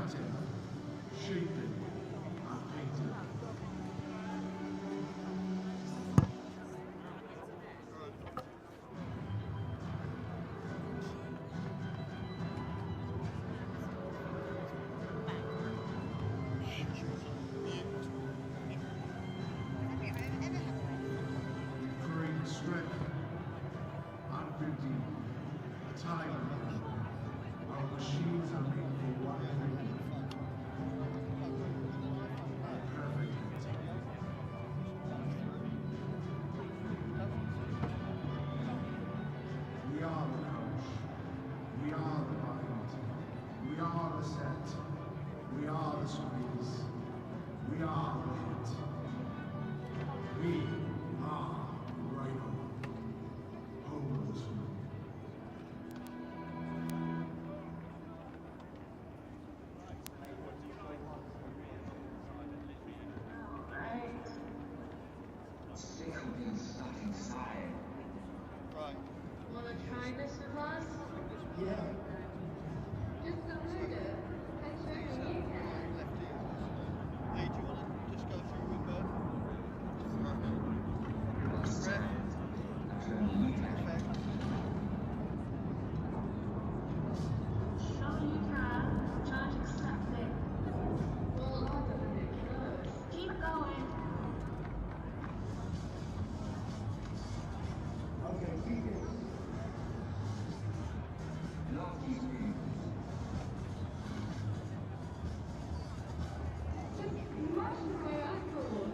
cutting, shaping, and painting. Creating strength and beauty, time. Our machines are made for one thing. Perfect. We are the coach. We are the mind. We are the set. We are the squeeze. We are the hit. We are Rhino. Home of the scrum. Right. Wanna try this with us? Yeah. Just download it. I'm sure you can. Lefty. Lee, do you want to just go through with Bert? Sure you can. Charge accepted. Well, harder than it goes. Keep going. Okay, keep it. Just smash my ankle.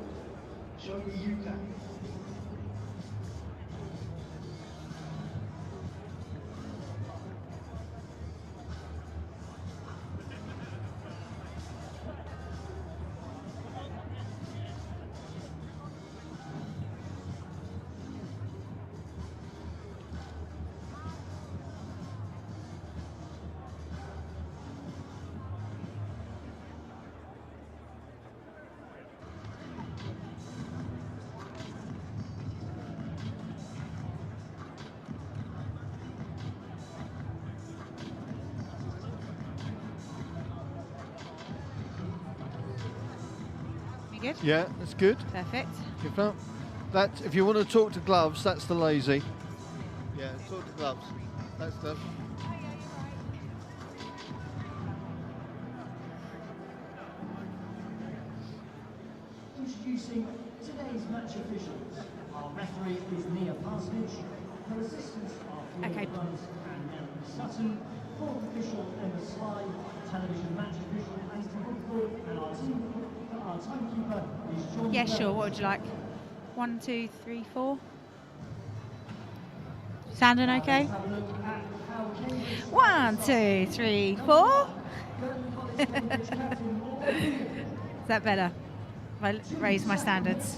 Show me you can. You good? Yeah, that's good. Perfect. If not, that if you want to talk to gloves, that's the lazy. Yeah, talk to gloves. That's the. Introducing today's match officials. Our referee is Nia Parsonage. Her assistants are Fiona Okay. Brunt and Melanie Sutton. Fourth official Emma Sly. Television match official Anthony Woodford. And our timekeeper is John. Yeah, sure. Wells. What would you like? 1, 2, 3, 4. Sounding Now okay? let's have a look at how Cambridge 1, 2, 3, 4. Burton College Cambridge captain Bleehen. Is that better? If I raise my standards.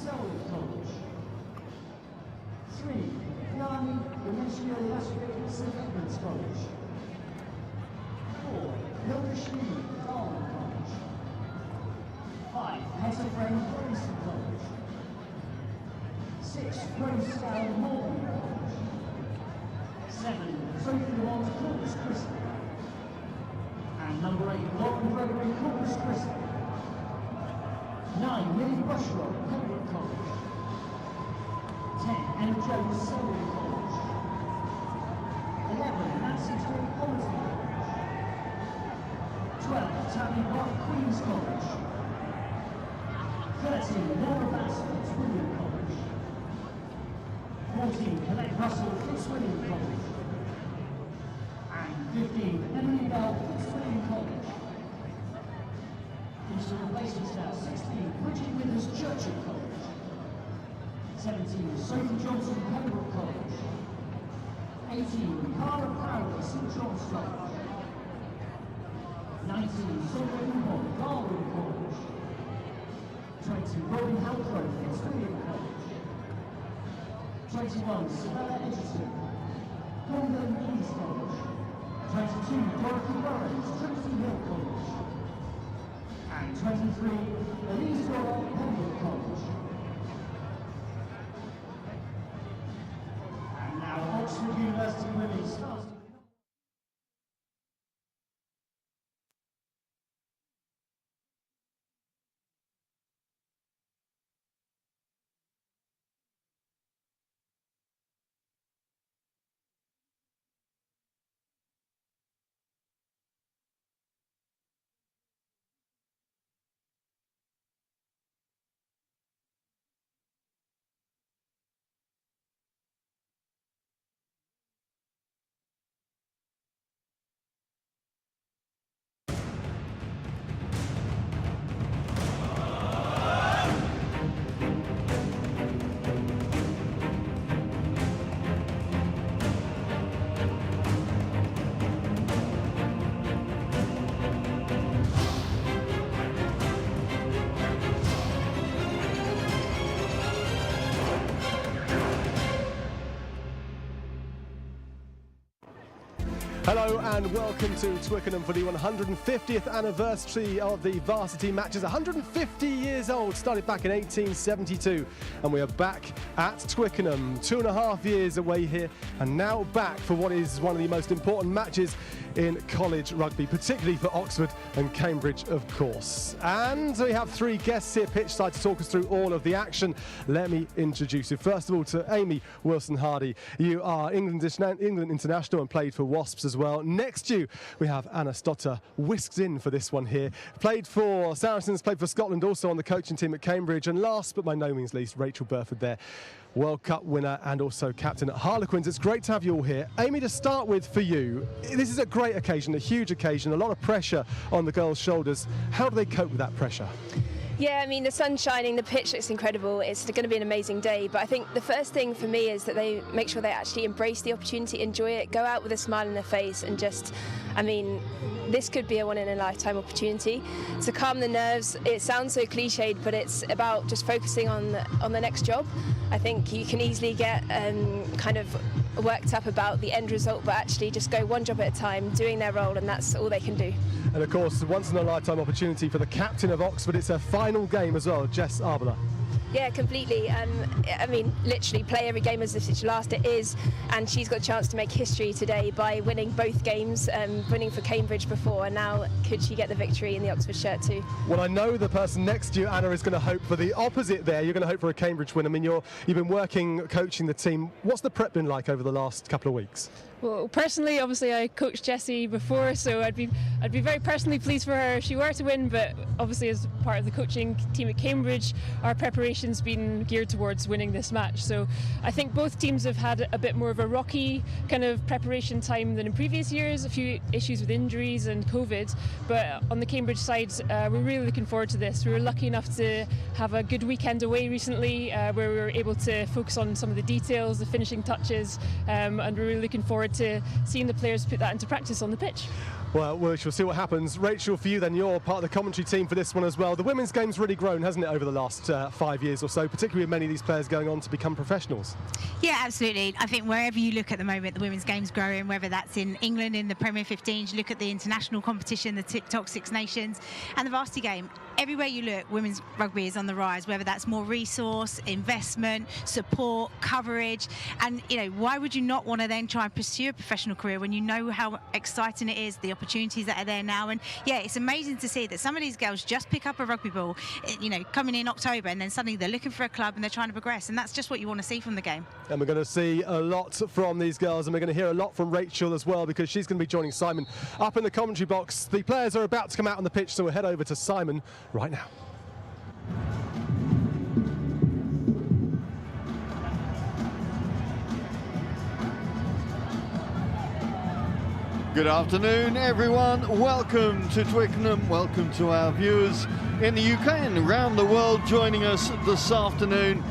3. The Army University Settlements College. 4. Hilda Schlee, Darwin College. 5. Hester Frame Princeton College. 6. Rose Scout Morgan College. 7. Sophie Lamont Corpus Christi. And number 8. Lauren Gregory Corpus Christi. 9. Millie Bushrock, Pembroke College. 10. Emma Jones, Selwyn College. 11. Nancy Twin, Holmesy College. 12. Tammy Buck, Queen's College. 13. Laura Bassett, Fitzwilliam College. 14. Colette Russell, Fitzwilliam College. And 15. Emily Bell, Fitzwilliam College. Eastern replacements now. 16, Bridget Withers, Churchill College. 17, Sophie Johnson, Pembroke College. 18, Cara Crowley, St John's College. 19, Sonia Umbon, Darwin College. 20, Robin Halcrow, Fitzwilliam College. 21, Savannah Edgerton, Colombian East College. 22, Dorothy Burrows, Trinity Hill College. And 23, Elise Roll, Pembroke College. And now Oxford University Women's starting. Hello and welcome to Twickenham for the 150th anniversary of the varsity matches. 150 years old, started back in 1872, and we are back at Twickenham, 2.5 years away here, and now back for what is one of the most important matches in college rugby, particularly for Oxford and Cambridge, of course. And we have 3 guests here pitchside to talk us through all of the action. Let me introduce you first of all to Amy Wilson-Hardy. You are England international and played for Wasps as well. Next to you, we have Anna Stotter, whisked in for this one here. Played for Saracens, played for Scotland, also on the coaching team at Cambridge. And last but by no means least, Rachel Burford there, World Cup winner and also captain at Harlequins. It's great to have you all here. Amy, to start with for you, this is a great occasion, a huge occasion, a lot of pressure on the girls' shoulders. How do they cope with that pressure? Yeah, I mean, the sun's shining, the pitch looks incredible. It's going to be an amazing day. But I think the first thing for me is that they make sure they actually embrace the opportunity, enjoy it, go out with a smile on their face and just, I mean, this could be a one-in-a-lifetime opportunity. To calm the nerves, it sounds so cliched, but it's about just focusing on the next job. I think you can easily get kind of worked up about the end result, but actually just go one job at a time, doing their role, and that's all they can do. And of course, once-in-a-lifetime opportunity for the captain of Oxford. It's her final game as well, Jess Abele. Yeah, completely. I mean, literally play every game as if it's your last. It is, and she's got a chance to make history today by winning both games, winning for Cambridge before, and now could she get the victory in the Oxford shirt too? Well, I know the person next to you, Anna, is going to hope for the opposite there. You're going to hope for a Cambridge win. I mean, you've been working, coaching the team. What's the prep been like over the last couple of weeks? Well, personally, obviously, I coached Jessie before, so I'd be very personally pleased for her if she were to win. But obviously, as part of the coaching team at Cambridge, our preparation's been geared towards winning this match. So I think both teams have had a bit more of a rocky kind of preparation time than in previous years. A few issues with injuries and COVID, but on the Cambridge side, we're really looking forward to this. We were lucky enough to have a good weekend away recently, where we were able to focus on some of the details, the finishing touches, and we're really looking forward to seeing the players put that into practice on the pitch. Well, we shall see what happens. Rachel, for you then, you're part of the commentary team for this one as well. The women's game's really grown, hasn't it, over the last 5 years or so, particularly with many of these players going on to become professionals? Yeah, absolutely. I think wherever you look at the moment, the women's game's growing, whether that's in England in the Premier 15s, you look at the international competition, the TikTok Six Nations, and the varsity game. Everywhere you look, women's rugby is on the rise, whether that's more resource, investment, support, coverage. And, you know, why would you not want to then try and pursue a professional career when you know how exciting it is, the opportunities that are there now? And yeah, it's amazing to see that some of these girls just pick up a rugby ball, you know, coming in October, and then suddenly they're looking for a club and they're trying to progress. And that's just what you want to see from the game. And we're going to see a lot from these girls, and we're going to hear a lot from Rachel as well, because she's going to be joining Simon up in the commentary box. The players are about to come out on the pitch, so we'll head over to Simon right now. Good afternoon, everyone. Welcome to Twickenham. Welcome to our viewers in the UK and around the world joining us this afternoon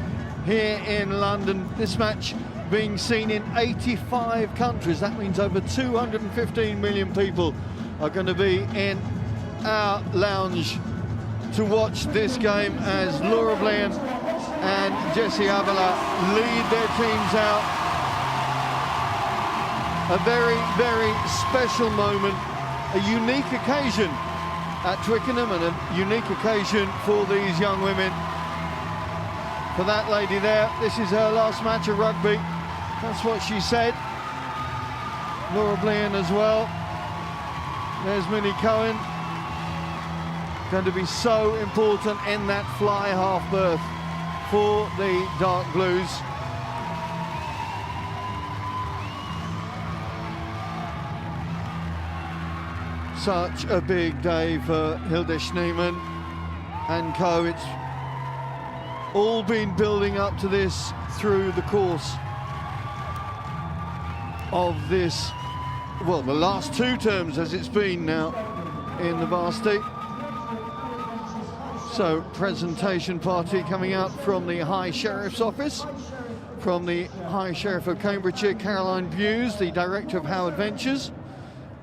here in London. This match being seen in 85 countries. That means over 215 million people are going to be in our lounge to watch this game as Laura Bleehen and Jessie Abele lead their teams out. A very, very special moment, a unique occasion at Twickenham and a unique occasion for these young women. For that lady there, this is her last match of rugby. That's what she said. Laura Bleehen as well. There's Minnie Cohen. Going to be so important in that fly half berth for the Dark Blues. Such a big day for Hilde Schneemann and co. It's all been building up to this through the course of this, well, the last 2 terms as it's been now in the varsity. So, presentation party coming out from the High Sheriff's office, from the High Sheriff of Cambridgeshire, Caroline Bewes, the Director of Howard Ventures,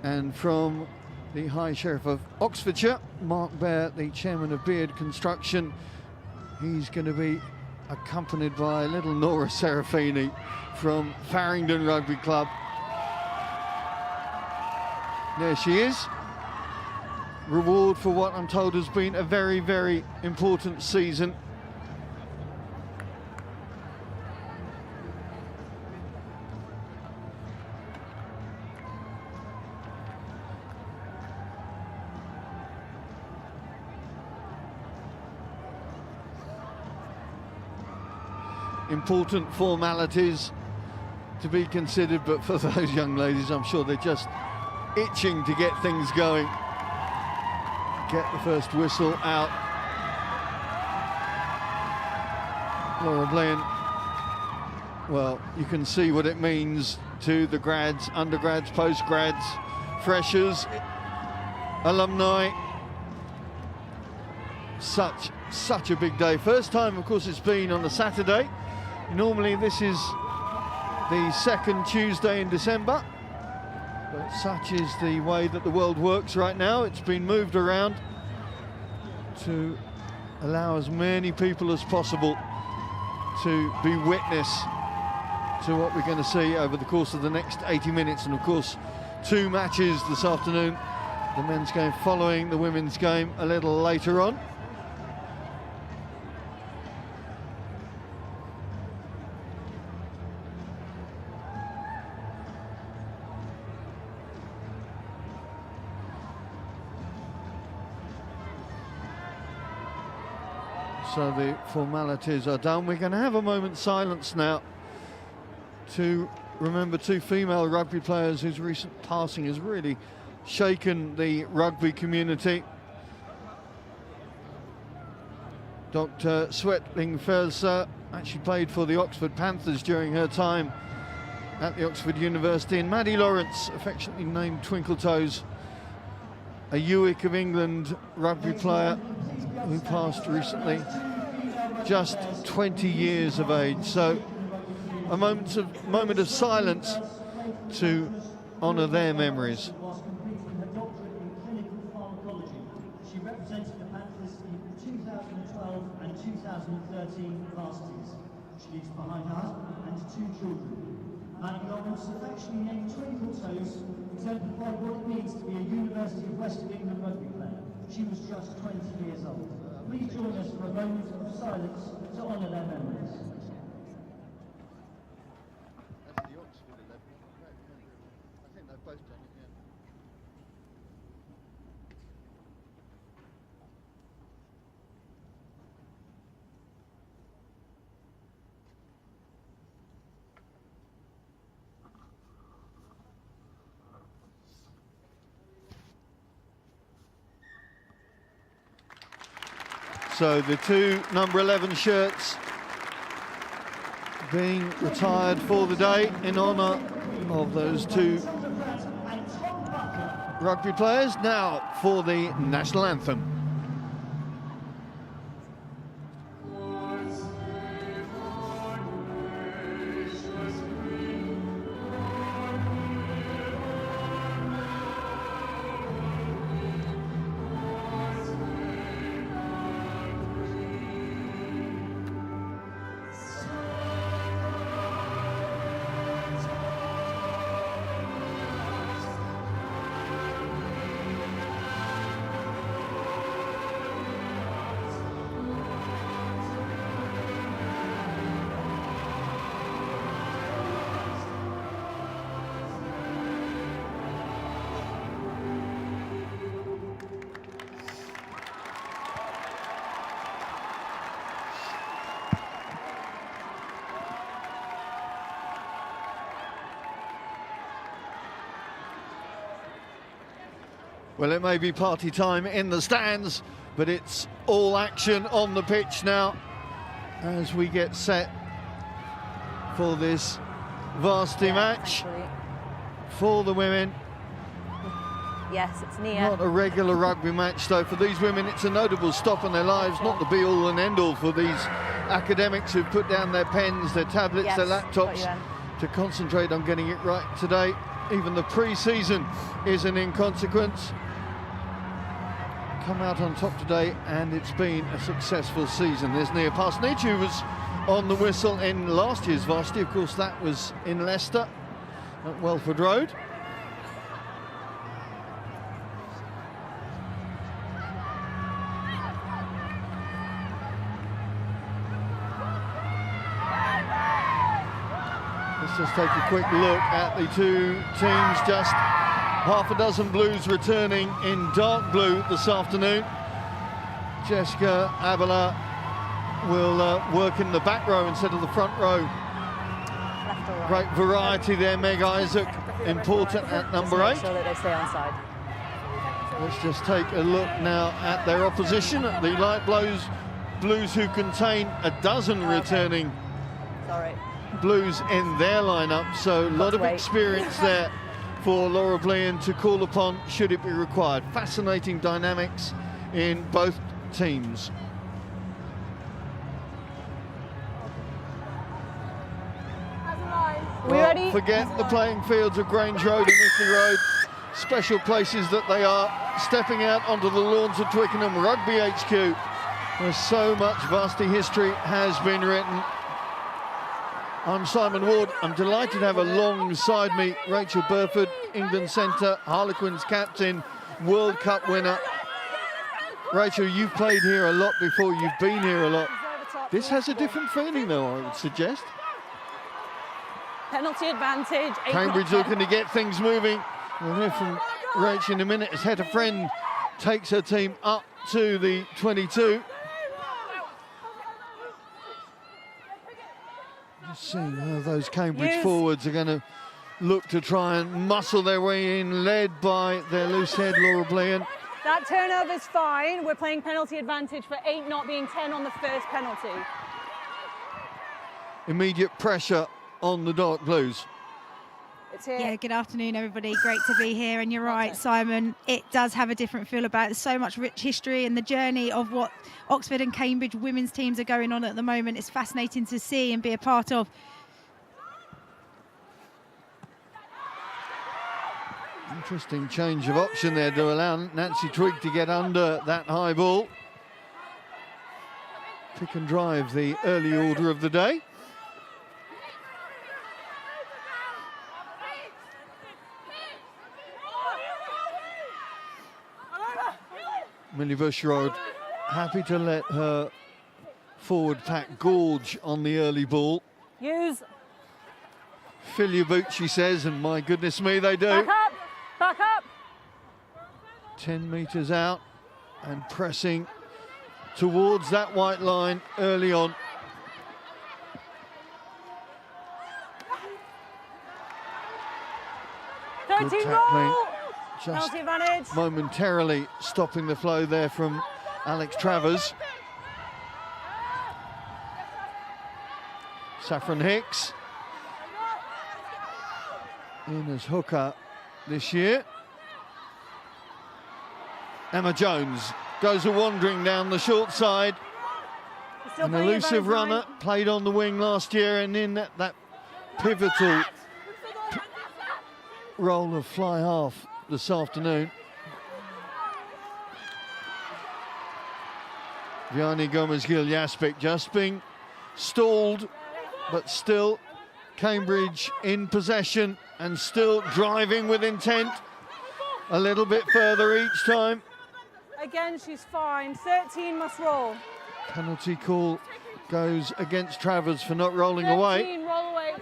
and from the High Sheriff of Oxfordshire, Mark Bear, the Chairman of Beard Construction. He's going to be accompanied by little Nora Serafini from Farringdon Rugby Club. There she is. Reward for what I'm told has been a very, very important season. Important formalities to be considered, but for those young ladies, I'm sure they're just itching to get things going. Get the first whistle out. Laura Bleehen, well, you can see what it means to the grads, undergrads, postgrads, freshers, alumni. Such a big day. First time, of course, it's been on a Saturday. Normally this is the second Tuesday in December, but such is the way that the world works right now. It's been moved around to allow as many people as possible to be witness to what we're going to see over the course of the next 80 minutes. And of course, 2 matches this afternoon, the men's game following the women's game a little later on. So the formalities are done. We're going to have a moment's silence now to remember 2 female rugby players whose recent passing has really shaken the rugby community. Dr. Swetling Ferser actually played for the Oxford Panthers during her time at the Oxford University, and Maddie Lawrence, affectionately named Twinkle Toes, a Ewick of England rugby player who passed recently, just 20 years of age. So a moment of silence to honour their memories. Whilst completing her doctorate in clinical pharmacology, she represented the Panthers in the 2012 and 2013 varsities. She leaves behind her husband and 2 children. Maddie Lawrence, affectionately named Twinkle Toes, exemplified what it means to be a University of West of England rugby player. She was just 20 years old. Please join us for a moment of silence to honour their memories. That's the Oxford 11. I think they've both done it, yeah. So the 2 number 11 shirts being retired for the day in honour of those 2 rugby players. Now for the national anthem. Well, it may be party time in the stands, but it's all action on the pitch now as we get set for this varsity match for the women. Yes, it's near. Not a regular rugby match, though. For these women, it's a notable stop in their lives, not the be-all and end-all for these academics who've put down their pens, their tablets, their laptops to concentrate on getting it right today. Even the pre-season is an inconsequence. Come out on top today, and it's been a successful season. There's Nia Parsonage, who was on the whistle in last year's varsity. Of course, that was in Leicester at Welford Road. just take a quick look at the two teams. Just half a dozen Blues returning in dark blue this afternoon. Jessica Abele will work in the back row instead of the front row. Left or right. Great variety there, Meg Isaac, important at number 8. Make sure that they stay on side. Let's just take a look now at their opposition, at the light Blues who contain a dozen returning Sorry. Blues in their lineup, so a lot of experience there for Laura Bleehen to call upon should it be required. Fascinating dynamics in both teams. Ready? Forget the playing fields of Grange Road and Italy Road, special places that they are, stepping out onto the lawns of Twickenham Rugby HQ, where so much varsity history has been written. I'm Simon Ward. I'm delighted to have alongside me Rachel Burford, England centre, Harlequins captain, World Cup winner. Rachel, you've played here a lot before, you've been here a lot. This has a different feeling though, I would suggest. Penalty advantage. Cambridge looking to get things moving. We'll hear from Rach in a minute as Heta Friend takes her team up to the 22. Just seeing how those Cambridge forwards are going to look to try and muscle their way in, led by their loose head, Laura Bleehen. That turnover's fine. We're playing penalty advantage for 8 not being 10 on the first penalty. Immediate pressure on the Dark Blues. It's here. Yeah, good afternoon, everybody. Great to be here. And you're right, Simon, it does have a different feel about it. There's so much rich history and the journey of what Oxford and Cambridge women's teams are going on at the moment. It's fascinating to see and be a part of. Interesting change of option there to allow Nancy Twigg to get under that high ball. Pick and drive, the early order of the day. Millie Bushrod happy to let her forward pack gorge on the early ball. Use. Fill your boots, she says, and my goodness me, they do. Back up. Back up. 10 metres out and pressing towards that white line early on. Good tackling. Just momentarily stopping the flow there from Alex Travers. Saffron Hicks in as hooker this year. Emma Jones goes a wandering down the short side. An elusive runner, played on the wing last year, and in that pivotal role of fly half this afternoon. Vianney Gomez-Gil-Jaspic just being stalled, but still Cambridge in possession and still driving with intent. A little bit further each time. Again, she's fine. 13 must roll. Penalty call goes against Travers for not rolling away. 13, roll away.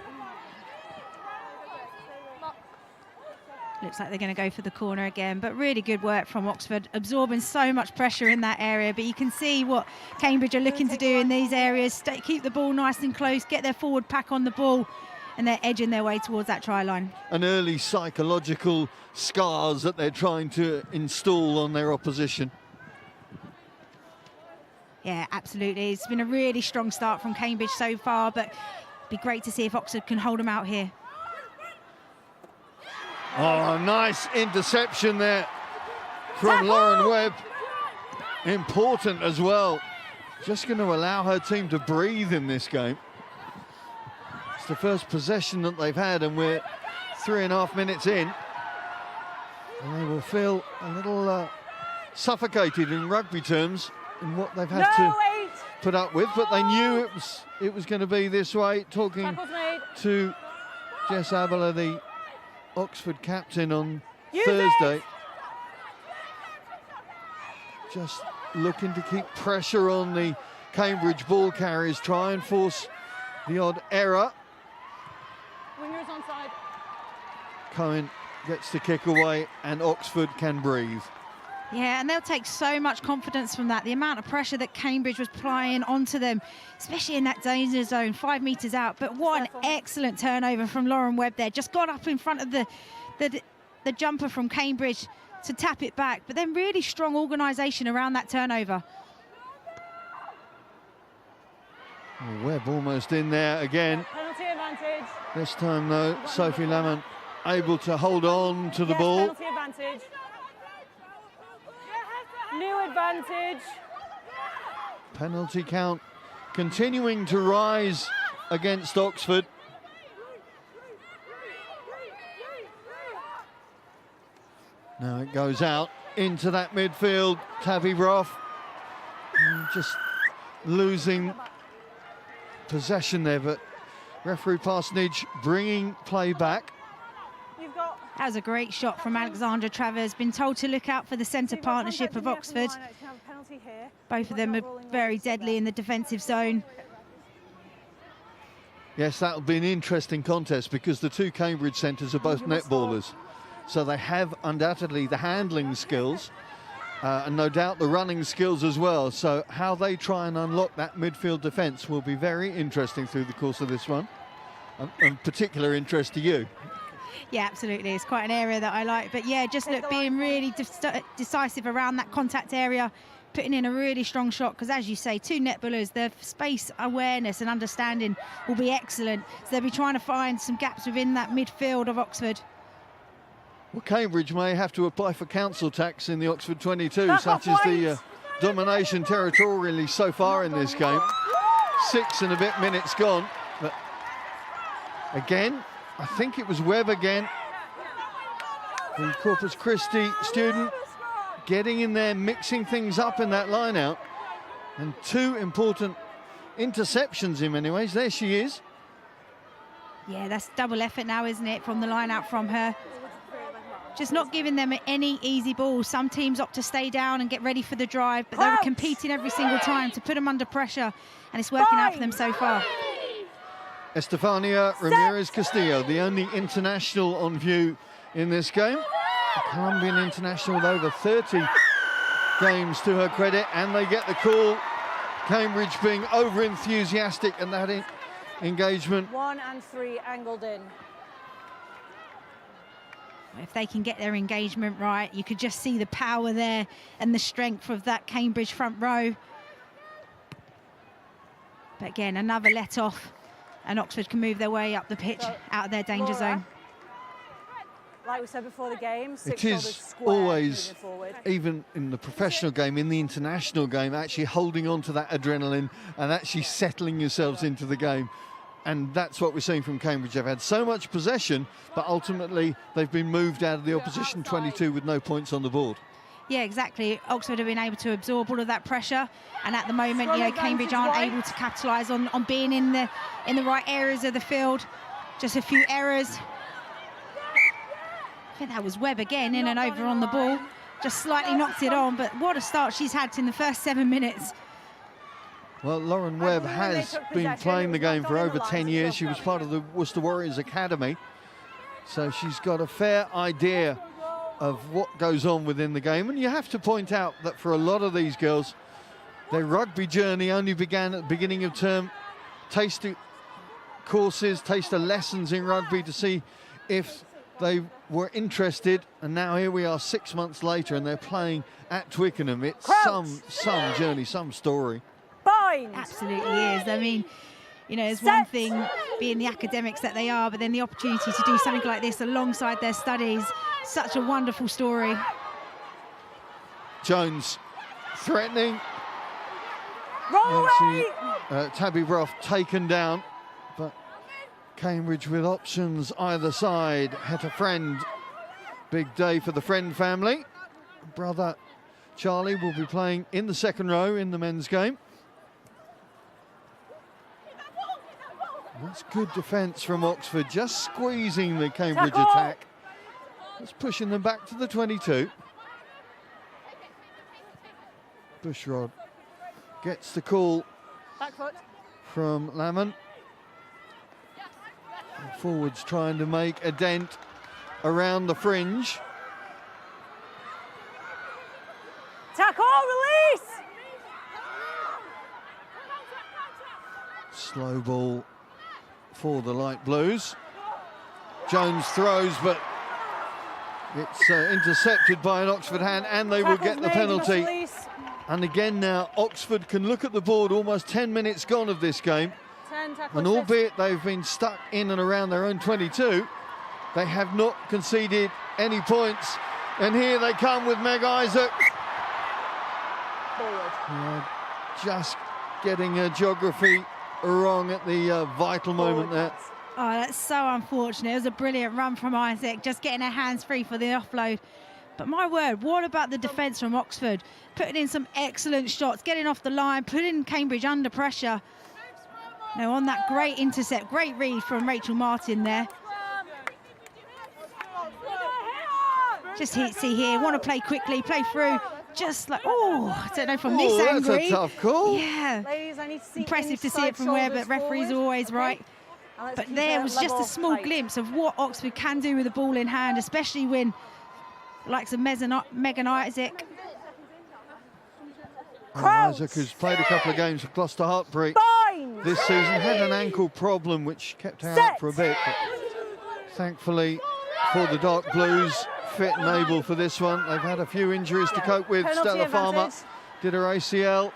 Looks like they're going to go for the corner again, but really good work from Oxford, absorbing so much pressure in that area. But you can see what Cambridge are looking to do in these areas, keep the ball nice and close, get their forward pack on the ball, and they're edging their way towards that try line. An early psychological scars that they're trying to install on their opposition. Yeah, absolutely. It's been a really strong start from Cambridge so far, but it'd be great to see if Oxford can hold them out here. Oh, nice interception there from Lauren Webb. Important as well. Just going to allow her team to breathe in this game. It's the first possession that they've had, and we're 3.5 minutes in. And they will feel a little suffocated in rugby terms in what they've had to put up with, but they knew it was going to be this way. Talking to Jess Abele, the Oxford captain, on Thursday. Just looking to keep pressure on the Cambridge ball carriers, try and force the odd error. Cohen gets the kick away and Oxford can breathe. Yeah, and they'll take so much confidence from that. The amount of pressure that Cambridge was applying onto them, especially in that danger zone, 5 metres out. But what an excellent turnover from Lauren Webb there. Just got up in front of the jumper from Cambridge to tap it back. But then really strong organisation around that turnover. Well, Webb almost in there again. Penalty advantage. This time, though, Sophie Lamont able to hold on to the Yes, ball. penalty advantage. New advantage. Penalty count continuing to rise against Oxford. Now it goes out into that midfield. Tabby Roth just losing possession there, but referee Parsonage bringing play back. That was a great shot from Alexandra Travers. Been told to look out for the centre partnership of Oxford. Both of them are very deadly in the defensive zone. Yes, that'll be an interesting contest because the two Cambridge centres are both netballers. So they have undoubtedly the handling skills and no doubt the running skills as well. So how they try and unlock that midfield defence will be very interesting through the course of this one. Of particular interest to you. Yeah, absolutely. It's quite an area that I like. But yeah, just look, being really decisive around that contact area, putting in a really strong shot, because as you say, two netballers, their space awareness and understanding will be excellent. So they'll be trying to find some gaps within that midfield of Oxford. Well, Cambridge may have to apply for council tax in the Oxford 22, such as the domination territorially so far in this game. 6 and a bit minutes gone. But again, I think it was Webb again, the Corpus Christi student, getting in there, mixing things up in that line out. And 2 important interceptions in many ways. There she is. Yeah, that's double effort now, isn't it, from the line out from her. Just not giving them any easy balls. Some teams opt to stay down and get ready for the drive, but they were competing every single time to put them under pressure, and it's working out for them so far. Estefania Ramirez Castillo, the only international on view in this game. A Colombian international with over 30 games to her credit, and they get the call. Cambridge being over-enthusiastic in that engagement. 1 and 3 angled in. If they can get their engagement right, you could just see the power there and the strength of that Cambridge front row. But again, another let off, and Oxford can move their way up the pitch, out of their danger zone. Like we said before the game, it is always, even in the professional game, in the international game, actually holding on to that adrenaline and actually settling yourselves into the game. And that's what we're seeing from Cambridge. They've had so much possession, but ultimately they've been moved out of the opposition 22 with no points on the board. Yeah, exactly. Oxford have been able to absorb all of that pressure, and at the moment, you know, Cambridge aren't able to capitalise on being in the right areas of the field. Just a few errors. I think that was Webb again, in and over on the ball. Just slightly knocked it on, but what a start she's had in the first 7 minutes. Well, Lauren Webb has been playing the game for over 10 years. She was part of the Worcester Warriors Academy. So she's got a fair idea of what goes on within the game. And you have to point out that for a lot of these girls, their rugby journey only began at the beginning of term. Taster courses, taster lessons in rugby to see if they were interested. And now here we are 6 months later and they're playing at Twickenham. It's some journey, some story. Absolutely is. I mean, you know, there's one thing being the academics that they are, but then the opportunity to do something like this alongside their studies, such a wonderful story. Jones threatening. Tabby Roth taken down, but Cambridge with options either side. Heta Friend, big day for the Friend family. Brother Charlie will be playing in the second row in the men's game. That's good defence from Oxford, just squeezing the Cambridge attack. That's pushing them back to the 22. Bushrod gets the call from Lamont. Forwards trying to make a dent around the fringe. Tackle, release! Slow ball for the light blues. Jones throws, but it's intercepted by an Oxford hand, and they will get the penalty. And again now, Oxford can look at the board, almost 10 minutes gone of this game. 10 tackle And assist. albeit they've been stuck in and around their own 22, they have not conceded any points. And here they come with Meg Isaac. Forward. Just getting her geography wrong at the vital moment there. Oh, that's so unfortunate. It was a brilliant run from Isaac, just getting her hands free for the offload. But my word, what about the defence from Oxford? Putting in some excellent shots, getting off the line, putting Cambridge under pressure. Now on that great intercept, great read from Rachel Martin there. Just see here, want to play quickly, play through. Just like, oh, I don't know from this angle. That's a tough call. Yeah. Ladies, I need to see Impressive to see it from where, but referees are always right. But there was just a small glimpse of what Oxford can do with the ball in hand, especially when the likes of Megan Isaac. Isaac, who's played a couple of games for Gloucester Hartpury this season, had an ankle problem which kept her out for a bit. But thankfully for the Dark Blues, fit and able for this one. They've had a few injuries to cope with. Penalty Stella Farmer advantage. did her ACL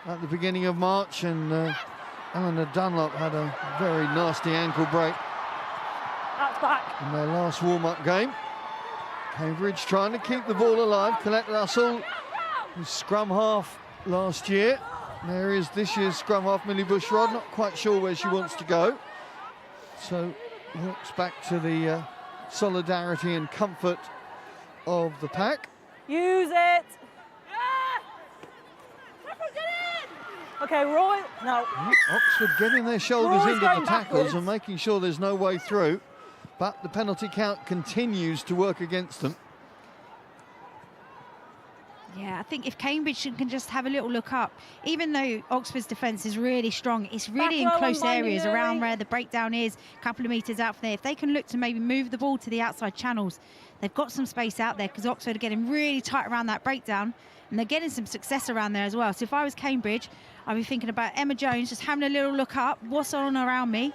at the beginning of March, and Eleanor Dunlop had a very nasty ankle break That's back. in their last warm-up game. Cambridge trying to keep the ball alive. Colette Russell, who's scrum half last year. There is this year's scrum half, Millie Bushrod, not quite sure where she wants to go. So walks back to the solidarity and comfort of the pack. Use it. Okay, we're all in. No. Oxford getting their shoulders Roy's into the going tackles backwards. and making sure there's no way through. But the penalty count continues to work against them. Yeah, I think if Cambridge can just have a little look up, even though Oxford's defence is really strong, it's really in Back row close and binding areas early. around where the breakdown is, a couple of metres out from there. If they can look to maybe move the ball to the outside channels, they've got some space out there because Oxford are getting really tight around that breakdown and they're getting some success around there as well. So if I was Cambridge, I'd be thinking about Emma Jones, just having a little look up, what's on around me,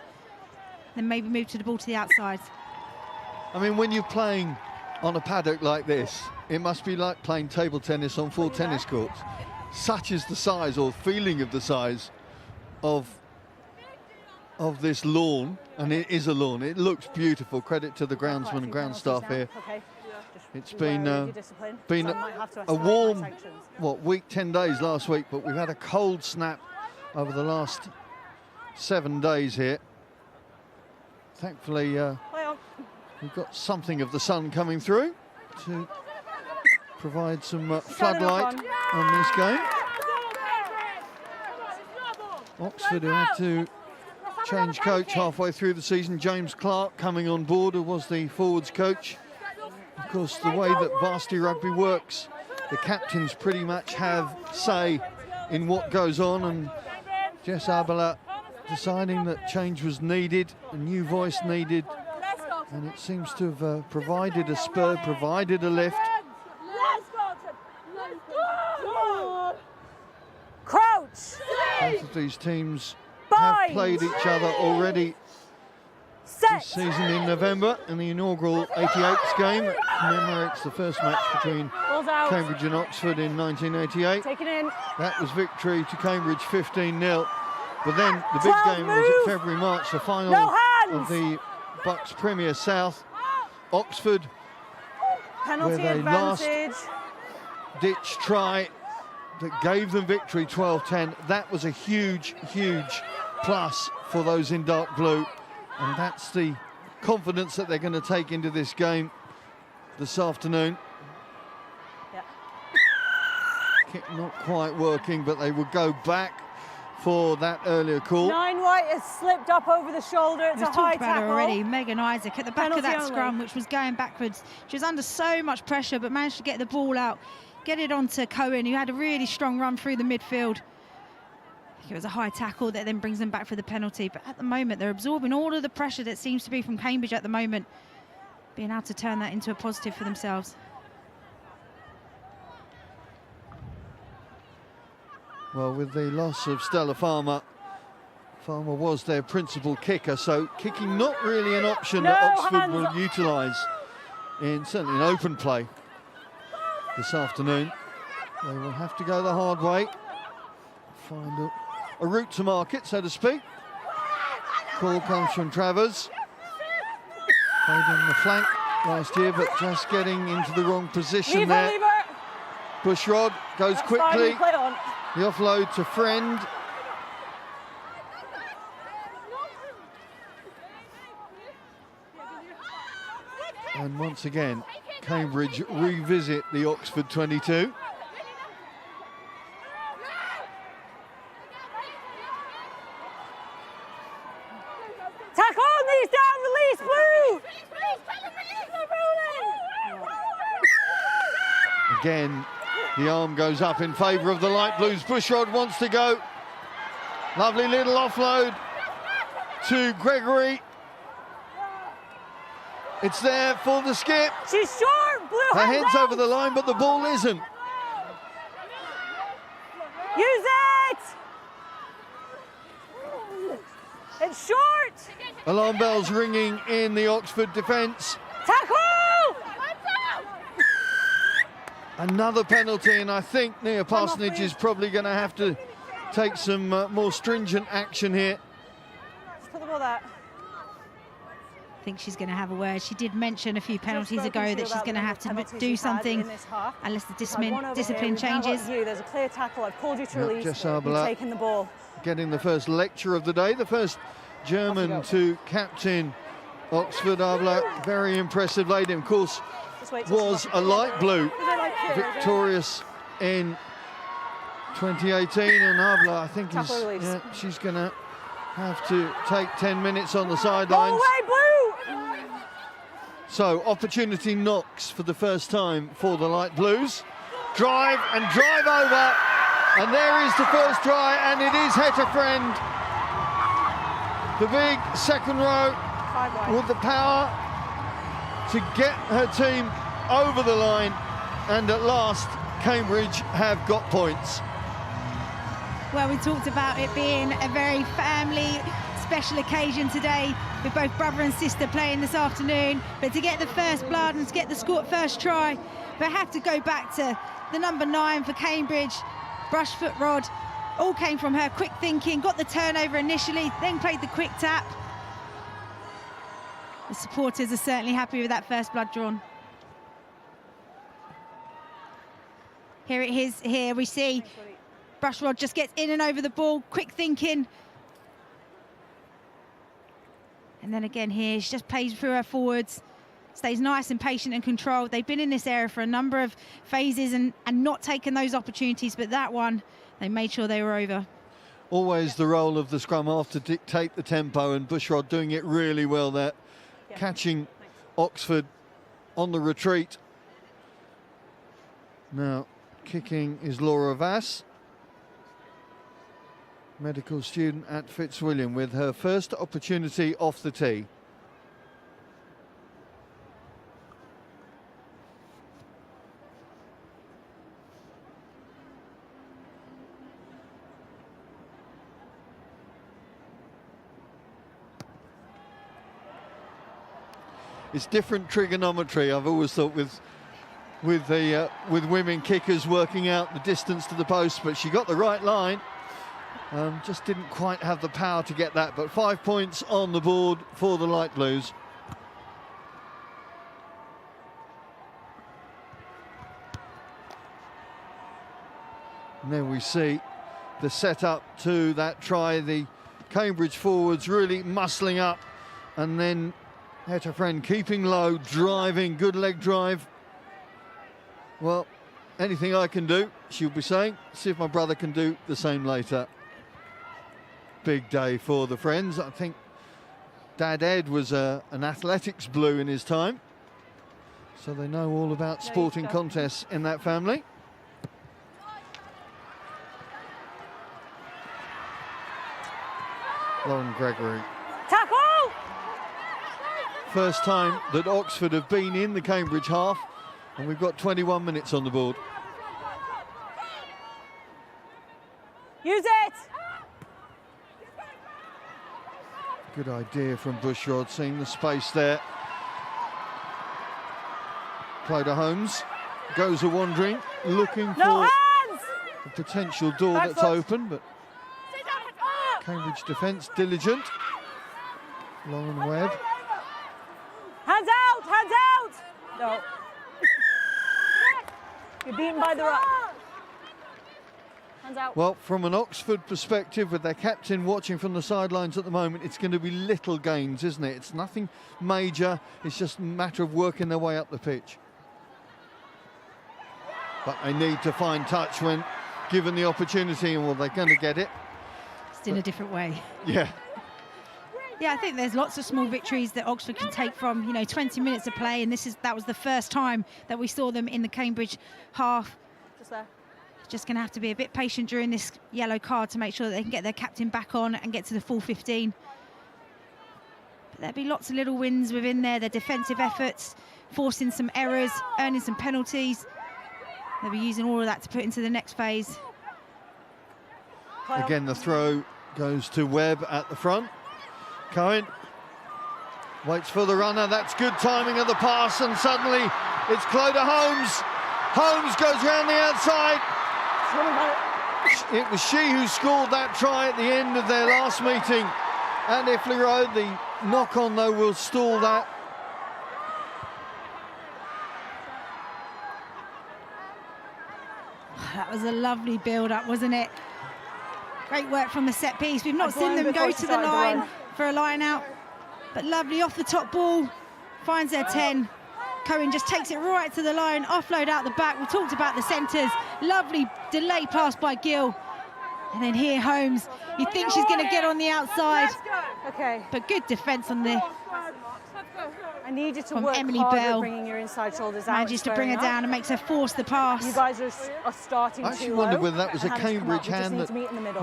then maybe move to the ball to the outside. I mean, when you're playing on a paddock like this, it must be like playing table tennis on 4 tennis courts. Such is the size, or feeling of the size, of this lawn, and it is a lawn. It looks beautiful. Credit to the groundsman and ground staff here. Okay. It's been a warm, week, 10 days last week, but we've had a cold snap over the last 7 days here. Thankfully, we've got something of the sun coming through to provide some floodlight on this game. Oxford, who had to change coach halfway through the season. James Clark coming on board, who was the forwards coach. Of course, the way that varsity rugby works, the captains pretty much have say in what goes on, and Jess Abele deciding that change was needed, a new voice needed, and it seems to have provided a spur, provided a lift. Crouch. Both of these teams have played each other already this season in November in the inaugural 88s game that commemorates the first match between Cambridge and Oxford in 1988. Take it in. That was victory to Cambridge 15-0. But then the big game was at February-March, the final of the Bucks Premier South. Oxford, Penalty with a advantage. last-ditch try that gave them victory 12-10. That was a huge, huge plus for those in dark blue. And that's the confidence that they're going to take into this game this afternoon. Kick not quite working, but they will go back for that earlier call. 9 White has slipped up over the shoulder. It's a We've high talked about tackle. her already. Megan Isaac at the back Penalty of that only. scrum, which was going backwards. She was under so much pressure, but managed to get the ball out, get it onto Cohen, who had a really strong run through the midfield. It was a high tackle that then brings them back for the penalty. But at the moment, they're absorbing all of the pressure that seems to be from Cambridge at the moment. being able to turn that into a positive for themselves. Well, with the loss of Stella Farmer, Farmer was their principal kicker, so kicking not really an option that Oxford will utilise certainly in open play this afternoon. They will have to go the hard way, find a route to market, so to speak. Call comes from Travers. Played in the flank last year, but just getting into the wrong position there. Bushrod goes quickly. The offload to Friend. And once again, Cambridge revisit the Oxford 22. Tackle, knees down, release, Blue! Again, the arm goes up in favour of the light blues. Bushrod wants to go. Lovely little offload to Gregory. It's there for the skip. She's short, Blue. Her head's over the line, but the ball isn't. Use it! It's short! Alarm bells ringing in the Oxford defence. Tackle! Another penalty, and I think Nia Parsonage is probably going to have to take some more stringent action here. Let's put the ball there. I think she's going to have a word. She did mention a few penalties ago that she's going to have to do something unless the discipline changes. There's a clear tackle. I've called you to release. Jessica You've Abele taken the ball. getting the first lecture of the day, the first German to captain Oxford. Abele, very impressive lady. Of course, was a light blue, victorious in 2018, and Abele, I think, she's going to have to take 10 minutes on the sidelines. So, opportunity knocks for the first time for the light blues. Drive and drive over, and there is the first try, and it is Heta Friend, the big second row, with the power to get her team over the line, and at last Cambridge have got points. Well, we talked about it being a very family special occasion today, with both brother and sister playing this afternoon, but to get the first blood and to get the first try, we have to go back to the number 9 for Cambridge, brush foot rod. All came from her quick thinking, got the turnover initially, then played the quick tap. The supporters are certainly happy with that first blood drawn. Here it is, here we see Brushrodd just gets in and over the ball, quick thinking. And then again here, she just plays through her forwards, stays nice and patient and controlled. They've been in this area for a number of phases and not taken those opportunities, but that one, they made sure they were over. Always the role of the scrum half to dictate the tempo, and Bushrod doing it really well there, catching Oxford on the retreat. Now, kicking is Laura Vass, medical student at Fitzwilliam, with her first opportunity off the tee. It's different trigonometry, I've always thought, with women kickers working out the distance to the post, but she got the right line. Just didn't quite have the power to get that, but 5 points on the board for the light blues. And then we see the setup to that try, the Cambridge forwards really muscling up, and then Heta Friend keeping low, driving, good leg drive. Well, anything I can do, she'll be saying. See if my brother can do the same later. Big day for the Friends. I think Dad Ed was an athletics blue in his time, so they know all about sporting contests in that family. Lauren Gregory. Tackle! First time that Oxford have been in the Cambridge half, and we've got 21 minutes on the board. Use it! Good idea from Bushrod, seeing the space there. Clodagh Holmes goes a-wandering, looking for a potential door that's open, but Cambridge defence diligent. Lauren Webb. Hands out! Hands out! No. You're beaten by the ruck. Hands out. Well, from an Oxford perspective, with their captain watching from the sidelines at the moment, it's going to be little gains, isn't it? It's nothing major. It's just a matter of working their way up the pitch. But they need to find touch when given the opportunity, and well, they're going to get it. Still a different way. Yeah. Yeah, I think there's lots of small victories that Oxford can take from, 20 minutes of play, and that was the first time that we saw them in the Cambridge half. Just there. Just going to have to be a bit patient during this yellow card to make sure that they can get their captain back on and get to the full 15. But there'll be lots of little wins within there, their defensive efforts, forcing some errors, earning some penalties. They'll be using all of that to put into the next phase. Again, the throw goes to Webb at the front. Cohen waits for the runner. That's good timing of the pass, and suddenly it's Clodagh Holmes. Holmes goes round the outside. It was she who scored that try at the end of their last meeting at Iffley Road. The knock-on, though, will stall that. That was a lovely build-up, wasn't it? Great work from the set piece. We've not seen them go to the line for a line out, but lovely off the top ball, finds their 10. Cohen just takes it right to the line, offload out the back. We talked about the centres. Lovely delay pass by Gill. And then here Holmes, you think she's going to get on the outside. Okay. But good defence on the... I need you to from work Emily harder Bell. Bringing your inside shoulders out. Manages to bring her down and makes her force the pass. You guys are starting I actually wondered whether that was a Cambridge hand that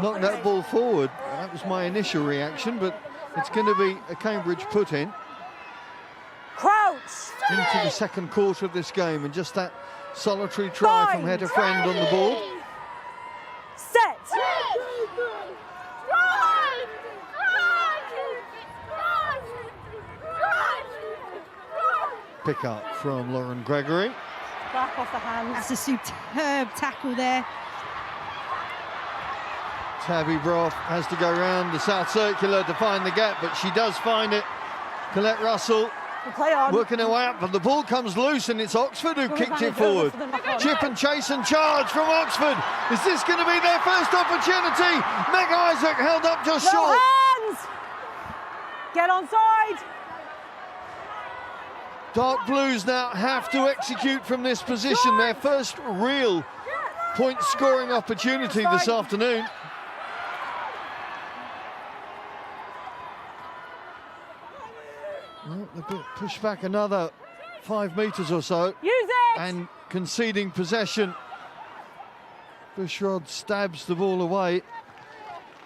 knocked that ball forward. That was my initial reaction, but it's going to be a Cambridge put-in. Crouch! Into the second quarter of this game, and just that solitary try from header friend on the board. Set! Pick up from Lauren Gregory. Back off the hands. That's a superb tackle there. Tabby Broth has to go round the south circular to find the gap, but she does find it. Colette Russell play on. Working her way up, but the ball comes loose, and it's Oxford who kicked it forward. Chip and chase and charge from Oxford. Is this going to be their first opportunity? Meg Isaac held up just short. Hands! Get onside! Dark Blues now have to execute from this position, their first real point-scoring opportunity this afternoon. Well, they've pushed back another 5 metres or so. Use it! And conceding possession. Bushrod stabs the ball away.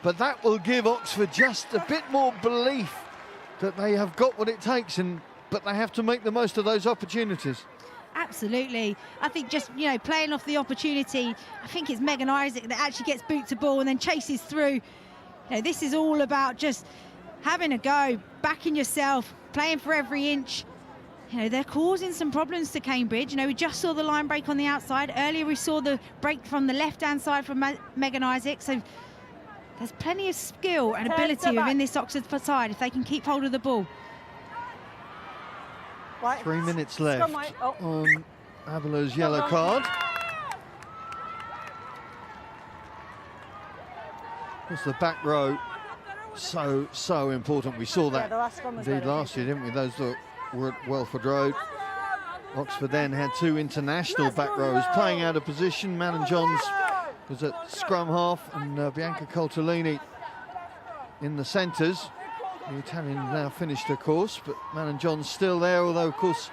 But that will give Oxford just a bit more belief that they have got what it takes, but they have to make the most of those opportunities. Absolutely. I think just, playing off the opportunity, I think it's Megan Isaac that actually gets boot to ball and then chases through. This is all about just having a go, backing yourself, playing for every inch. They're causing some problems to Cambridge. We just saw the line break on the outside. Earlier we saw the break from the left-hand side from Megan Isaac. So there's plenty of skill and ability within this Oxford side if they can keep hold of the ball. 3 minutes left on Abele's yellow card. It's the back row. So important. We saw that indeed last year, didn't we? Those that were at Welford Road. Oxford then had 2 international back rows playing out of position. Manon Johns was at scrum half, and Bianca Coltellini in the centres. The Italian now finished her course, but Manon Johns still there, although of course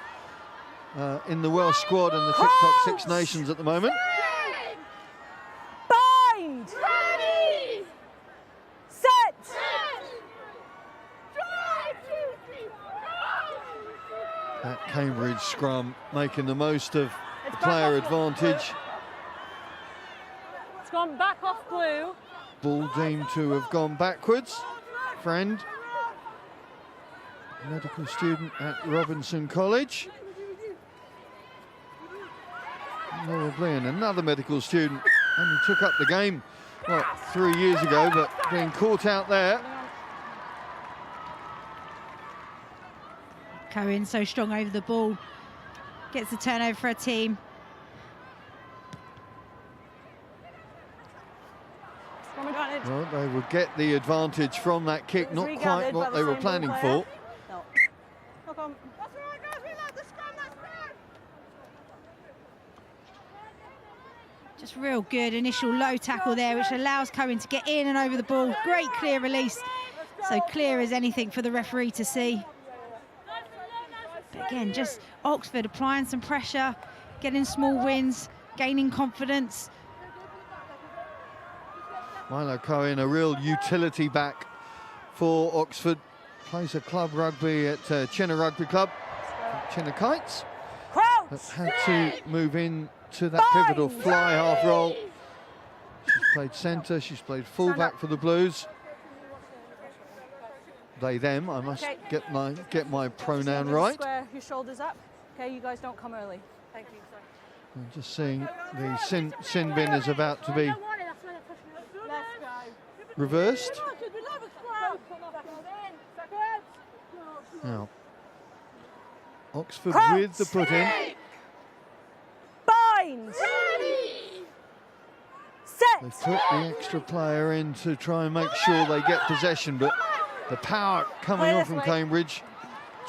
in the Welsh squad and the TikTok Six Nations at the moment. Bind! Set! scrum, making the most of the player advantage. It's gone back off blue. Ball deemed to have gone backwards. Friend, medical student at Robinson College. Laura Bleehen, another medical student, only took up the game, what, 3 years ago, but being caught out there. Cohen so strong over the ball, gets the turnover for a team. Well, they will get the advantage from that kick, not quite what they were planning for. No. Look on. Just real good initial low tackle there, which allows Cohen to get in and over the ball. Great clear release, so clear as anything for the referee to see. But again, just Oxford applying some pressure, getting small wins, gaining confidence. Milo Cohen, a real utility back for Oxford. Plays a club rugby at Chenna Rugby Club, Chenna Kites. But had to move in to that pivotal fly half roll. She's played centre, she's played fullback for the Blues. They, them, I must get my pronoun right. Square your shoulders up. Okay, you guys don't come early. Thank you. Sorry. I'm just seeing the sin bin is about to be reversed. Now, Oxford with the put in. Bind. They've put the extra player in to try and make sure they get possession, but the power coming on from Cambridge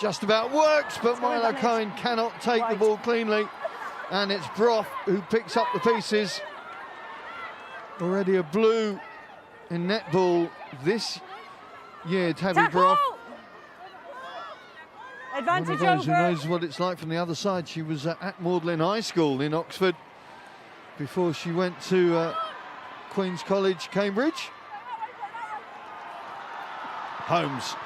just about works, but Milo Cohen cannot take the ball cleanly, and it's Brough who picks up the pieces. Already a blue in netball this year, Tabby Brough. Advantage one of those over. who knows what it's like from the other side. She was at Magdalen High School in Oxford before she went to Queen's College, Cambridge. Holmes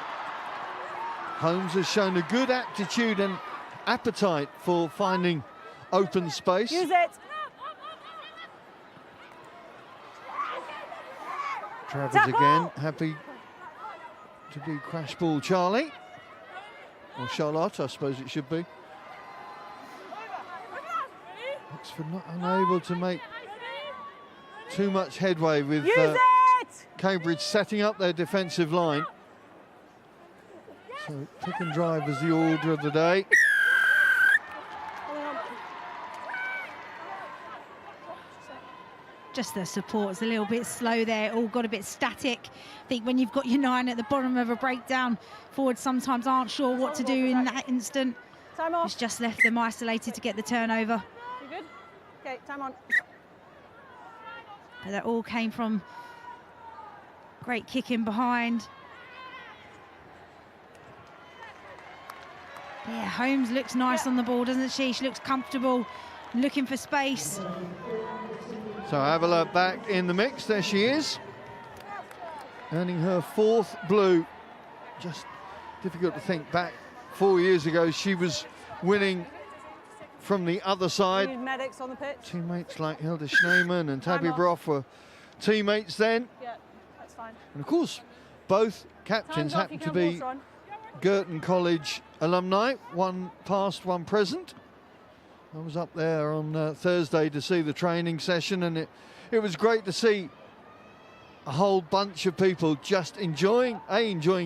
has shown a good aptitude and appetite for finding open space. Use it. Travers again, happy to be crash ball Charlie. Or Charlotte, I suppose it should be. Oxford not unable to make too much headway with Cambridge setting up their defensive line. So pick and drive is the order of the day. Just the support's a little bit slow there, all got a bit static. I think when you've got your 9 at the bottom of a breakdown, forwards sometimes aren't sure what to do in that instant. Time off. It's just left them isolated to get the turnover. You good? Okay, time on. But that all came from great kicking behind. Yeah, Holmes looks nice on the ball, doesn't she? She looks comfortable, looking for space. So Abele back in the mix, there she is. Earning her 4th blue. Just difficult to think back 4 years ago, she was winning from the other side. Need medics on the pitch. Teammates like Hilda Schneemann and Tabby Brough were teammates then. Yeah, that's fine. And of course, both captains happen to be Girton College alumni, one past, one present. I was up there on Thursday to see the training session, and it was great to see a whole bunch of people just enjoying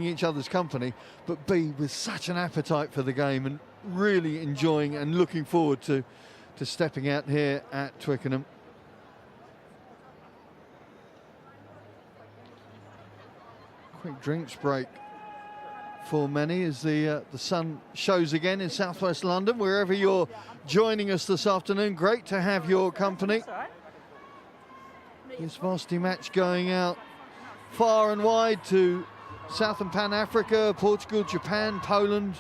each other's company, but B, with such an appetite for the game and really enjoying and looking forward to stepping out here at Twickenham. Quick drinks break for many as the sun shows again in southwest London. Wherever you're joining us this afternoon, great to have your company. This varsity match going out far and wide to South and Pan Africa, Portugal, Japan, Poland,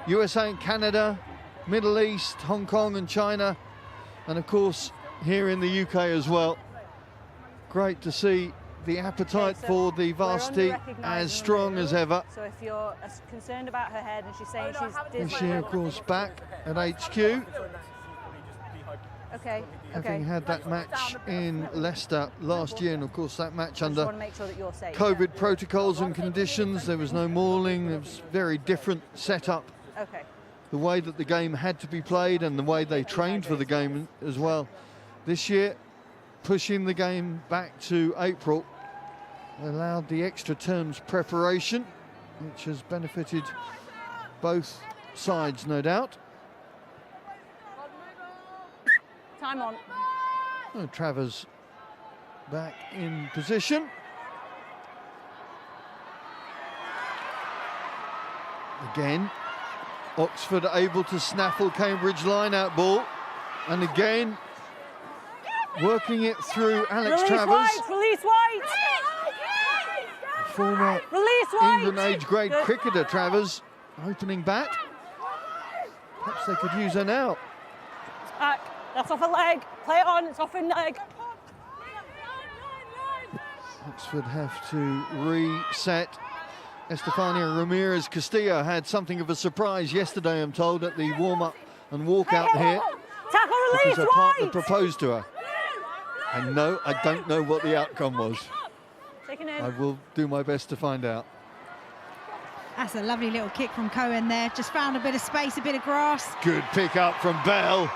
USA and Canada, Middle East, Hong Kong and China, and of course here in the UK as well. Great to see the appetite for the varsity as strong as ever. So if you're concerned about her head and she's saying she's This year, of course, back at HQ. Okay. Having had that match in Leicester last year, and of course that match under want to make sure that you're safe. COVID protocols and conditions. There was no mauling. There was very different setup. Okay. The way that the game had to be played and the way they trained for the game as well. This year, pushing the game back to April allowed the extra terms preparation, which has benefited both sides, no doubt. Time on. Oh, Travers back in position. Again, Oxford able to snaffle Cambridge line-out ball. And again, working it through Alex Travers. Release White! Former Release White! England age-grade cricketer Travers, opening bat. Perhaps they could use her now. It's back. That's off a leg. Play it on. It's off a leg. Oxford have to reset. Estefania Ramirez Castillo had something of a surprise yesterday, I'm told, at the warm-up and walkout here. Tackle release, because her partner White! proposed to her. And no, I don't know what the outcome was. Taken in. I will do my best to find out. That's a lovely little kick from Cohen there. Just found a bit of space, a bit of grass. Good pick up from Bell.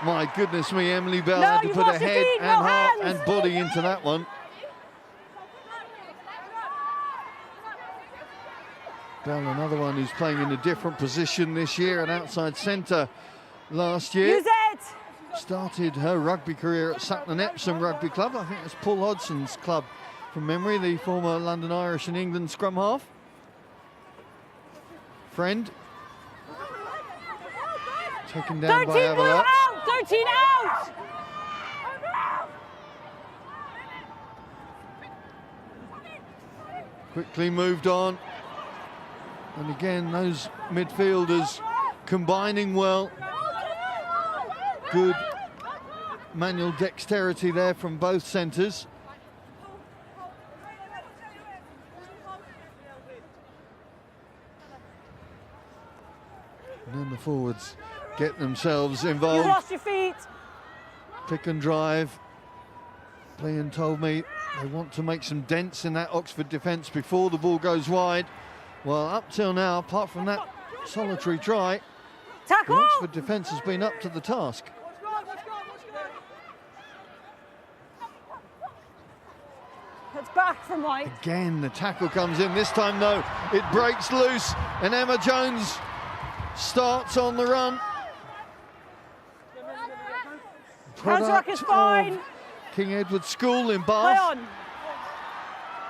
My goodness me, Emily Bell No, had to you've put her lost your head feet, and no heart hands. and body into that one. Bell, another one who's playing in a different position this year, an outside centre last year. Use it! Started her rugby career at Sutton Epsom Rugby Club. I think it's Paul Hodgson's club from memory, the former London Irish and England scrum half. Friend. Taken down by 13 Abele. out! 13 out! Quickly moved on. And again, those midfielders combining well. Good manual dexterity there from both centres. And then the forwards get themselves You involved. lost your feet. Pick and drive. Bleehen told me they want to make some dents in that Oxford defence before the ball goes wide. Well, up till now, apart from that solitary try, the Tackle! Oxford defence has been up to the task. It's back from White. Again, the tackle comes in. This time, though, it breaks loose, and Emma Jones starts on the run. Counter-ruck is Product fine. of King Edward School in Play Bath. on.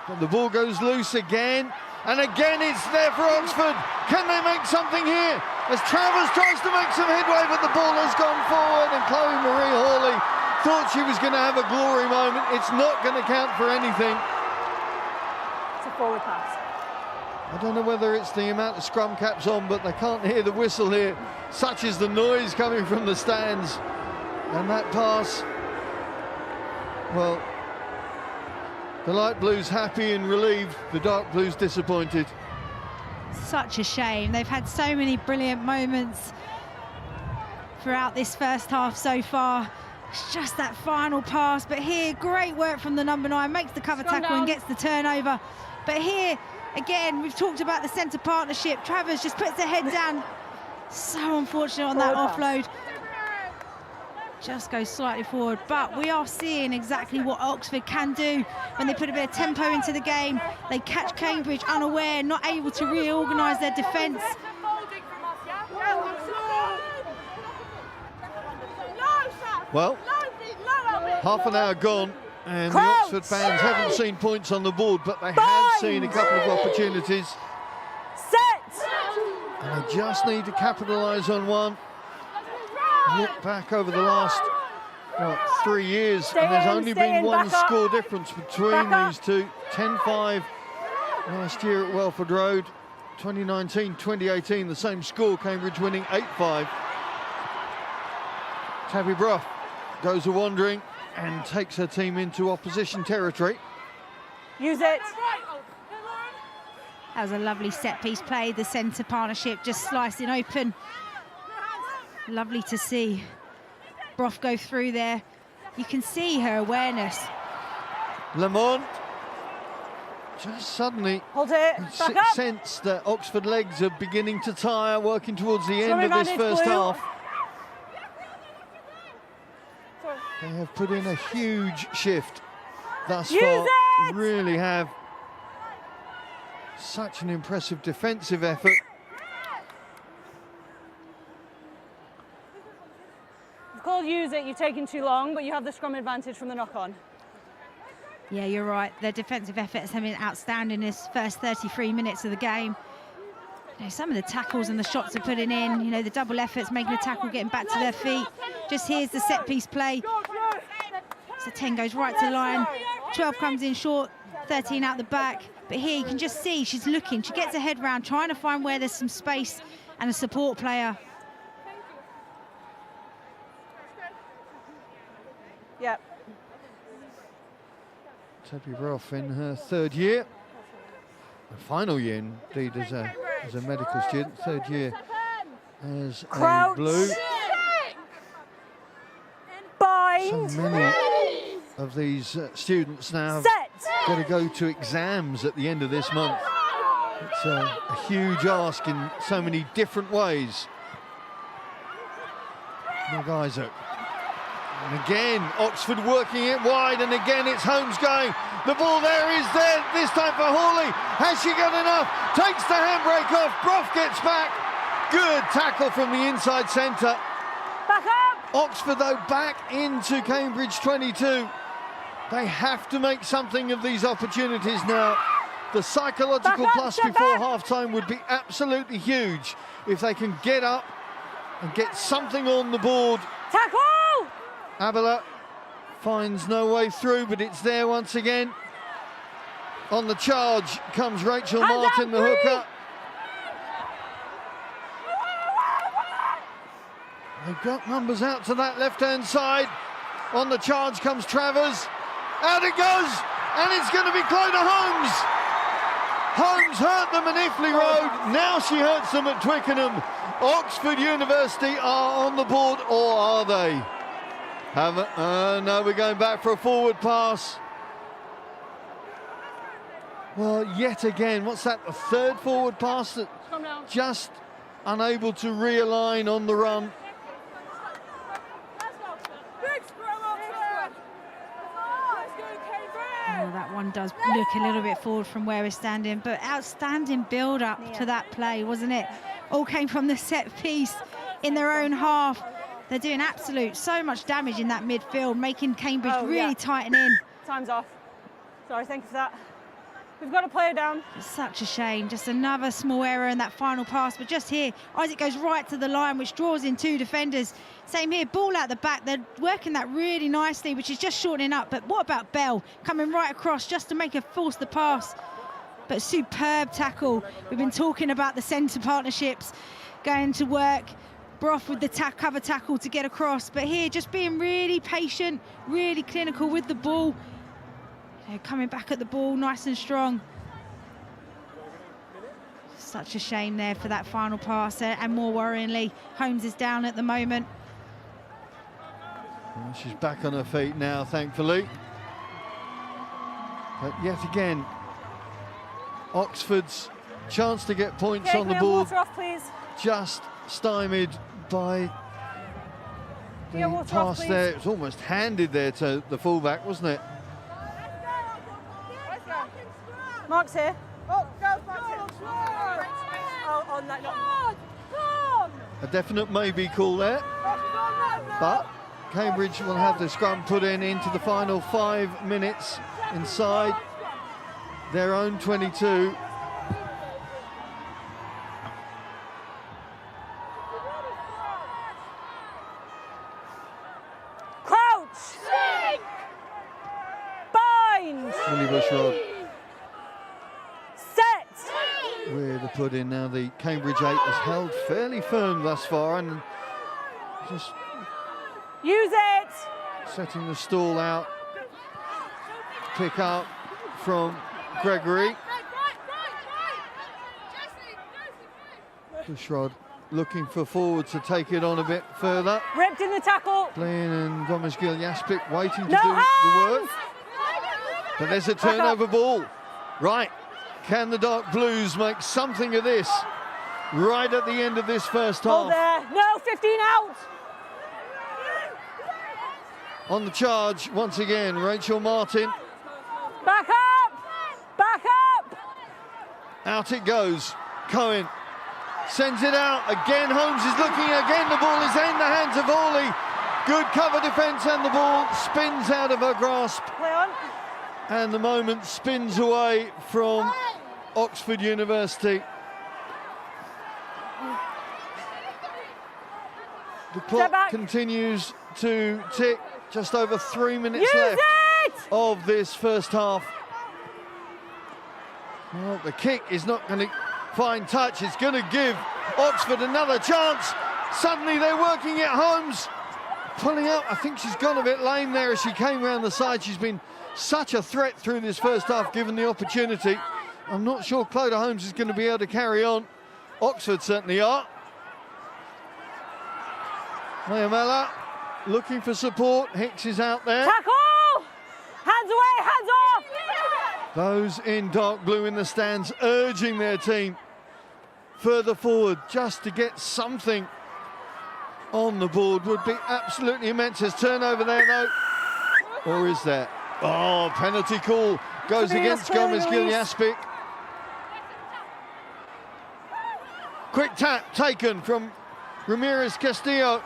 But the ball goes loose again, and again it's there for Oxford. Can they make something here? As Travers tries to make some headway, but the ball has gone forward, and Chloe Marie Hawley thought she was going to have a glory moment. It's not going to count for anything. It's a forward pass. I don't know whether it's the amount of scrum caps on, but they can't hear the whistle here. Such is the noise coming from the stands. And that pass, well, the light blues happy and relieved, the dark blues disappointed. Such a shame. They've had so many brilliant moments throughout this first half so far. It's just that final pass, but here, great work from the number 9, makes the cover Scrum tackle and down. gets the turnover. But here, again, we've talked about the centre partnership. Travers just puts her head down. So unfortunate on that Forward pass. offload. Just goes slightly forward, but we are seeing exactly what Oxford can do when they put a bit of tempo into the game. They catch Cambridge unaware, not able to reorganise their defence. Well, half an hour gone, and the Crouch. Oxford fans haven't seen points on the board, but they have seen a couple of opportunities, Set! and they just need to capitalise on one. Look back over the last 3 years, Stay and there's in, only stay been in, one back up. score difference between Back up. these two. 10-5 last year at Welford Road. 2019-2018, the same score, Cambridge winning 8-5. Tabby Brough goes a wandering and takes her team into opposition territory. Use it. That was a lovely set piece play. The centre partnership just slicing open. Lovely to see Brough go through there. You can see her awareness. Lamont just suddenly Hold it. Back up. sense that Oxford legs are beginning to tire, working towards the end Scrum of this advantage, first Blue. half. They have put in a huge shift thus Use far. it! Really have such an impressive defensive effort. It's called use it. You've taken too long, but you have the scrum advantage from the knock-on. Yeah, you're right. Their defensive efforts have been outstanding this first 33 minutes of the game. You know, some of the tackles and the shots they're putting in, you know, the double efforts, making a tackle, getting back to their feet. Just here's the set piece play. So 10 goes right to line, 12 comes in short, 13 out the back. But here you can just see she's looking, she gets her head round, trying to find where there's some space and a support player. Yep. Toby Brough in her third year, her final year indeed as a medical student, third year as a Blue. Bind. So many of these students now have got to go to exams at the end of this month. It's a huge ask in so many different ways. Isaac. And again, Oxford working it wide, and again it's Holmes going. The ball there is there, this time for Hawley. Has she got enough? Takes the handbrake off, Brough gets back. Good tackle from the inside centre. Back up! Oxford, though, back into Cambridge 22. They have to make something of these opportunities now. The psychological plus before half-time would be absolutely huge if they can get up and get something on the board. Tackle! Abele finds no way through, but it's there once again. On the charge comes Rachel Martin, the hooker. They've got numbers out to that left-hand side. On the charge comes Travers. Out it goes, and it's going to be Clodagh Holmes. Holmes hurt them at Iffley Road. Now she hurts them at Twickenham. Oxford University are on the board, or are they? No, we're going back for a forward pass. Well, yet again, what's that? A third forward pass that just unable to realign on the run. Oh, that one does look a little bit forward from where we're standing, but outstanding build-up to that play, wasn't it? All came from the set piece in their own half. They're doing so much damage in that midfield, making Cambridge really tighten in. Time's off. Sorry, thank you for that. We've got a player down. It's such a shame. Just another small error in that final pass. But just here, Isaac goes right to the line, which draws in two defenders. Same here, ball out the back. They're working that really nicely, which is just shortening up. But what about Bell coming right across just to make her force the pass? But superb tackle. We've been talking about the centre partnerships going to work. Brough with the cover tackle to get across. But here, just being really patient, really clinical with the ball. Coming back at the ball nice and strong. Such a shame there for that final pass, and more worryingly, Holmes is down at the moment. Well, she's back on her feet now, thankfully. But yet again, Oxford's chance to get points on the board off, please. just stymied by the pass there. It was almost handed there to the fullback, wasn't it? Mark's here. Oh, go, Mark's here. Oh, no. A definite maybe call there. But Cambridge will have the scrum put into the final 5 minutes inside their own 22. Crouch! Bind! Millie Bushrod Set! with the put in now. The Cambridge 8 has held fairly firm thus far and just use it! setting the stall out. Pick up from Gregory. Bushrod looking for forward to take it on a bit further. Ripped in the tackle. Bleehen and Gomez-Gil-Jaspic waiting to No do hands! the work. But there's a turnover ball. Right, can the Dark Blues make something of this right at the end of this first Hold half? there. No, 15 out. On the charge, once again, Rachel Martin. Back up. Back up. Out it goes. Cohen sends it out. Again, Holmes is looking. Again, the ball is in the hands of Hawley. Good cover defence, and the ball spins out of her grasp. Play on. And the moment spins away from Oxford University. The clock continues to tick. Just over 3 minutes left of this first half. Well, the kick is not going to find touch. It's going to give Oxford another chance. Suddenly they're working it. Holmes pulling up. I think she's gone a bit lame there as she came round the side. She's been such a threat through this first half, given the opportunity. I'm not sure Clodagh Holmes is going to be able to carry on. Oxford certainly are. Mayamela looking for support. Hicks is out there. Tackle! Hands away, hands off! Those in dark blue in the stands urging their team further forward just to get something on the board would be absolutely immense. There's turnover there though. Or is there? Oh, penalty call goes against Gomez-Gil-Jaspic. Quick tap taken from Ramirez Castillo.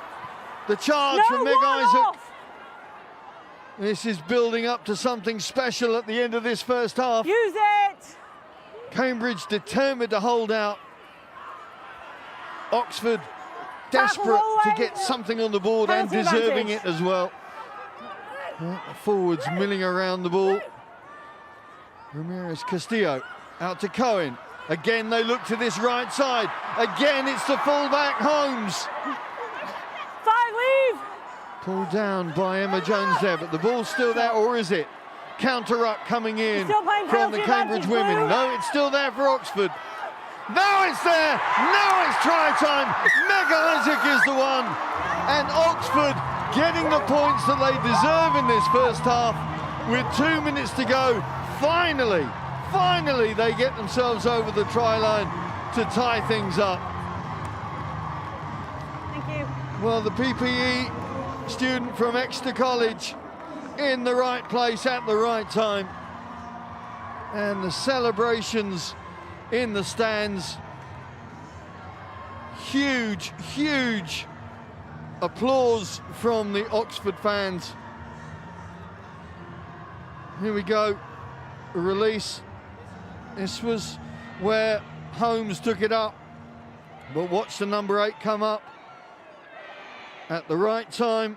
The charge from Meg Isaac. This is building up to something special at the end of this first half. Use it! Cambridge determined to hold out. Oxford desperate to get something on the board and deserving it as well. Forwards milling around the ball. Ramirez Castillo out to Cohen. Again they look to this right side. Again it's the fullback Holmes. Leave. Pulled down by Emma Jones there, but the ball's still there, or is it? Counter-up coming in from the Cambridge women. No, it's still there for Oxford. Now it's there. Now it's try time. Meg Isaac is the one. And Oxford getting the points that they deserve in this first half with 2 minutes to go. Finally they get themselves over the try line to tie things up. Thank you. Well, the PPE student from Exeter College in the right place at the right time. And the celebrations in the stands. Huge applause from the Oxford fans. Here we go, a release. This was where Holmes took it up, but watch the number 8 come up at the right time,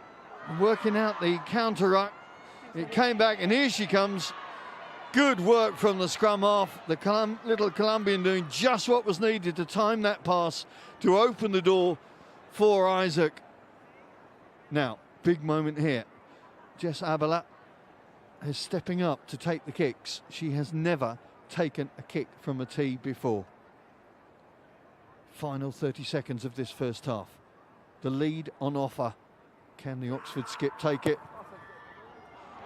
working out the counter-ruck. It came back, and here she comes. Good work from the scrum half. The little Colombian doing just what was needed to time that pass to open the door for Isaac. Now, big moment here. Jess Abele is stepping up to take the kicks. She has never taken a kick from a tee before. Final 30 seconds of this first half. The lead on offer. Can the Oxford skip take it?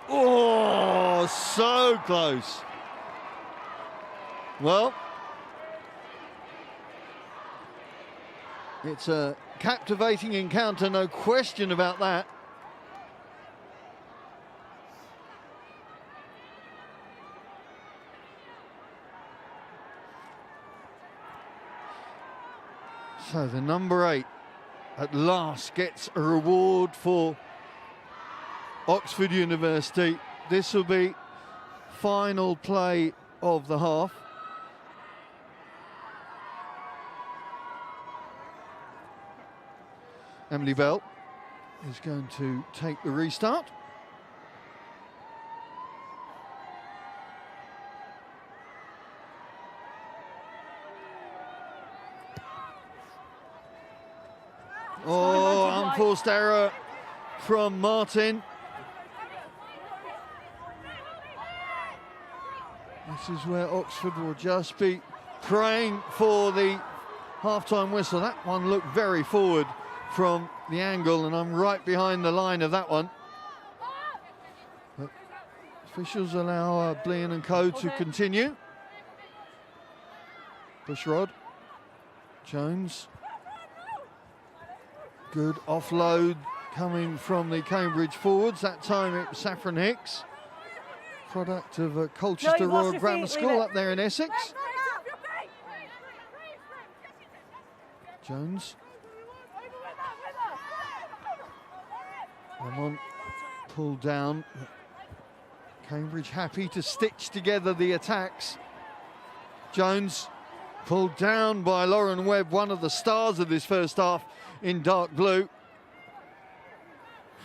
Oh, so close. Well, it's a captivating encounter, no question about that. So the number 8 at last gets a reward for Oxford University. This will be final play of the half. Emily Bell is going to take the restart. Oh, unforced error from Martin. This is where Oxford will just be praying for the half-time whistle. That one looked very forward from the angle, and I'm right behind the line of that one. But officials allow Bleehen and co to continue. Bushrod, Jones. Good offload coming from the Cambridge forwards. That time it was Saffron Hicks, product of Colchester Royal Grammar School up there in Essex. Jones. Lamont pulled down. Cambridge happy to stitch together the attacks. Jones pulled down by Lauren Webb, one of the stars of this first half in dark blue.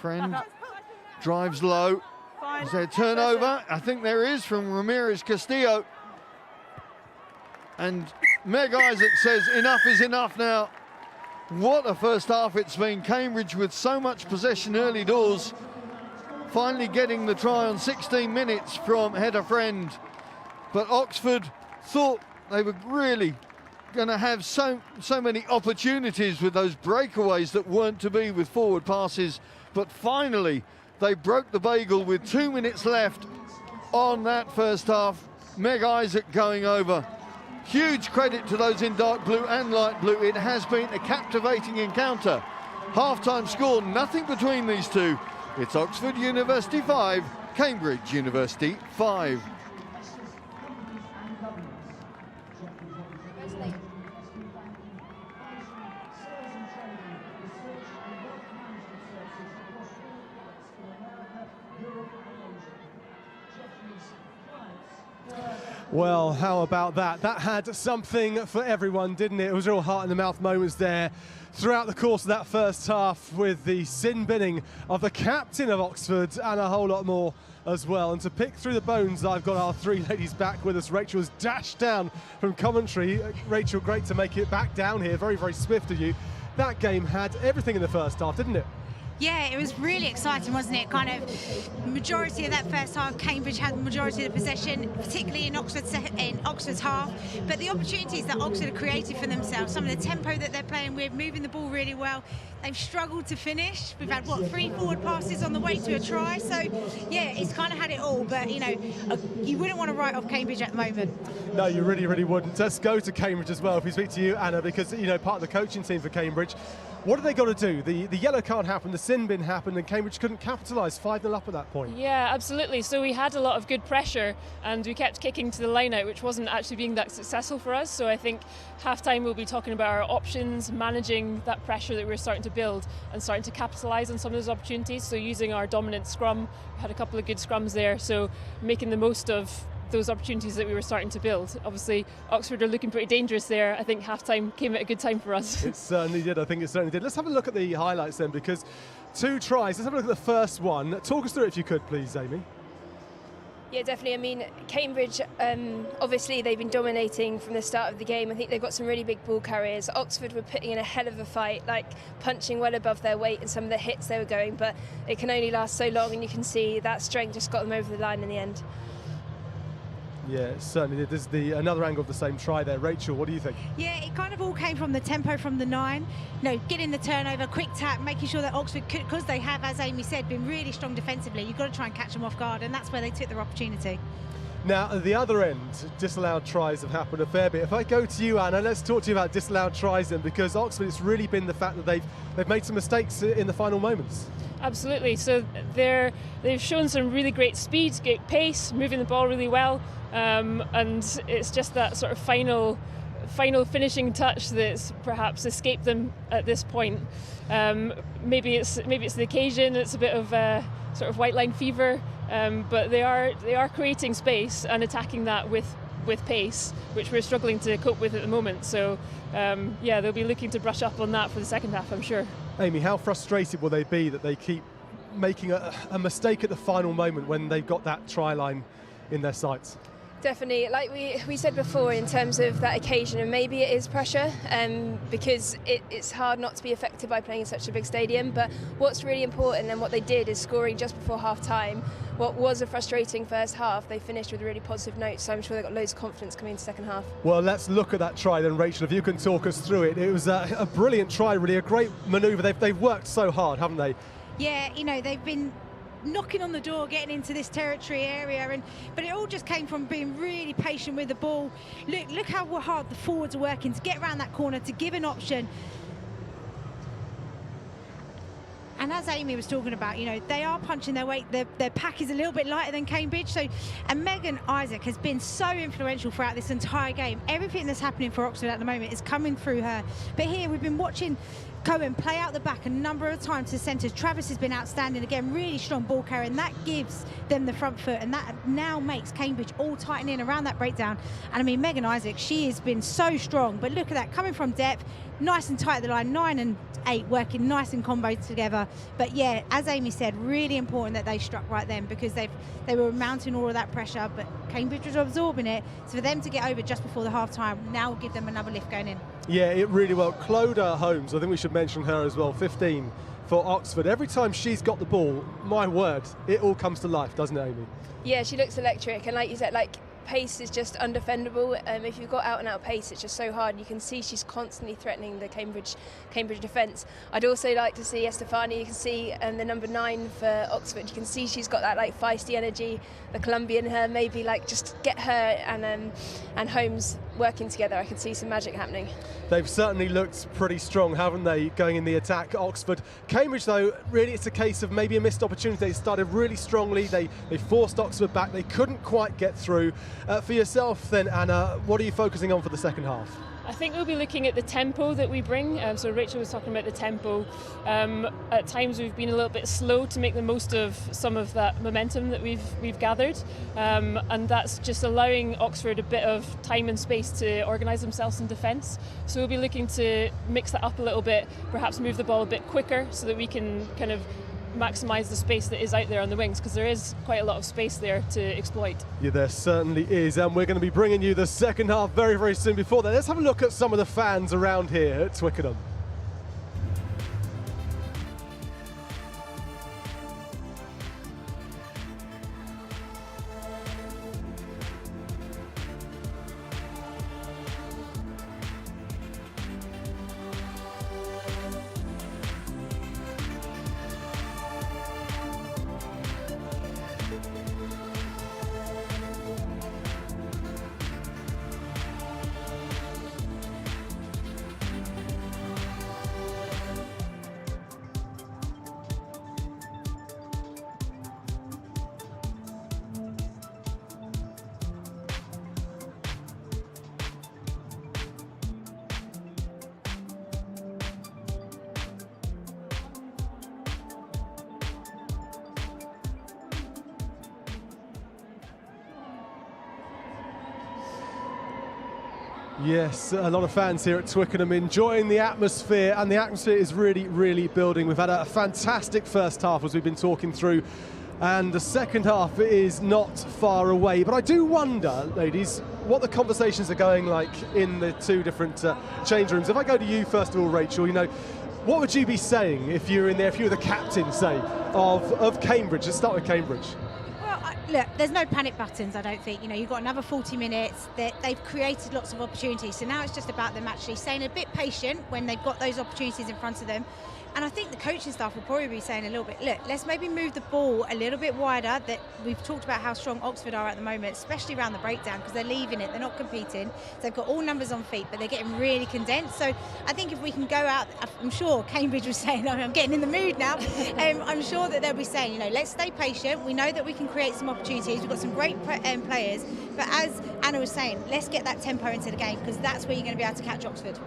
Friend drives low. Is there a turnover? I think there is from Ramirez Castillo. And Meg Isaac says enough is enough now. What a first half it's been. Cambridge with so much possession early doors, finally getting the try on 16 minutes from header Friend. But Oxford thought they were really going to have so many opportunities with those breakaways that weren't to be with forward passes. But finally, they broke the bagel with 2 minutes left on that first half. Meg Isaac going over. Huge credit to those in dark blue and light blue. It has been a captivating encounter. Half-time score, nothing between these two. It's Oxford University 5, Cambridge University 5. Well, how about that? That had something for everyone, didn't it? It was real heart-in-the-mouth moments there throughout the course of that first half, with the sin-binning of the captain of Oxford and a whole lot more as well. And to pick through the bones, I've got our three ladies back with us. Rachel has dashed down from commentary. Rachel, great to make it back down here. Very, very swift of you. That game had everything in the first half, didn't it? Yeah, it was really exciting, wasn't it? Kind of majority of that first half, Cambridge had the majority of the possession, particularly in Oxford's half. But the opportunities that Oxford have created for themselves, some of the tempo that they're playing with, moving the ball really well, they've struggled to finish. We've had, what, 3 forward passes on the way to a try. So, yeah, it's kind of had it all. But, you know, you wouldn't want to write off Cambridge at the moment. No, you really, really wouldn't. Let's go to Cambridge as well, if we speak to you, Anna, because, you know, part of the coaching team for Cambridge. What have they got to do? The yellow card happened, the sin bin happened, and Cambridge couldn't capitalise. 5-0 up at that point. Yeah, absolutely. So we had a lot of good pressure, and we kept kicking to the line out, which wasn't actually being that successful for us. So I think half-time we'll be talking about our options, managing that pressure that we're starting to build and starting to capitalise on some of those opportunities. So using our dominant scrum, we had a couple of good scrums there, so making the most of those opportunities that we were starting to build. Obviously, Oxford are looking pretty dangerous there. I think half-time came at a good time for us. It certainly did. I think it certainly did. Let's have a look at the highlights then, because 2 tries. Let's have a look at the first one. Talk us through it if you could, please, Amy. Yeah, definitely. I mean, Cambridge, obviously they've been dominating from the start of the game. I think they've got some really big ball carriers. Oxford were putting in a hell of a fight, like punching well above their weight in some of the hits they were going, but it can only last so long, and you can see that strength just got them over the line in the end. Yeah, it certainly did. This is another angle of the same try there. Rachel, what do you think? Yeah, it kind of all came from the tempo from the 9. You know, getting the turnover, quick tap, making sure that Oxford could, because they have, as Amy said, been really strong defensively. You've got to try and catch them off guard, and that's where they took their opportunity. Now, at the other end, disallowed tries have happened a fair bit. If I go to you, Anna, let's talk to you about disallowed tries then, because Oxford, it's really been the fact that they've made some mistakes in the final moments. Absolutely. So they've shown some really great speed, great pace, moving the ball really well, and it's just that sort of final finishing touch that's perhaps escaped them at this point. Maybe it's the occasion. It's a bit of sort of white line fever, but they are creating space and attacking that with pace, which we're struggling to cope with at the moment. So yeah, they'll be looking to brush up on that for the second half, I'm sure. Amy, how frustrated will they be that they keep making a mistake at the final moment when they've got that try line in their sights? Definitely, like we said before, in terms of that occasion, and maybe it is pressure, because it's hard not to be affected by playing in such a big stadium. But what's really important, and what they did, is scoring just before half-time. What was a frustrating first half, they finished with a really positive note, so I'm sure they've got loads of confidence coming into the second half. Well, let's look at that try then, Rachel, if you can talk us through it. It was a brilliant try, really, a great manoeuvre. They've worked so hard, haven't they? Yeah, you know, they've been knocking on the door, getting into this territory area, but it all just came from being really patient with the ball. Look how hard the forwards are working to get around that corner, to give an option. And as Amy was talking about, you know, they are punching their weight. Their pack is a little bit lighter than Cambridge. And Megan Isaac has been so influential throughout this entire game. Everything that's happening for Oxford at the moment is coming through her. But here we've been watching Cohen play out the back a number of times to centres. Travis has been outstanding again, really strong ball carry, and that gives them the front foot, and that now makes Cambridge all tighten in around that breakdown. And I mean, Megan Isaac, she has been so strong, but look at that, coming from depth, nice and tight at the line, 9 and 8 working nice in combo together. But yeah, as Amy said, really important that they struck right then, because they were mounting all of that pressure, but Cambridge was absorbing it. So for them to get over just before the half time now will give them another lift going in. Yeah, it really well. Clodagh Holmes, I think we should mention her as well, 15 for Oxford. Every time she's got the ball, my word, it all comes to life, doesn't it, Amy? Yeah, she looks electric, and like you said, like, pace is just undefendable. If you've got out and out pace, it's just so hard. You can see she's constantly threatening the Cambridge defence. I'd also like to see Estefania. You can see the number 9 for Oxford. You can see she's got that like feisty energy. The Colombian her, maybe like just get her and Holmes working together. I can see some magic happening. They've certainly looked pretty strong, haven't they, going in the attack, Oxford. Cambridge, though, really it's a case of maybe a missed opportunity. They started really strongly. They forced Oxford back. They couldn't quite get through. For yourself then, Anna, what are you focusing on for the second half? I think we'll be looking at the tempo that we bring. So Rachel was talking about the tempo. At times we've been a little bit slow to make the most of some of that momentum that we've gathered, and that's just allowing Oxford a bit of time and space to organise themselves in defence. So we'll be looking to mix that up a little bit, perhaps move the ball a bit quicker so that we can kind of maximise the space that is out there on the wings, because there is quite a lot of space there to exploit. Yeah, there certainly is, and we're going to be bringing you the second half very, very soon. Before that, let's have a look at some of the fans around here at Twickenham. Yes, a lot of fans here at Twickenham enjoying the atmosphere, and the atmosphere is really, really building. We've had a fantastic first half, as we've been talking through, and the second half is not far away. But I do wonder, ladies, what the conversations are going like in the two different change rooms. If I go to you first of all, Rachel, you know, what would you be saying if you were in there, if you were the captain, say, of Cambridge? Let's start with Cambridge. Look, there's no panic buttons, I don't think. You know, you've got another 40 minutes. They've created lots of opportunities. So now it's just about them actually staying a bit patient when they've got those opportunities in front of them. And I think the coaching staff will probably be saying a little bit, look, let's maybe move the ball a little bit wider. That we've talked about how strong Oxford are at the moment, especially around the breakdown, because they're leaving it, they're not competing. So they've got all numbers on feet, but they're getting really condensed. So I think if we can go out, I'm sure Cambridge was saying, I'm getting in the mood now. I'm sure that they'll be saying, you know, let's stay patient. We know that we can create some opportunities. We've got some great players. But as Anna was saying, let's get that tempo into the game, because that's where you're going to be able to catch Oxford.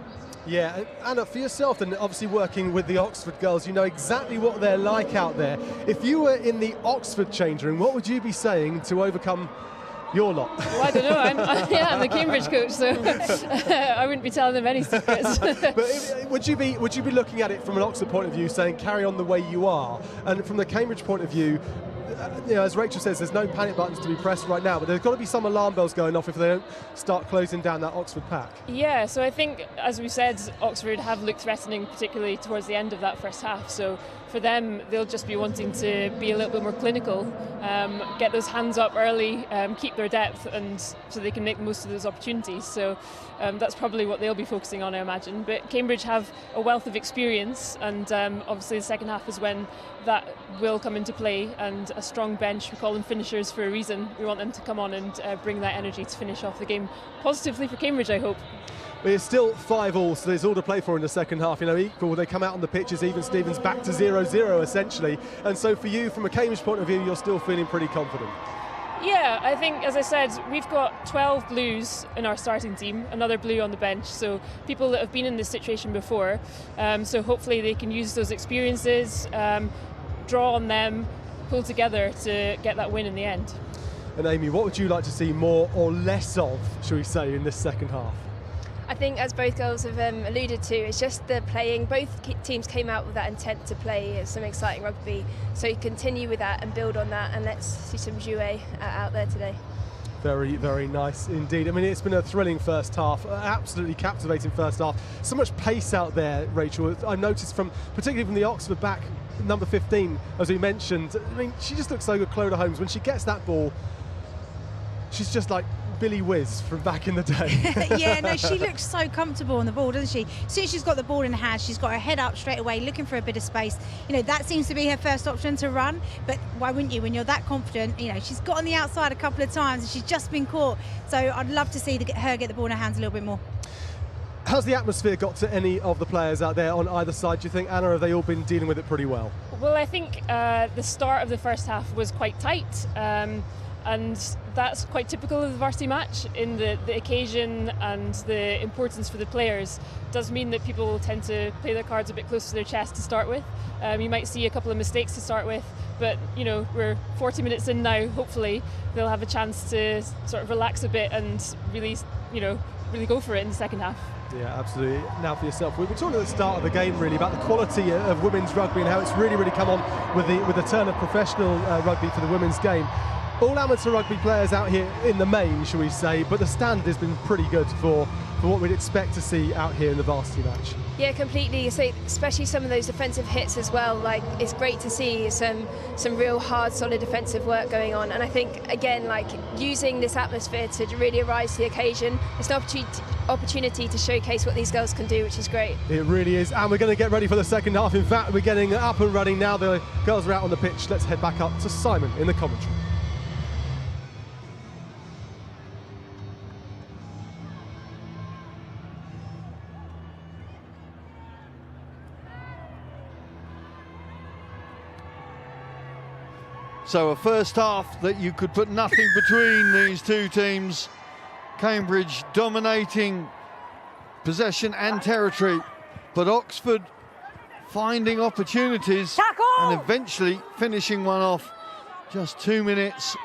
Yeah, Anna, for yourself, and obviously working with the Oxford girls, you know exactly what they're like out there. If you were in the Oxford change room, what would you be saying to overcome your lot? Well, I don't know. I'm the Cambridge coach, so I wouldn't be telling them any secrets. But would you be looking at it from an Oxford point of view, saying carry on the way you are, and from the Cambridge point of view, as Rachel says, there's no panic buttons to be pressed right now, but there's got to be some alarm bells going off if they don't start closing down that Oxford pack. Yeah, so I think, as we said, Oxford have looked threatening, particularly towards the end of that first half. So for them, they'll just be wanting to be a little bit more clinical, get those hands up early, keep their depth, and so they can make the most of those opportunities. So that's probably what they'll be focusing on, I imagine. But Cambridge have a wealth of experience, and obviously the second half is when that will come into play, and a strong bench. We call them finishers for a reason. We want them to come on and bring that energy to finish off the game positively for Cambridge, I hope. But it's still 5-all, so there's all to play for in the second half. Equal. They come out on the pitches, even Stevens back to 0-0 essentially. And so for you, from a Cambridge point of view, you're still feeling pretty confident. Yeah, I think, as I said, we've got 12 blues in our starting team, another blue on the bench, so people that have been in this situation before. So hopefully they can use those experiences, draw on them, pull together to get that win in the end. And Amy, what would you like to see more or less of, shall we say, in this second half? I think, as both girls have alluded to, it's just the playing. Both teams came out with that intent to play some exciting rugby. So you continue with that and build on that, and let's see some jouet out there today. Very, very nice indeed. I mean, it's been a thrilling first half, absolutely captivating first half. So much pace out there, Rachel. I've noticed particularly from the Oxford back, number 15, as we mentioned. I mean, she just looks so good, Clodagh Holmes. When she gets that ball, she's just like Billy Whiz from back in the day. Yeah, no, she looks so comfortable on the ball, doesn't she? As soon as she's got the ball in her hand, she's got her head up straight away, looking for a bit of space. That seems to be her first option to run, but why wouldn't you when you're that confident? She's got on the outside a couple of times and she's just been caught. So I'd love to see her get the ball in her hands a little bit more. How's the atmosphere got to any of the players out there on either side, do you think, Anna? Have they all been dealing with it pretty well? Well, I think the start of the first half was quite tight. And that's quite typical of the varsity match in the occasion and the importance for the players. Does mean that people will tend to play their cards a bit close to their chest to start with. You might see a couple of mistakes to start with, but we're 40 minutes in now. Hopefully they'll have a chance to sort of relax a bit and really go for it in the second half. Yeah, absolutely. Now for yourself, we were talking at the start of the game really about the quality of women's rugby and how it's really come on with the turn of professional rugby for the women's game. All amateur rugby players out here in the main, shall we say, but the stand has been pretty good for what we'd expect to see out here in the varsity match. Yeah, completely. So especially some of those defensive hits as well. Like, it's great to see some real hard, solid defensive work going on. And I think, again, like, using this atmosphere to really rise to the occasion, it's an opportunity to showcase what these girls can do, which is great. It really is. And we're going to get ready for the second half. In fact, we're getting up and running now. The girls are out on the pitch. Let's head back up to Simon in the commentary. So a first half that you could put nothing between these two teams. Cambridge dominating possession and territory, but Oxford finding opportunities and eventually finishing one off just 2 minutes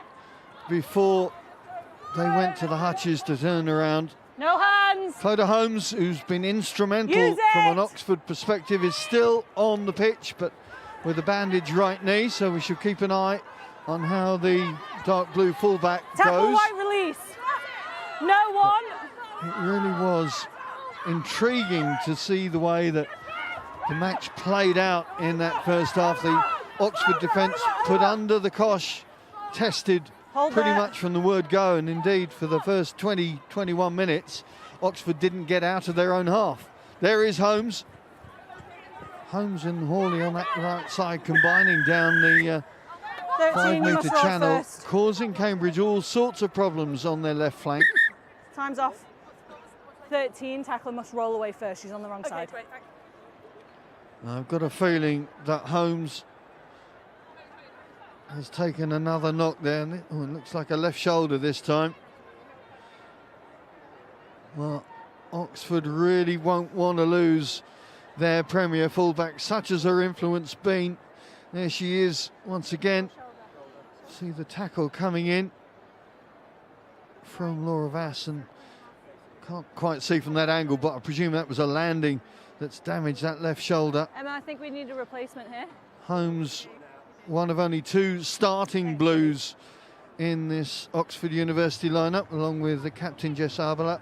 before they went to the hutches to turn around. No hands! Clodagh Holmes, who's been instrumental from an Oxford perspective, is still on the pitch, but with a bandaged right knee, so we should keep an eye on how the dark blue fullback goes. White release. No one. It really was intriguing to see the way that the match played out in that first half. The Oxford defence put under the cosh, tested pretty much from the word go, and indeed for the first 20-21 minutes, Oxford didn't get out of their own half. There is Holmes. Holmes and Hawley on that right side combining down the 5-metre channel, causing Cambridge all sorts of problems on their left flank. Time's off. 13, tackler must roll away first. She's on the wrong side. Great, I've got a feeling that Holmes has taken another knock there. Oh, it looks like a left shoulder this time. Well, Oxford really won't want to lose their premier fullback, such as her influence been. There she is once again. See the tackle coming in from Laura Vass, and can't quite see from that angle, but I presume that was a landing that's damaged that left shoulder. Emma, I think we need a replacement here. Holmes one of only 2 starting Blues in this Oxford University lineup, along with the Captain Jessica Abele.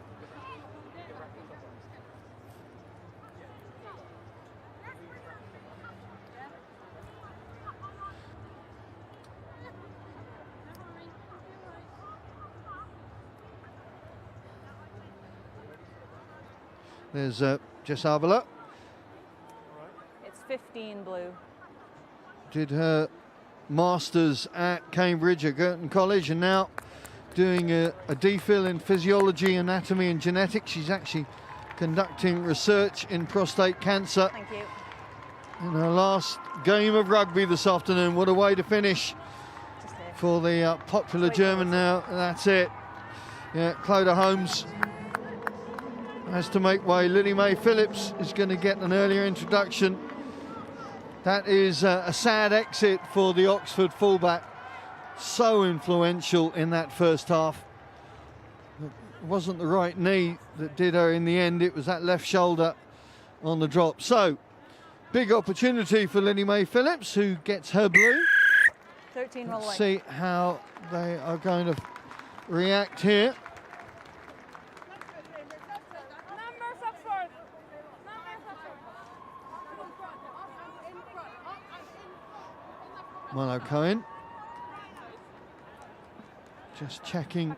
There's Jessica Abele. It's 15 blue. Did her Masters at Cambridge at Girton College, and now doing a DPhil in physiology, anatomy and genetics. She's actually conducting research in prostate cancer. Thank you. In her last game of rugby this afternoon. What a way to finish for the popular German now. That's it. Yeah, Clodagh Holmes has to make way. Lily Mae Phillips is going to get an earlier introduction. That is a sad exit for the Oxford fullback. So influential in that first half. It wasn't the right knee that did her in the end. It was that left shoulder on the drop. So, big opportunity for Lily Mae Phillips, who gets her blue. 13 roll Let's see how they are going to react here. Milo Cohen. Just checking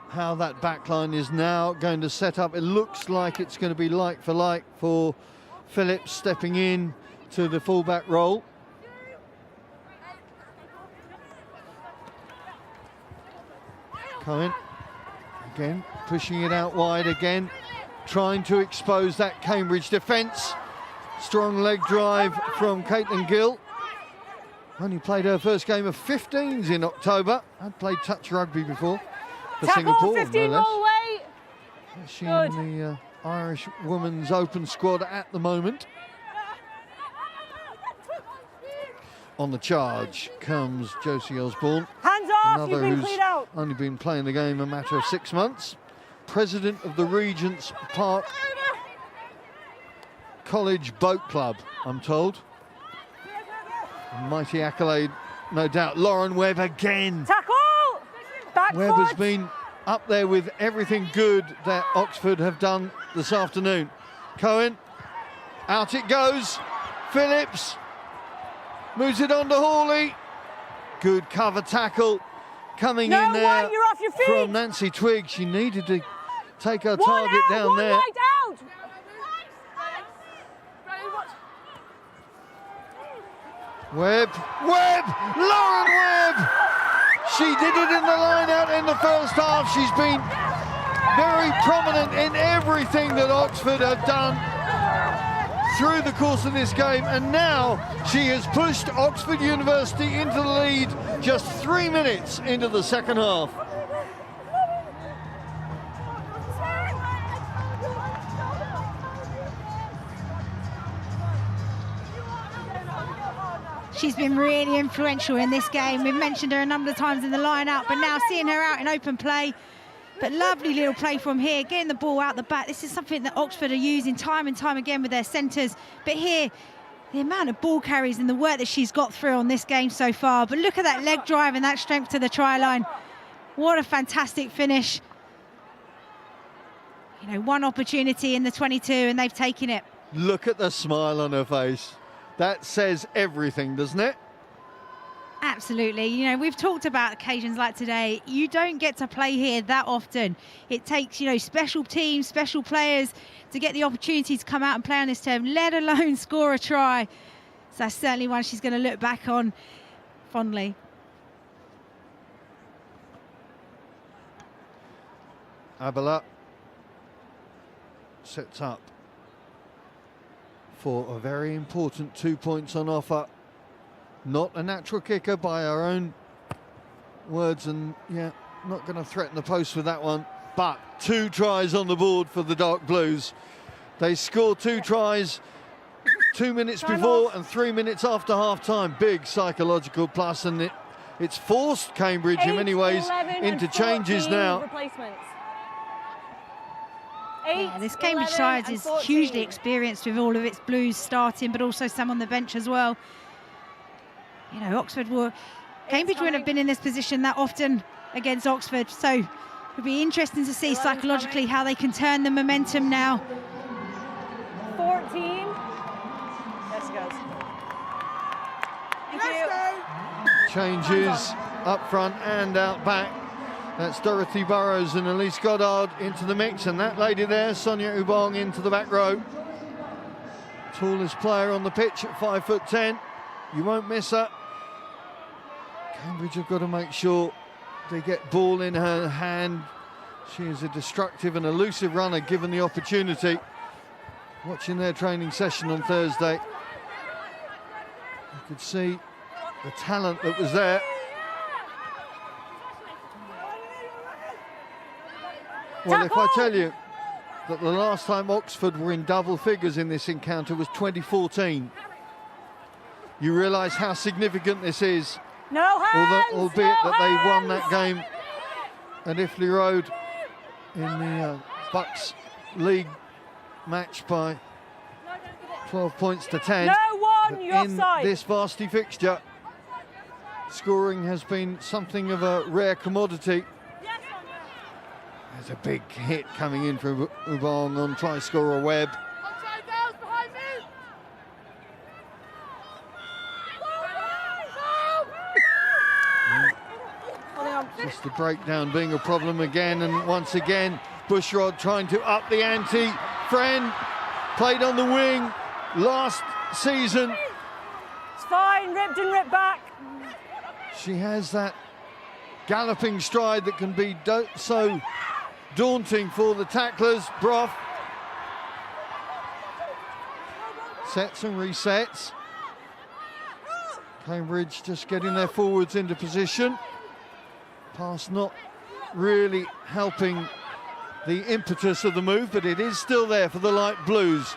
how that backline is now going to set up. It looks like it's going to be like for like for Phillips stepping in to the fullback role. Cohen again pushing it out wide again, trying to expose that Cambridge defence. Strong leg drive from Caitlin Gill. Only played her first game of 15s in October. I'd played touch rugby before for Singapore, 15 no less. roll away. She's in the Irish Women's Open squad at the moment. On the charge comes Josie Osborne. Hands off, another you've been who's cleared out. only been playing the game a matter of 6 months. President of the Regent's Park College Boat Club, I'm told. A mighty accolade, no doubt. Lauren Webb again. Tackle! Back Webb foot. has been up there with everything good that Oxford have done this afternoon. Cohen, out it goes. Phillips moves it on to Hawley. Good cover tackle coming in there White, you're off your feet. from Nancy Twigg. She needed to take her One target out, down one there. Right out. Webb, Lauren Webb! She did it in the line out in the first half. She's been very prominent in everything that Oxford have done through the course of this game, and now she has pushed Oxford University into the lead just 3 minutes into the second half. She's been really influential in this game. We've mentioned her a number of times in the line-out, but now seeing her out in open play. But lovely little play from here, getting the ball out the back. This is something that Oxford are using time and time again with their centres. But here, the amount of ball carries and the work that she's got through on this game so far. But look at that leg drive and that strength to the try line. What a fantastic finish. You know, one opportunity in the 22 and they've taken it. Look at the smile on her face. That says everything, doesn't it? Absolutely. You know, we've talked about occasions like today. You don't get to play here that often. It takes, you know, special teams, special players to get the opportunity to come out and play on this term, let alone score a try. So that's certainly one she's going to look back on fondly. Abele sets up for a very important 2 points on offer. Not a natural kicker by our own words, and yeah, not going to threaten the post with that one. But 2 tries on the board for the Dark Blues. They scored 2 tries 2 minutes before and 3 minutes after half-time. Big psychological plus, and it's forced Cambridge in many ways into changes now. Replacements. Yeah, this Cambridge side is hugely experienced with all of its Blues starting, but also some on the bench as well. you know, Cambridge wouldn't have been in this position that often against Oxford. So it'll be interesting to see psychologically how they can turn the momentum now. 14. Yes, goes. Thank you. Changes up front and out back. That's Dorothy Burrows and Elise Goddard into the mix, and that lady there, Sonia Ubong, into the back row. Tallest player on the pitch at 5'10". You won't miss her. Cambridge have got to make sure they get ball in her hand. She is a destructive and elusive runner given the opportunity. Watching their training session on Thursday, you could see the talent that was there. Well, if I tell you that the last time Oxford were in double figures in this encounter was 2014, you realise how significant this is. No hands, albeit that they won that game at Iffley Road in the Bucks League match by 12 points to 10. No one, you're in offside. This varsity fixture, scoring has been something of a rare commodity. There's a big hit coming in from Ubong on try scorer Webb. Just the breakdown being a problem again, and once again Bushrod trying to up the ante. Friend played on the wing last season. It's fine, ripped and ripped back. She has that galloping stride that can be so daunting for the tacklers. Brough sets and resets. Cambridge just getting their forwards into position. Pass not really helping the impetus of the move, but it is still there for the light blues.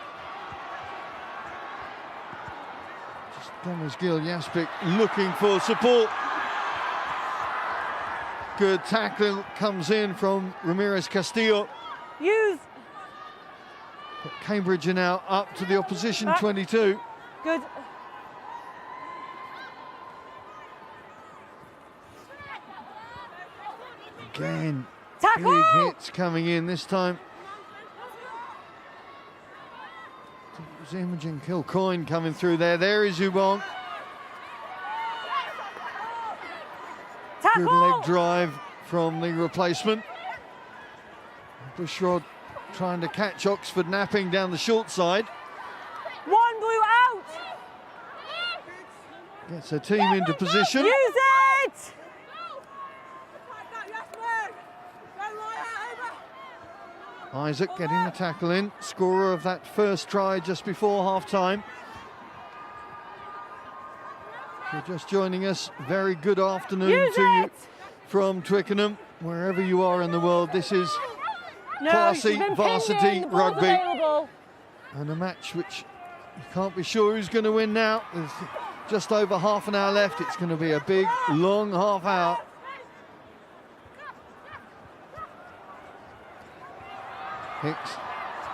Just Thomas Gill Jaspic looking for support. Good tackle comes in from Ramirez Castillo. Use. But Cambridge are now up to the opposition 22. Good. Again, tackle! Big hits coming in this time. It was Imogen Kilcoyne coming through there. There is Ubong. Tackle! Good leg drive from the replacement. Bushrod trying to catch Oxford napping down the short side. One blue out. Gets her team into position. Use it! Isaac getting the tackle in, scorer of that first try just before half-time. If you're just joining us, very good afternoon to you from Twickenham. Wherever you are in the world, this is classy varsity rugby. And a match which you can't be sure who's going to win now. There's just over half an hour left. It's going to be a big, long half hour. Hicks.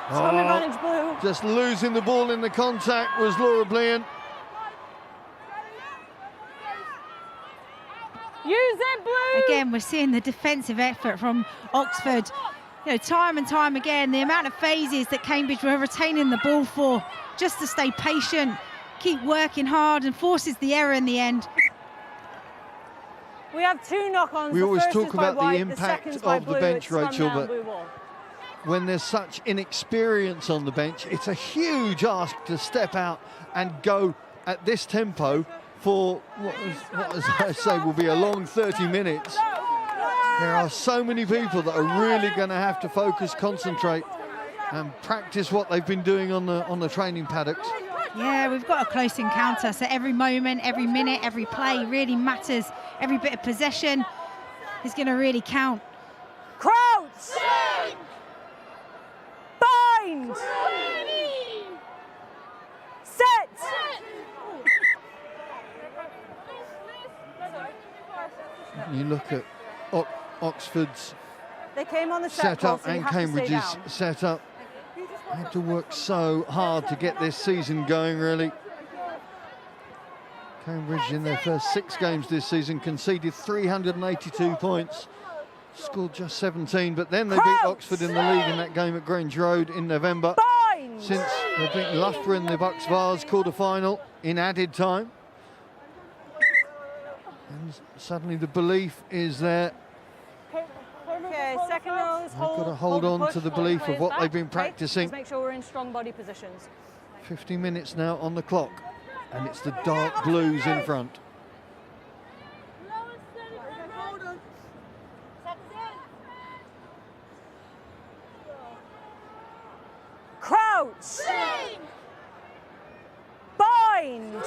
Advantage blue. Just losing the ball in the contact was Laura Bleehen. Use it, blue. Again, we're seeing the defensive effort from Oxford. You know, time and time again, the amount of phases that Cambridge were retaining the ball for, just to stay patient, keep working hard, and forces the error in the end. We have two knock-ons. We always talk about the white, impact the of the bench, Rachel, but blue ball. when there's such inexperience on the bench, it's a huge ask to step out and go at this tempo for what as I say will be a long 30 minutes. There are so many people that are really going to have to focus, concentrate and practice what they've been doing on the training paddocks. Yeah, we've got a close encounter, so every moment, every minute, every play really matters. Every bit of possession is going to really count. Crouch! Bind! Set! You look at Oxford's They came on the set setup so you and have to stay Cambridge's down. setup. Had to work so hard to get this season going, really. Cambridge in their first 6 games this season conceded 382 points, scored just 17, but then they beat Oxford in the league in that game at Grange Road in November. Since they beat Loughborough in the Bucks Vars quarter-final in added time. And suddenly the belief is there. Okay, second row is They've got to hold on to the belief of what they've been practicing. Just make sure we're in strong body positions. 50 minutes now on the clock, and it's the dark blues in front. Crouch! Bind!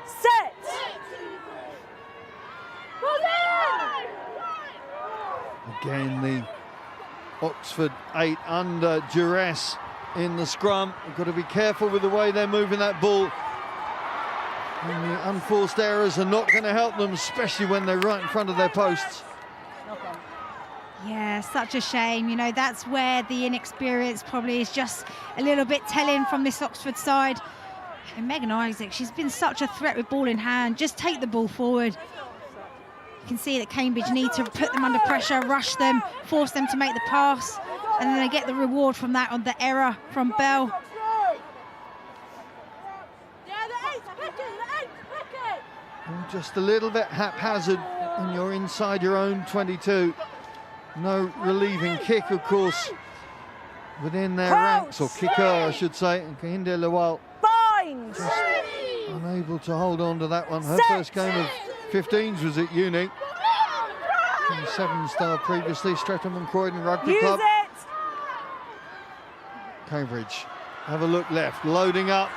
Set! Again, the Oxford 8 under duress in the scrum. We've got to be careful with the way they're moving that ball. And the unforced errors are not going to help them, especially when they're right in front of their posts. Yeah, such a shame. You know, that's where the inexperience probably is just a little bit telling from this Oxford side. And Megan Isaac, she's been such a threat with ball in hand. Just take the ball forward. You can see that Cambridge need to put them under pressure, rush them, force them to make the pass, and then they get the reward from that on the error from Bell. Just a little bit haphazard when you're inside your own 22. No relieving kick, of course, within their ranks, or kicker, I should say. And Kahinde Lawal just unable to hold on to that one. Her first game of 15s was at uni. 7-star previously, Streatham and Croydon Rugby Club. Cambridge have a look left, loading up.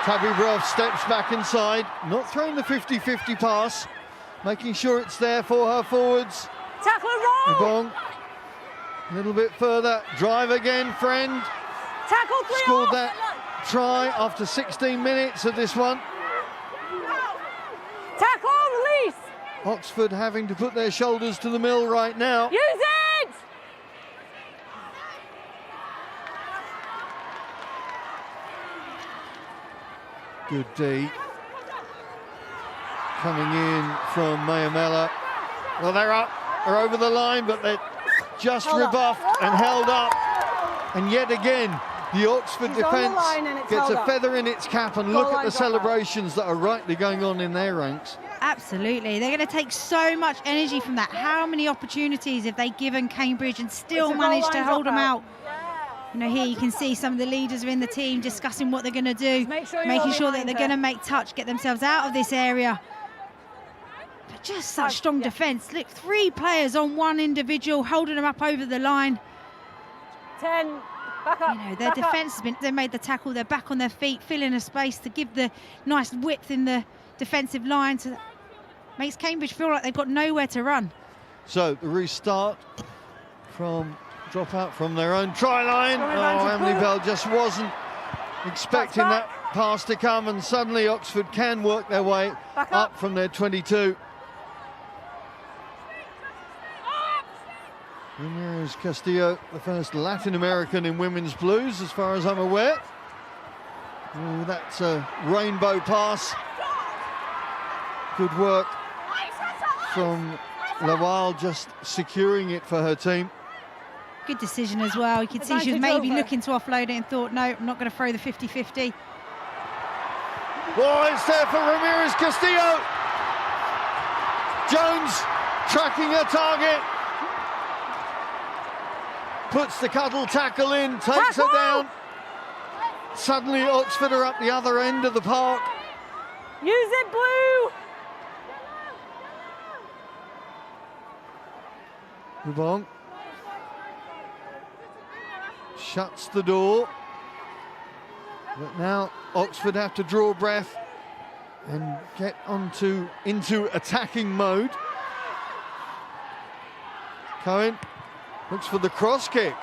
Tabby Brough steps back inside, not throwing the 50-50 pass, making sure it's there for her forwards. Tackle and roll! Bong, a little bit further, drive again, friend. Tackle 3 Scored off. that try after 16 minutes of this one. Tackle, release! Oxford having to put their shoulders to the mill right now. Use it! Good D. Coming in from Mayamela. Well, they're up, they're over the line, but they're just rebuffed and held up. And yet again, the Oxford defence gets a feather in its cap, and look at the celebrations that are rightly going on in their ranks. Absolutely, they're going to take so much energy from that. How many opportunities have they given Cambridge and still managed to hold them out? You know, here you can see some of the leaders in the team discussing what they're going to do, making sure that they're going to make touch, get themselves out of this area. But just such strong defence. Look, 3 players on one individual, holding them up over the line. 10, back up. You know, their defence has been, they made the tackle, they're back on their feet, filling a space to give the nice width in the defensive line. So makes Cambridge feel like they've got nowhere to run. So the restart from drop out from their own try line. Oh, Emily Bell just wasn't expecting that pass to come, and suddenly Oxford can work their way up from their 22. Ramirez Castillo, the first Latin American in women's blues, as far as I'm aware. Oh, that's a rainbow pass. Good work from Lawal, just securing it for her team. Good decision as well. You could see she was maybe looking to offload it and thought, no, I'm not going to throw the 50-50. Oh, it's there for Ramirez Castillo. Jones tracking her target. Puts the cuddle tackle in, takes her down. Suddenly Oxford are up the other end of the park. Use it, Blue! Rubong shuts the door, but now Oxford have to draw breath and get into attacking mode. Cohen looks for the cross kick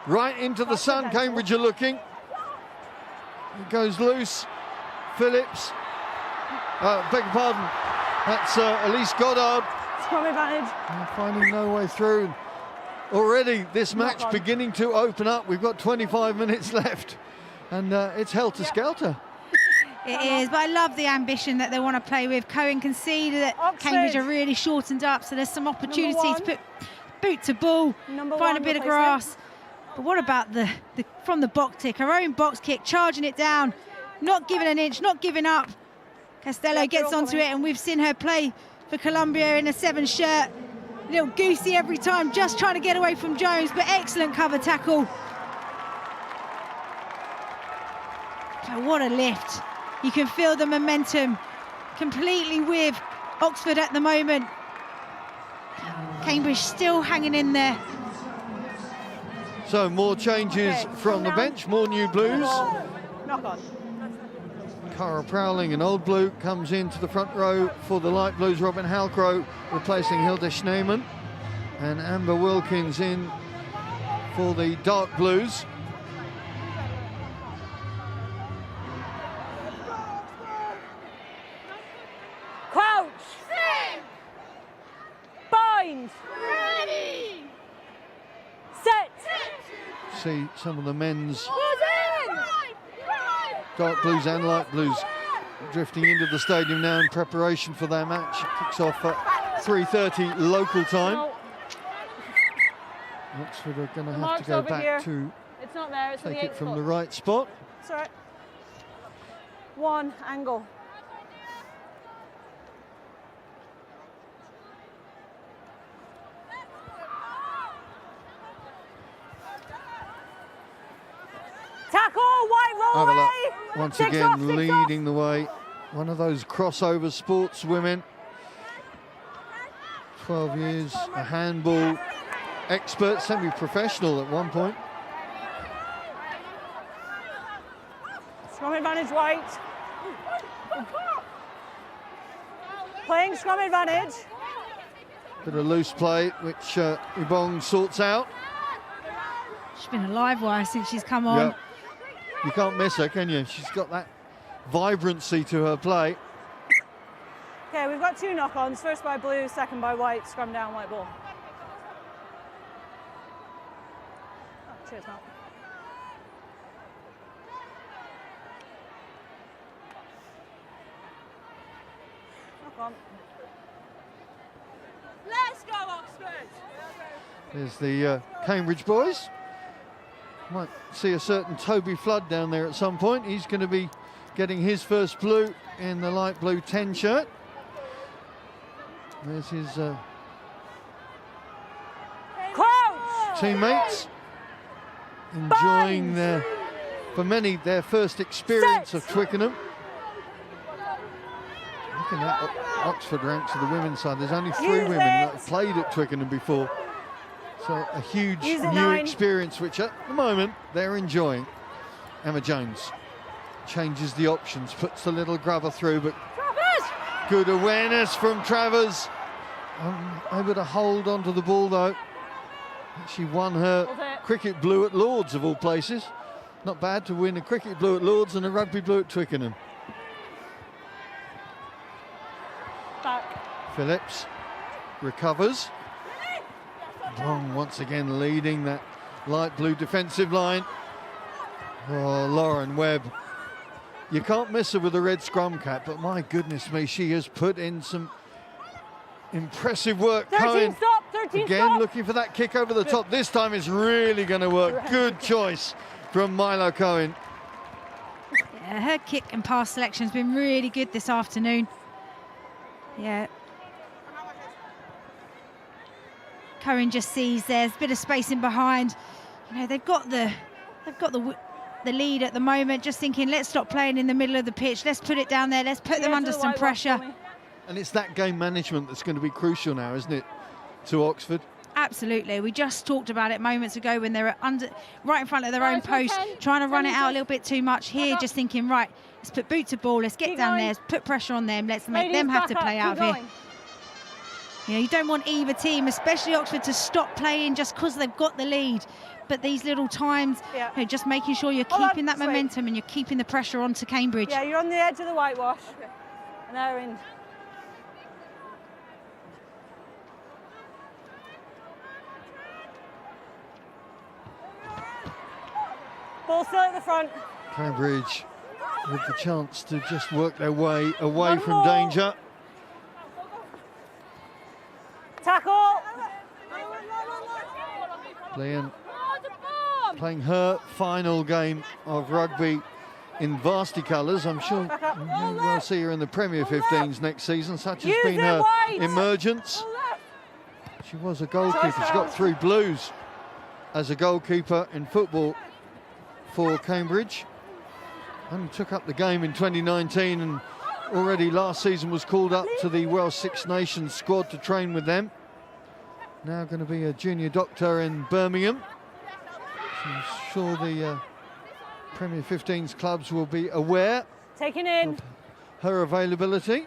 right into the sun. Cambridge are looking. It goes loose. Phillips, beg your pardon, that's Elise Goddard. Scrum advantage. And finding no way through. Already this match beginning to open up. We've got 25 minutes left, and it's helter-skelter. It is, but I love the ambition that they want to play with. Cohen can see that Oxford. Cambridge are really shortened up, so there's some opportunities to put boot to ball, find a bit of grass. But what about from the box kick, her own box kick, charging it down, not giving an inch, not giving up. Costello gets onto it, and we've seen her play for Colombia in a 7 shirt. A little goosey every time, just trying to get away from Jones, but excellent cover tackle. Oh, what a lift. You can feel the momentum completely with Oxford at the moment. Cambridge still hanging in there. So more changes from the bench, more new blues. Knock on. Cara Prowling, an old blue, comes into the front row for the light blues. Robin Halcrow replacing Hilda Schneemann. And Amber Wilkins in for the dark blues. Crouch. Bind. Ready. Set. See some of the men's dark blues and light blues drifting into the stadium now in preparation for their match. It kicks off at 3:30 local time. Oxford are going to have to go back to It's not there. It's take it from the right spot. It's all right. One angle. Tackle, white roll Have a away. look. Once Six again, off, six leading the way. One of those crossover sports women. 12 years, a handball expert, semi-professional at one point. Scrum advantage, white. Playing scrum advantage. Bit of loose play, which Ibong sorts out. She's been a live wire since she's come on. Yep. You can't miss her, can you? She's got that vibrancy to her play. Okay, we've got 2 knock-ons. First by blue, second by white. Scrum down, white ball. Oh, cheers, Matt. Knock on. Let's go, Oxford! There's the Cambridge boys. Might see a certain Toby Flood down there at some point. He's going to be getting his first blue in the light blue 10 shirt. There's his teammates enjoying for many, their first experience of Twickenham. Looking at Oxford ranks of the women's side, there's only 3 women that have played at Twickenham before. So a huge new experience, which at the moment they're enjoying. Emma Jones changes the options, puts the little grubber through, but good awareness from Travers. Able to hold onto the ball though. She won her cricket blue at Lords of all places. Not bad to win a cricket blue at Lords and a rugby blue at Twickenham. Phillips recovers. Long once again leading that light blue defensive line. Oh, Lauren Webb. You can't miss her with a red scrum cap, but my goodness me, she has put in some impressive work. 13 stop, 13 again stop. looking for that kick over the top. This time it's really going to work. Good choice from Milo Cohen. Yeah, her kick and pass selection has been really good this afternoon. Yeah. Cohen just sees there's a bit of space in behind. You know, they've got the lead at the moment, just thinking, let's stop playing in the middle of the pitch. Let's put it down there. Let's put them under some pressure. And it's that game management that's going to be crucial now, isn't it, to Oxford? Absolutely. We just talked about it moments ago when they're right in front of their own post, trying to run it out a little bit too much. Here, just thinking, right, let's put boot to ball. Let's get down there. Let's put pressure on them. Let's make them have to play out of here. You know, you don't want either team, especially Oxford, to stop playing just because they've got the lead. But these little times, you know, just making sure you're keeping that momentum and you're keeping the pressure onto Cambridge. Yeah, you're on the edge of the whitewash. And they're in. Ball still at the front. Cambridge with the chance to just work their way away from danger. Tackle. Bleehen playing her final game of rugby in varsity colours. I'm sure we'll see her in the Premier 15s next season. Such has been her emergence. She was a goalkeeper. She got 3 blues as a goalkeeper in football for Cambridge. Only took up the game in 2019 and already last season was called up to the Welsh Six Nations squad to train with them. Now going to be a junior doctor in Birmingham. So I'm sure the Premier 15s clubs will be aware Taking in. of her availability.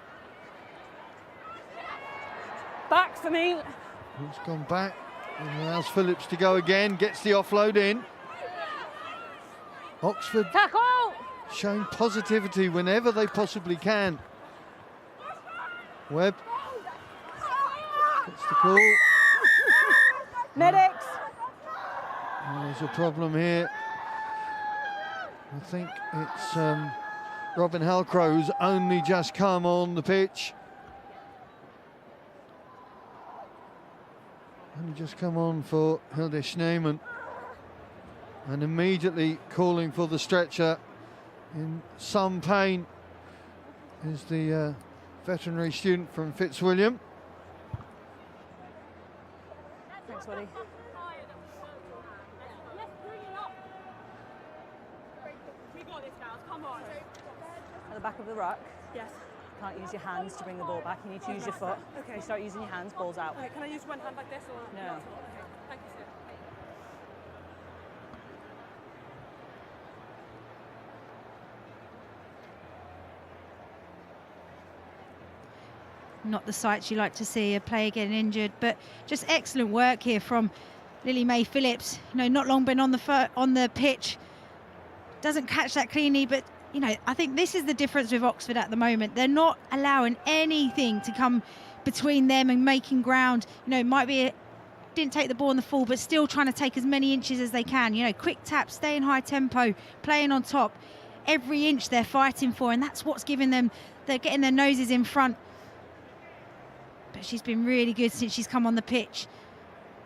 Back for me. It's gone back and allows Phillips to go again, gets the offload in. Oxford Tackle. showing positivity whenever they possibly can. Webb gets the call. Medics. There's a problem here. I think it's Robin Halcrow who's only just come on the pitch. Only just come on for Hilde Schneemann. And immediately calling for the stretcher in some pain is the veterinary student from Fitzwilliam. Thanks, buddy. At the back of the ruck. Yes. You can't use your hands to bring the ball back. You need to use your foot. Okay. You start using your hands, balls out. Okay, can I use one hand like this or No. not? Okay. Thank you, sir. Not the sights you like to see, a player getting injured, but just excellent work here from Lily Mae Phillips. You know, not long been on the pitch, doesn't catch that cleanly, but you know, I think this is the difference with Oxford at the moment. They're not allowing anything to come between them and making ground. You know, it might be didn't take the ball in the fall, but still trying to take as many inches as they can. You know, quick taps, staying high tempo, playing on top. Every inch they're fighting for, and that's what's giving them. They're getting their noses in front. But she's been really good since she's come on the pitch.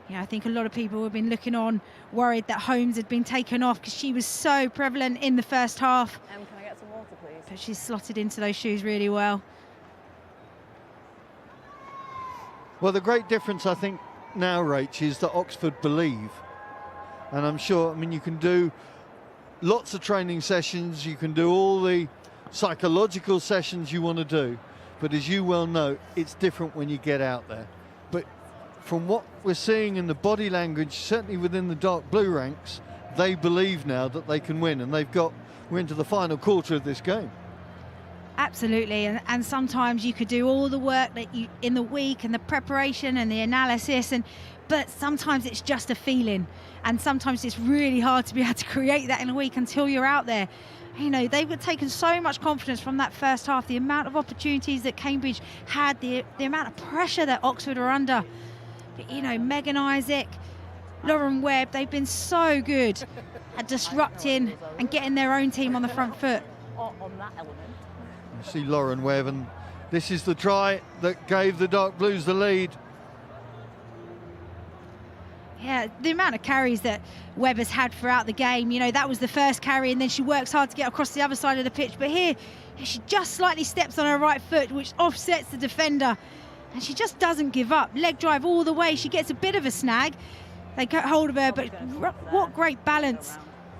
You know, I think a lot of people have been looking on, worried that Holmes had been taken off because she was so prevalent in the first half. Can I get some water, please? But she's slotted into those shoes really well. Well, the great difference, I think, now, Rach, is that Oxford believe. And I'm sure, I mean, you can do lots of training sessions, you can do all the psychological sessions you want to do. But as you well know, it's different when you get out there. But from what we're seeing in the body language, certainly within the dark blue ranks, they believe now that they can win. And we're into the final quarter of this game. Absolutely, and sometimes you could do all the work that you in the week and the preparation and the analysis, but sometimes it's just a feeling, and sometimes it's really hard to be able to create that in a week until you're out there. You know, they were taking so much confidence from that first half, the amount of opportunities that Cambridge had, the amount of pressure that Oxford were under. But, you know, Megan Isaac, Lauren Webb, they've been so good at disrupting and getting their own team on the front foot. On that element. You see Lauren Webb, and this is the try that gave the Dark Blues the lead. Yeah, the amount of carries that Webb has had throughout the game, you know, that was the first carry, and then she works hard to get across the other side of the pitch. But here, she just slightly steps on her right foot, which offsets the defender, and she just doesn't give up. Leg drive all the way. She gets a bit of a snag. They get hold of her, but what great balance.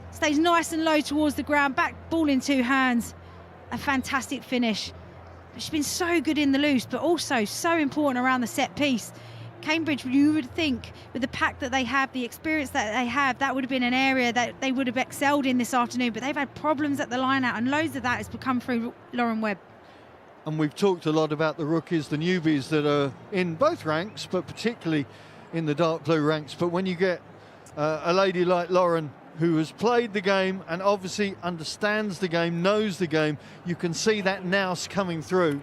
Stays nice and low towards the ground, back ball in two hands. A fantastic finish. She's been so good in the loose, but also so important around the set piece. Cambridge, you would think, with the pack that they have, the experience that they have, that would have been an area that they would have excelled in this afternoon, but they've had problems at the line-out, and loads of that has come through Lauren Webb. And we've talked a lot about the rookies, the newbies that are in both ranks, but particularly in the dark blue ranks. But when you get a lady like Lauren, who has played the game and obviously understands the game, knows the game, you can see that nous coming through,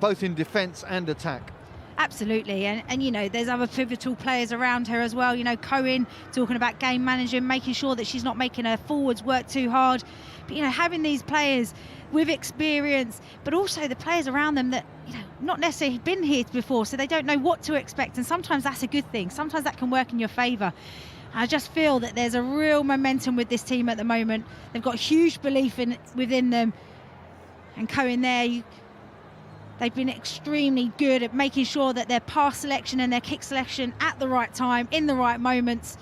both in defence and attack. Absolutely, and you know, there's other pivotal players around her as well. You know, Cohen talking about game management, making sure that she's not making her forwards work too hard. But you know, having these players with experience, but also the players around them that, you know, not necessarily been here before, so they don't know what to expect. And sometimes that's a good thing. Sometimes that can work in your favour. I just feel that there's a real momentum with this team at the moment. They've got huge belief within them. And Cohen there, they've been extremely good at making sure that their pass selection and their kick selection at the right time, in the right moments,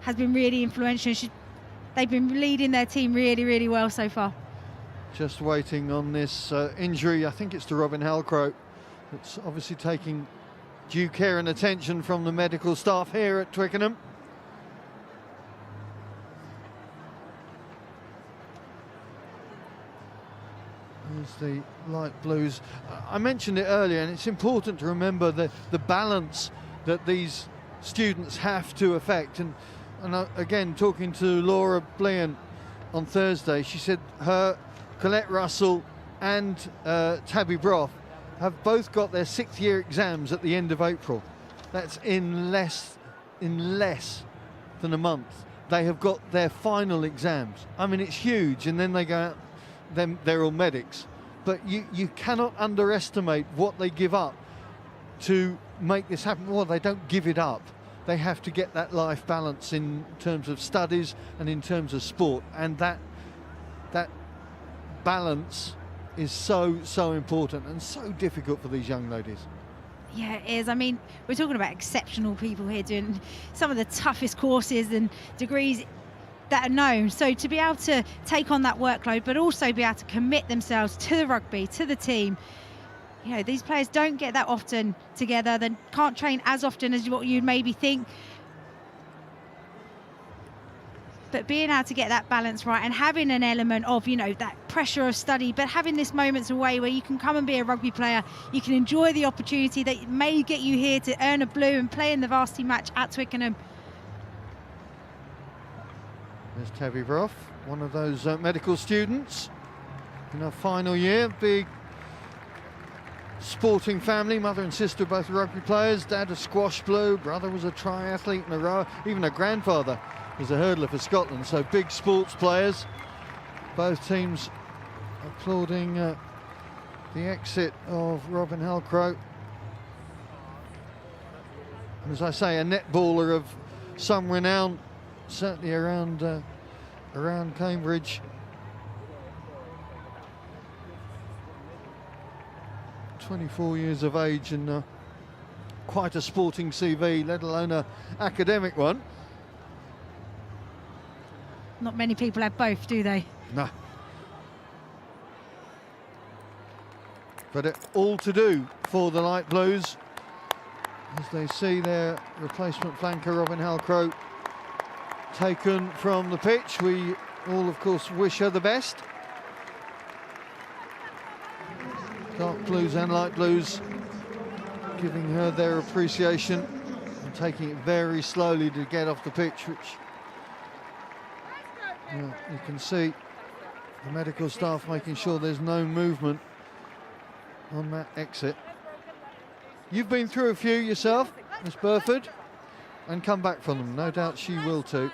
has been really influential. They've been leading their team really, really well so far. Just waiting on this injury. I think it's to Robin Halcrow. It's obviously taking due care and attention from the medical staff here at Twickenham. There's the light blues. I mentioned it earlier, and it's important to remember the balance that these students have to affect. And again, talking to Laura Bleehen on Thursday, she said her Colette Russell and Tabby Broth have both got their 6th year exams at the end of April. That's in less than a month. They have got their final exams. I mean, it's huge, and then they go out. They're all medics, but you cannot underestimate what they give up to make this happen. Well, they don't give it up. They have to get that life balance in terms of studies and in terms of sport, and that balance is so important and so difficult for these young ladies. Yeah, it is. I mean, we're talking about exceptional people here doing some of the toughest courses and degrees that are known. So to be able to take on that workload, but also be able to commit themselves to the rugby, to the team. You know, these players don't get that often together. They can't train as often as what you'd maybe think. But being able to get that balance right and having an element of, you know, that pressure of study, but having this moments away where you can come and be a rugby player, you can enjoy the opportunity that may get you here to earn a blue and play in the varsity match at Twickenham. There's Tabby Broth, one of those medical students in her final year. Big sporting family, mother and sister both rugby players. Dad a squash blue, brother was a triathlete and a rower. Even her grandfather was a hurdler for Scotland. So big sports players. Both teams applauding the exit of Robin Halcrow. As I say, a netballer of some renown, certainly around Cambridge. 24 years of age and quite a sporting CV, let alone an academic one. Not many people have both, do they? No. But it all to do for the Light Blues as they see their replacement flanker Robin Halcrow taken from the pitch. We all, of course, wish her the best. Dark Blues and Light Blues giving her their appreciation and taking it very slowly to get off the pitch, which you can see the medical staff making sure there's no movement on that exit. You've been through a few yourself, Miss Burford, and come back from them. No doubt she will too.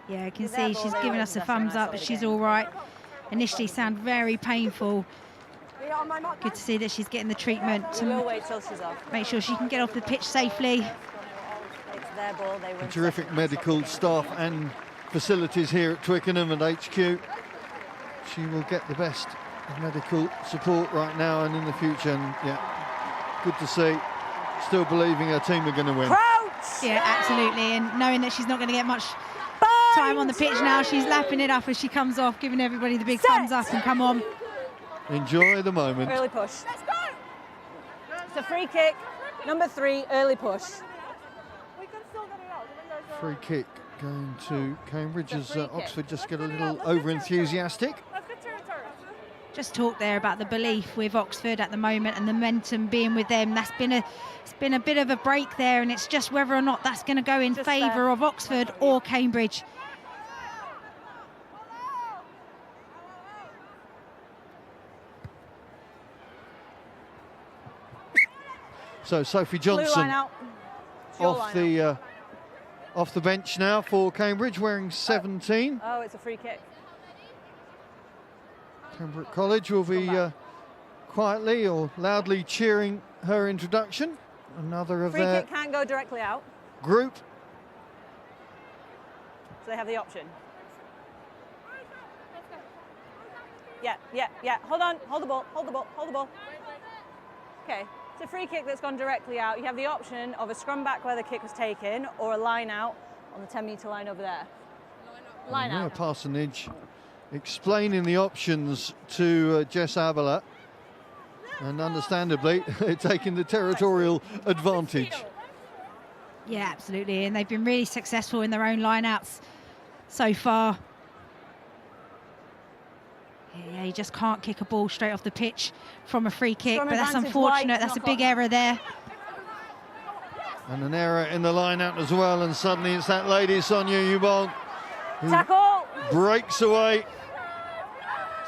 Yeah, I can see she's giving us a thumbs up that she's all right. Initially sound very painful. Good to see that she's getting the treatment to make sure she can get off the pitch safely. A terrific medical staff and facilities here at Twickenham and HQ. She will get the best of medical support right now and in the future. And yeah, good to see. Still believing her team are going to win. Yeah, absolutely. And knowing that she's not going to get much time on the pitch now, she's lapping it up as she comes off, giving everybody the big thumbs up and come on. Enjoy the moment. Early push. It's a free kick. Number 3, early push. Free kick going to Cambridge as Oxford just get a little over-enthusiastic. Just talk there about the belief with Oxford at the moment and the momentum being with them. It's been a bit of a break there, and it's just whether or not that's going to go in favour of Oxford or Cambridge. So Sophie Blue Johnson line out. It's your line off the bench now for Cambridge, wearing 17. Oh, it's a free kick. Cambridge College will be quietly or loudly cheering her introduction. Another of Free their kick can't go directly out, group. so they have the option. Yeah. Hold on. Hold the ball. Hold the ball. Hold the ball. Okay. It's a free kick that's gone directly out. You have the option of a scrum back where the kick was taken, or a line out on the 10-metre line over there. Line out. Parsonage explaining the options to Jess Abele, and understandably taking the territorial advantage. Yeah, absolutely, and they've been really successful in their own lineouts so far. Yeah, you just can't kick a ball straight off the pitch from a free kick, Scrum but that's advantage, unfortunate. wide, That's a knock big on. error there. And an error in the line-out as well, and suddenly it's that lady, Sonia Yubong, who Tackle! breaks away,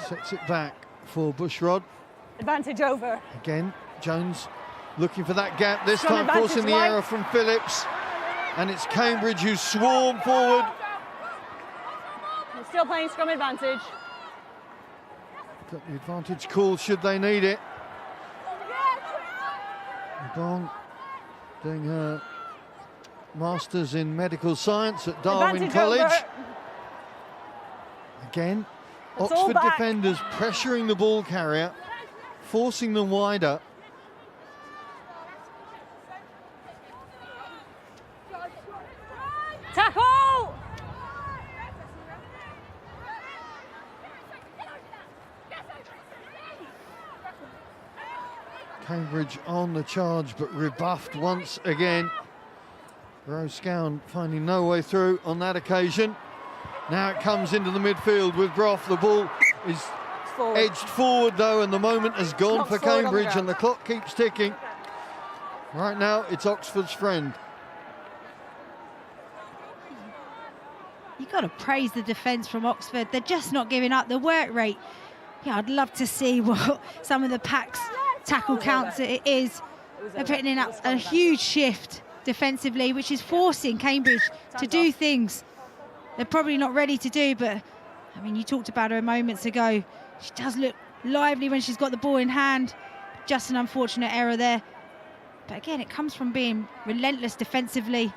sets it back for Bushrod. Advantage over. Again, Jones looking for that gap, this Scrum time advantage forcing the wide. error from Phillips. And it's Cambridge who swarm forward. We're still playing scrum advantage. Got the advantage call should they need it. Yubong doing her Masters in Medical Science at Darwin Advantage College. over. Again, It's all Oxford back. defenders pressuring the ball carrier, forcing them wider. Tackle! Cambridge on the charge, but rebuffed once again. Rose Scown finding no way through on that occasion. Now it comes into the midfield with Brough. The ball is Forward. edged forward though, and the moment has gone Knocks for forward on the Cambridge, ground. and the clock keeps ticking. Right now, it's Oxford's friend. You've got to praise the defence from Oxford. They're just not giving up the work rate. Yeah, I'd love to see what some of the packs tackle counts it is. They're putting in a huge shift defensively, which is forcing Cambridge to do things they're probably not ready to do. But I mean, you talked about her moments ago. She does look lively when she's got the ball in hand. Just an unfortunate error there. But again, it comes from being relentless defensively.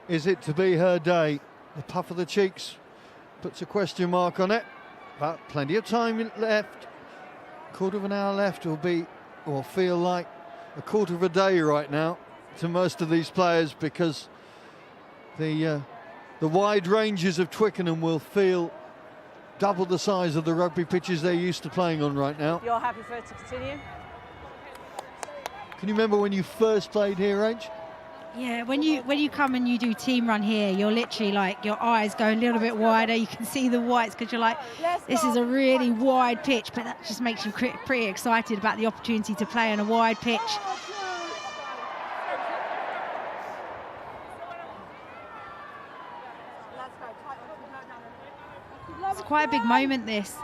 Is it to be her day? The puff of the cheeks puts a question mark on it, but plenty of time left. Quarter of an hour left will be, or feel like, a quarter of a day right now to most of these players, because the wide ranges of Twickenham will feel double the size of the rugby pitches they're used to playing on right now. You're happy for it to continue? Can you remember when you first played here, Rach? Yeah, when you come and you do team run here, you're literally like, your eyes go a little bit wider. You can see the whites because you're like, this is a really wide pitch, but that just makes you pretty excited about the opportunity to play on a wide pitch. It's quite a big moment, this.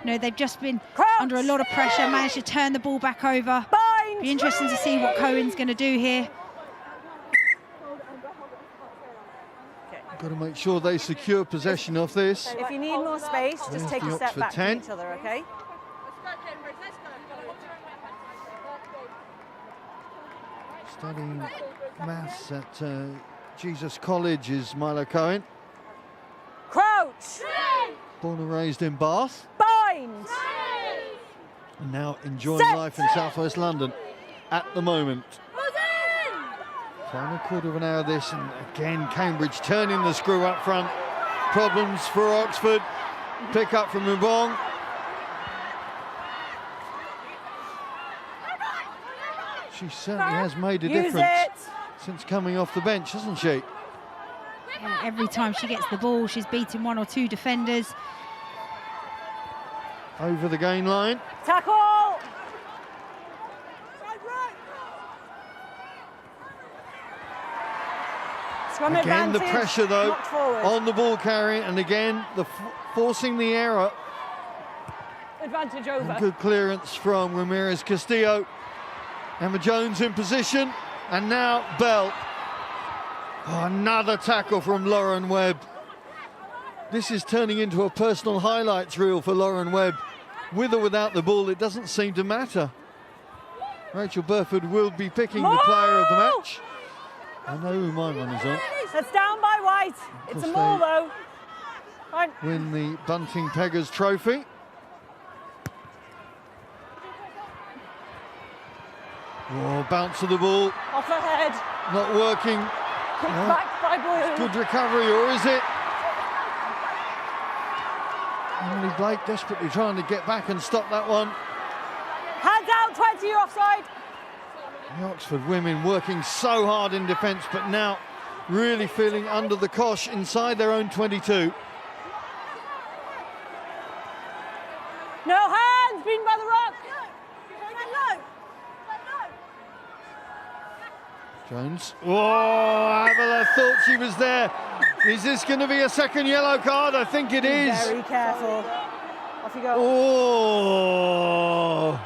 You know, they've just been under a lot of pressure, managed to turn the ball back over. Be interesting to see what Cohen's going to do here. Got to make sure they secure possession of this. If you need more space, just There's take the a step Oxford back 10. from each other, okay? Studying maths at Jesus College is Milo Cohen. Crouch! Born and raised in Bath, Bind! and now enjoying Set. life in southwest London at the moment. Final quarter of an hour of this, and again Cambridge turning the screw up front. Problems for Oxford. Pick up from Mubong. She certainly has made a Use difference it. since coming off the bench, hasn't she? Yeah, every time she gets the ball, she's beating one or two defenders. Over the gain line. Tackle! Scrum Again, the advantage, pressure though knocked forward. on the ball carrying, and again the forcing the error. advantage over. Good clearance from Ramirez Castillo. Emma Jones in position, and now Bell. Oh, another tackle from Lauren Webb. This is turning into a personal highlights reel for Lauren Webb. With or without the ball, it doesn't seem to matter. Rachel Burford will be picking the player of the match. I know who my one is on. That's down by White. It's a maul though. Fine. Win the Bunting Peggers Trophy. Oh, bounce of the ball. Off her head. Not working. Kicked back by Bleehen. Good recovery, or is it? Emily Blake desperately trying to get back and stop that one. Hands out, 20, you're offside. The Oxford women working so hard in defence, but now really feeling under the cosh inside their own 22. No hands, beaten by the rock. Jones. Oh, Abele thought she was there. Is this going to be a second yellow card? I think it is. Very careful. Off you go. Oh.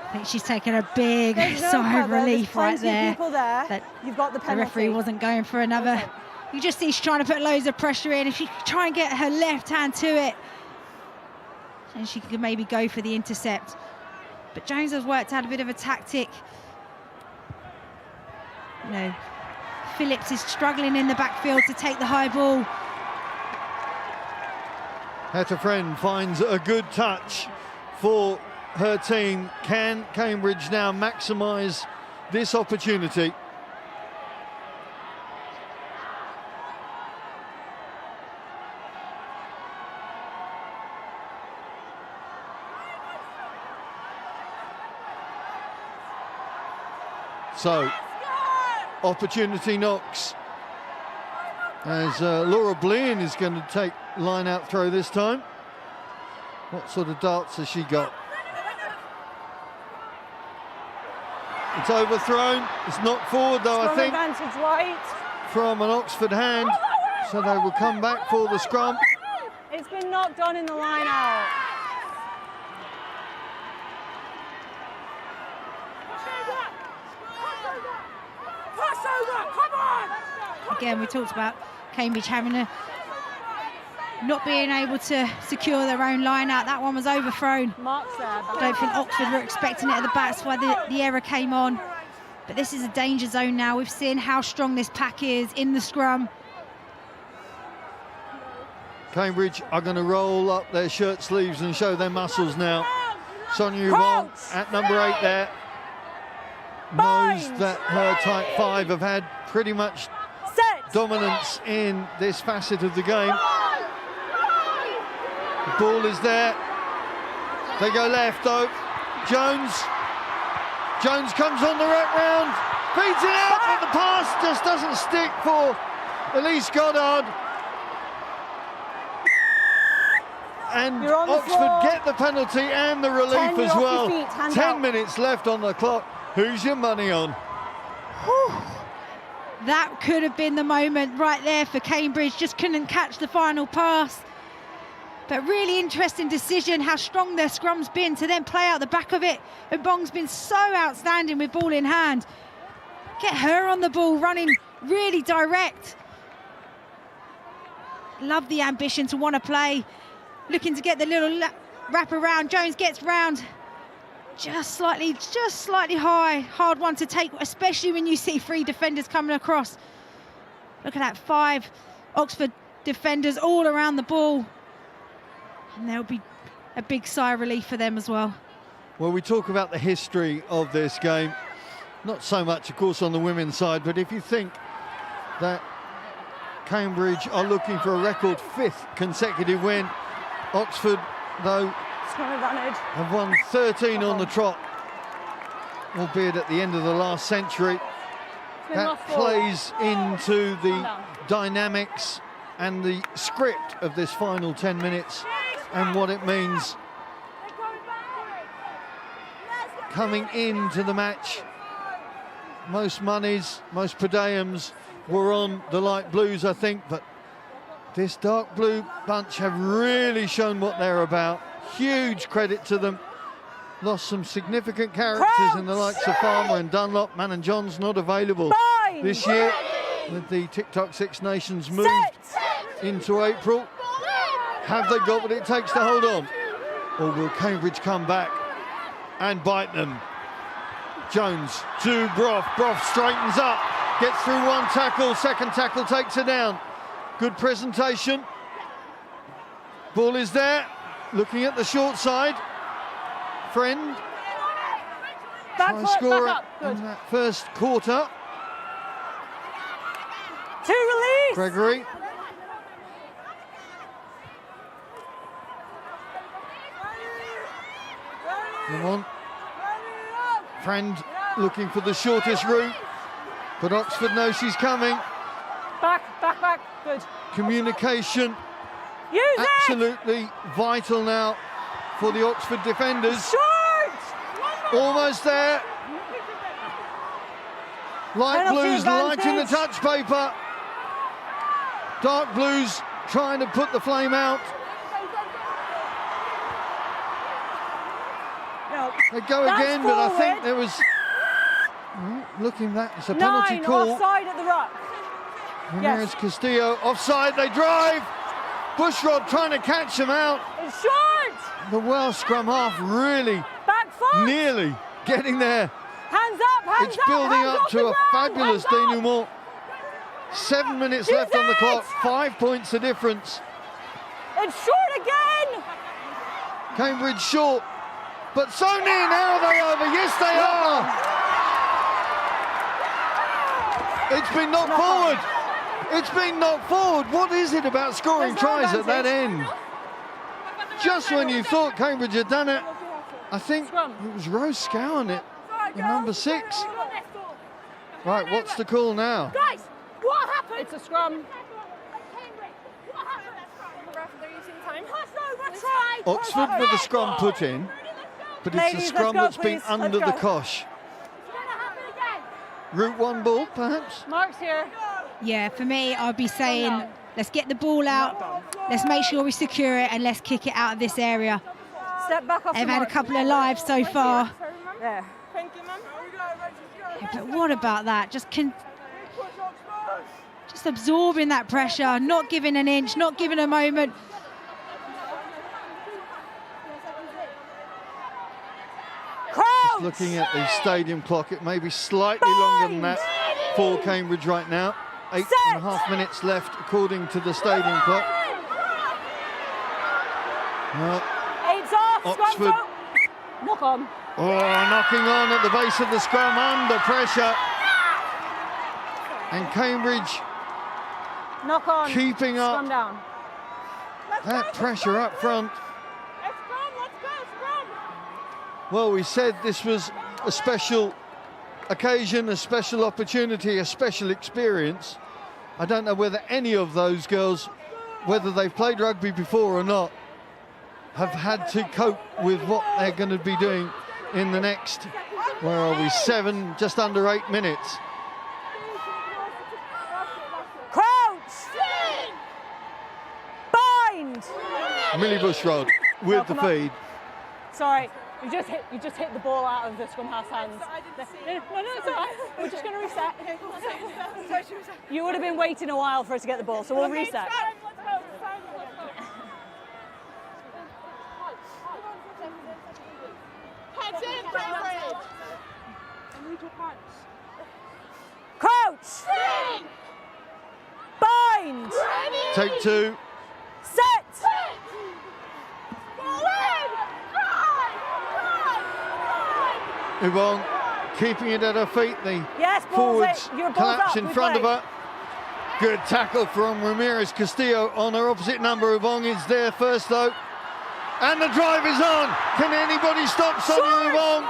I think she's taken a big sigh of relief right there. That you've got the penalty. The referee wasn't going for another. You just see she's trying to put loads of pressure in. If she could try and get her left hand to it, and she could maybe go for the intercept. But Jones has worked out a bit of a tactic. You know, Phillips is struggling in the backfield to take the high ball. Hetta Friend finds a good touch for her team. Can Cambridge now maximise this opportunity? So, opportunity knocks as Laura Bleehen is going to take line out throw this time. What sort of darts has she got? It's overthrown. It's knocked forward though, I think, advantage White. from an Oxford hand. So they will come back for the scrum. It's been knocked on in the line out. Again, we talked about Cambridge having not being able to secure their own line out. That one was overthrown. Marks there. I don't think Oxford were expecting it at the back. That's why the error came on. But this is a danger zone now. We've seen how strong this pack is in the scrum. Cambridge are going to roll up their shirt sleeves and show their muscles now. Sonia Yvonne at number 8 there knows that her type 5 have had pretty much dominance in this facet of the game. The ball is there. They go left though. Jones comes on the wraparound, beats it out, but the pass just doesn't stick for Elise Goddard. And Oxford get the penalty and the relief as well. 10 minutes left on the clock. Who's your money on? Whew. That could have been the moment right there for Cambridge. Just couldn't catch the final pass. But really interesting decision, how strong their scrum's been to then play out the back of it. And Bong's been so outstanding with ball in hand. Get her on the ball, running really direct. Love the ambition to want to play. Looking to get the little wrap around. Jones gets round. Just slightly high. Hard one to take, especially when you see 3 defenders coming across. Look at that, 5 Oxford defenders all around the ball. And there'll be a big sigh of relief for them as well. Well, we talk about the history of this game. Not so much, of course, on the women's side, but if you think that Cambridge are looking for a record 5th consecutive win, Oxford, though, have won 13 on the trot, albeit at the end of the last century. That plays into the dynamics and the script of this final 10 minutes and what it means coming into the match. Most monies, most per diems were on the light blues, I think, but This dark blue bunch have really shown what they're about. Huge credit to them. Lost some significant characters in the likes of Farmer and Dunlop. Man and John's not available this year with the TikTok Six Nations moved into April. Have they got what it takes to hold on? Or will Cambridge come back and bite them? Jones to Brough. Brough straightens up, gets through one tackle, second tackle takes her down. Good presentation. Ball is there, looking at the short side. Friend. Try score in that first quarter. To release. Gregory. Come on. Friend looking for the shortest route, but Oxford knows she's coming. Back. Good. Communication Use absolutely vital now for the Oxford defenders. Short! Almost there. Light Penalty blues advantage. lighting the touch paper. Dark blues trying to put the flame out. No, They go that's again, but I think forward. there was... looking that, it's a penalty 9 call. offside at the ruck. Ramirez Castillo offside, they drive. Bushrod trying to catch them out. It's short. The Welsh scrum half really Back foot. nearly getting there. Hands up. It's building up to a fabulous denouement. 7 minutes left on the clock, 5 points the difference. It's short again. Cambridge short, but so near now. Are they over? Yes, they are. It's been knocked forward. It's been knocked forward. What is it about scoring tries at that end? Just when you thought Cambridge had done it, I think it was Rose scouring it, the number 6. Right, what's the call now? Guys, what happened? It's a scrum. Oxford with the scrum put in, but it's Ladies, a scrum let's go, that's been please. under Let's the go. cosh. Route 1 ball, perhaps? Mark's here. Yeah, for me, I'd be saying, let's get the ball out, let's make sure we secure it, and let's kick it out of this area. Step back off. They've the had a mark. couple of lives so far. There. Yeah, but what about that? Just absorbing that pressure, not giving an inch, not giving a moment. Just looking at the stadium clock, it may be slightly longer than that for Cambridge right now. 8.5 minutes left according to the stadium clock. Well, 8's off. Oxford. Knock on. Oh, knocking on at the base of the scrum, under pressure. And Cambridge Knock on. keeping up Scrum down. that pressure up front. Let's go, scrum. Well, we said this was a special occasion, a special opportunity, a special experience. I don't know whether any of those girls, whether they've played rugby before or not, have had to cope with what they're going to be doing in the next, where are we, just under 8 minutes. Crouch. Bind. Millie Bushrod with the come on. feed. Sorry, you just hit the ball out of the scrum half's hands. No, it's all right. We're just going to reset. You would have been waiting a while for us to get the ball, so we'll reset. Crouch. Bind. Take 2. Set. Yvonne keeping it at her feet. The Yes, balls forwards it. Your ball's collapse up. in We front play. of her. Good tackle from Ramirez Castillo on her opposite number. Yvonne is there first though. And the drive is on. Can anybody stop Sonia Yvonne?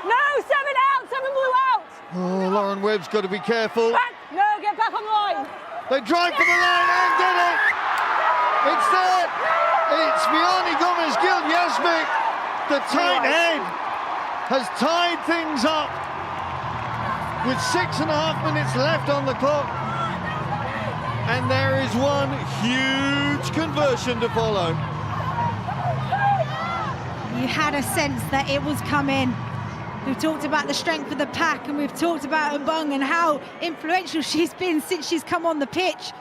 No, 7 out. 7 blew out. Oh, Lauren Webb's got to be careful. Back. No, get back on the line. They drive for the line and did it. It's there. It's Vianney Gomez-Gil Yasmik. The tight head has tied things up with 6.5 minutes left on the clock. And there is one huge conversion to follow. You had a sense that it was coming. We've talked about the strength of the pack, and we've talked about Mbung and how influential she's been since she's come on the pitch.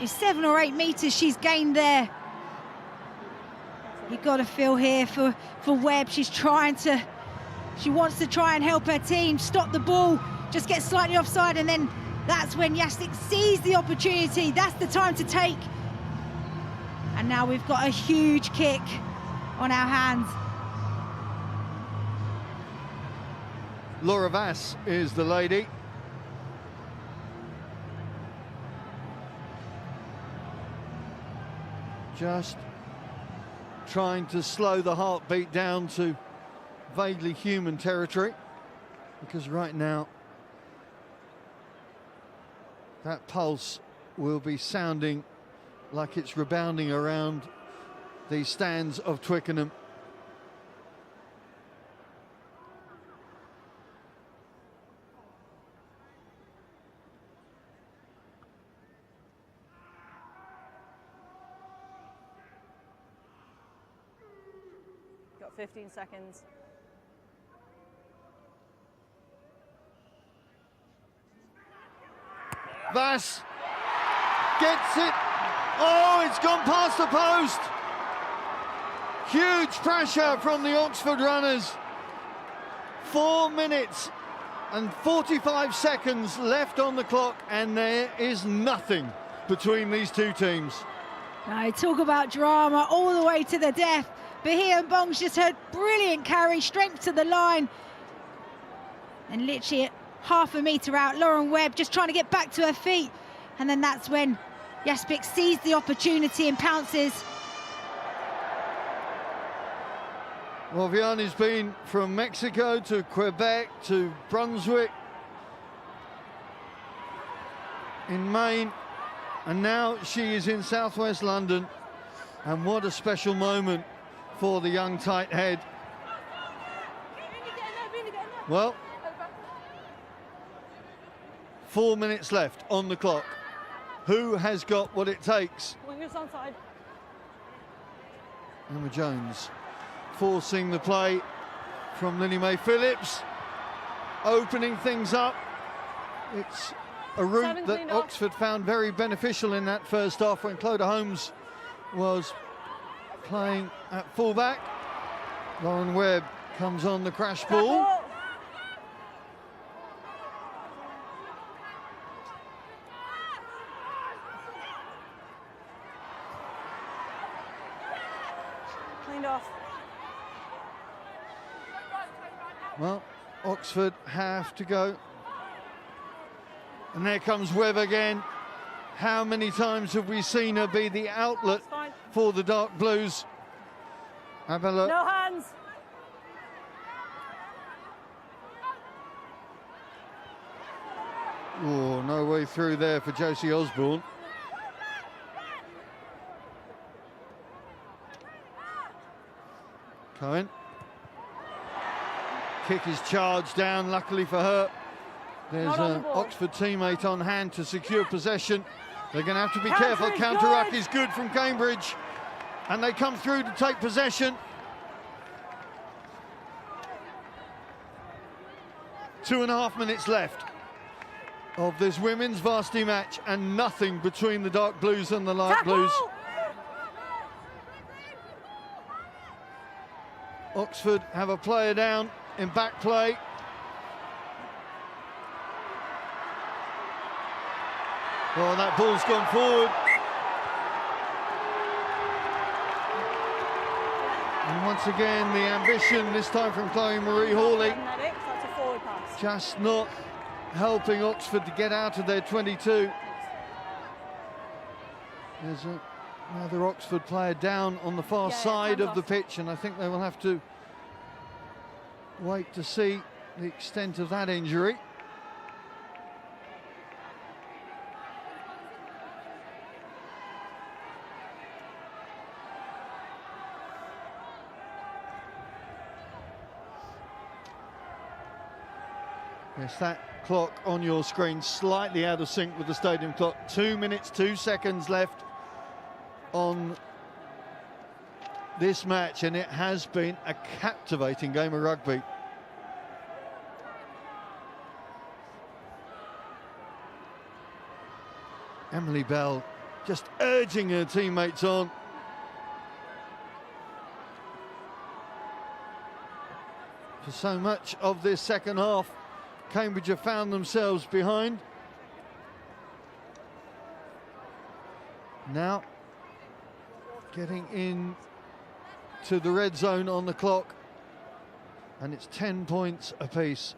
7 or 8 meters she's gained there. You've got to feel here for Webb. She wants to try and help her team stop the ball, just get slightly offside, and then that's when Jastic sees the opportunity. That's the time to take. And now we've got a huge kick on our hands. Laura Vass is the lady. Just trying to slow the heartbeat down to vaguely human territory, because right now that pulse will be sounding like it's rebounding around the stands of Twickenham. Got 15 seconds. Vass gets it. Oh, it's gone past the post. Huge pressure from the Oxford runners. 4 minutes and 45 seconds left on the clock, and there is nothing between these two teams. I talk about drama all the way to the death. Bleehen Mbung's just had brilliant carry, strength to the line. And literally at half a metre out, Lauren Webb just trying to get back to her feet. And then that's when Jastic sees the opportunity and pounces. Well, Vianney's been from Mexico to Quebec to Brunswick in Maine, and now she is in southwest London. And what a special moment for the young tight head. Well, 4 minutes left on the clock. Who has got what it takes? Emma Jones forcing the play from Lily Mae Phillips, opening things up. It's a route that Oxford found very beneficial in that first half when Clodagh Holmes was playing at fullback. Lauren Webb comes on the crash ball. Cleaned off. Well, Oxford have to go. And there comes Webb again. How many times have we seen her be the outlet for the Dark Blues? Abele. No hands. Oh, no way through there for Josie Osborne. Cohen. Kick is charged down, luckily for her. There's an Oxford teammate on hand to secure possession. They're going to have to be careful. Counter-ruck is good from Cambridge. And they come through to take possession. 2.5 minutes left of this women's varsity match, and nothing between the Dark Blues and the Light Blues. Oxford have a player down in back play. Oh, that ball's gone forward. And once again, the ambition, this time from Chloe Marie Hawley, That's a forward pass. just not helping Oxford to get out of their 22. There's another Oxford player down on the far side of the pitch, and I think they will have to wait to see the extent of that injury. Yes, that clock on your screen slightly out of sync with the stadium clock. 2 minutes, 2 seconds left on this match, and it has been a captivating game of rugby. Emily Bell just urging her teammates on. For so much of this second half, Cambridge have found themselves behind. Now getting in to the red zone on the clock, and it's 10 points apiece.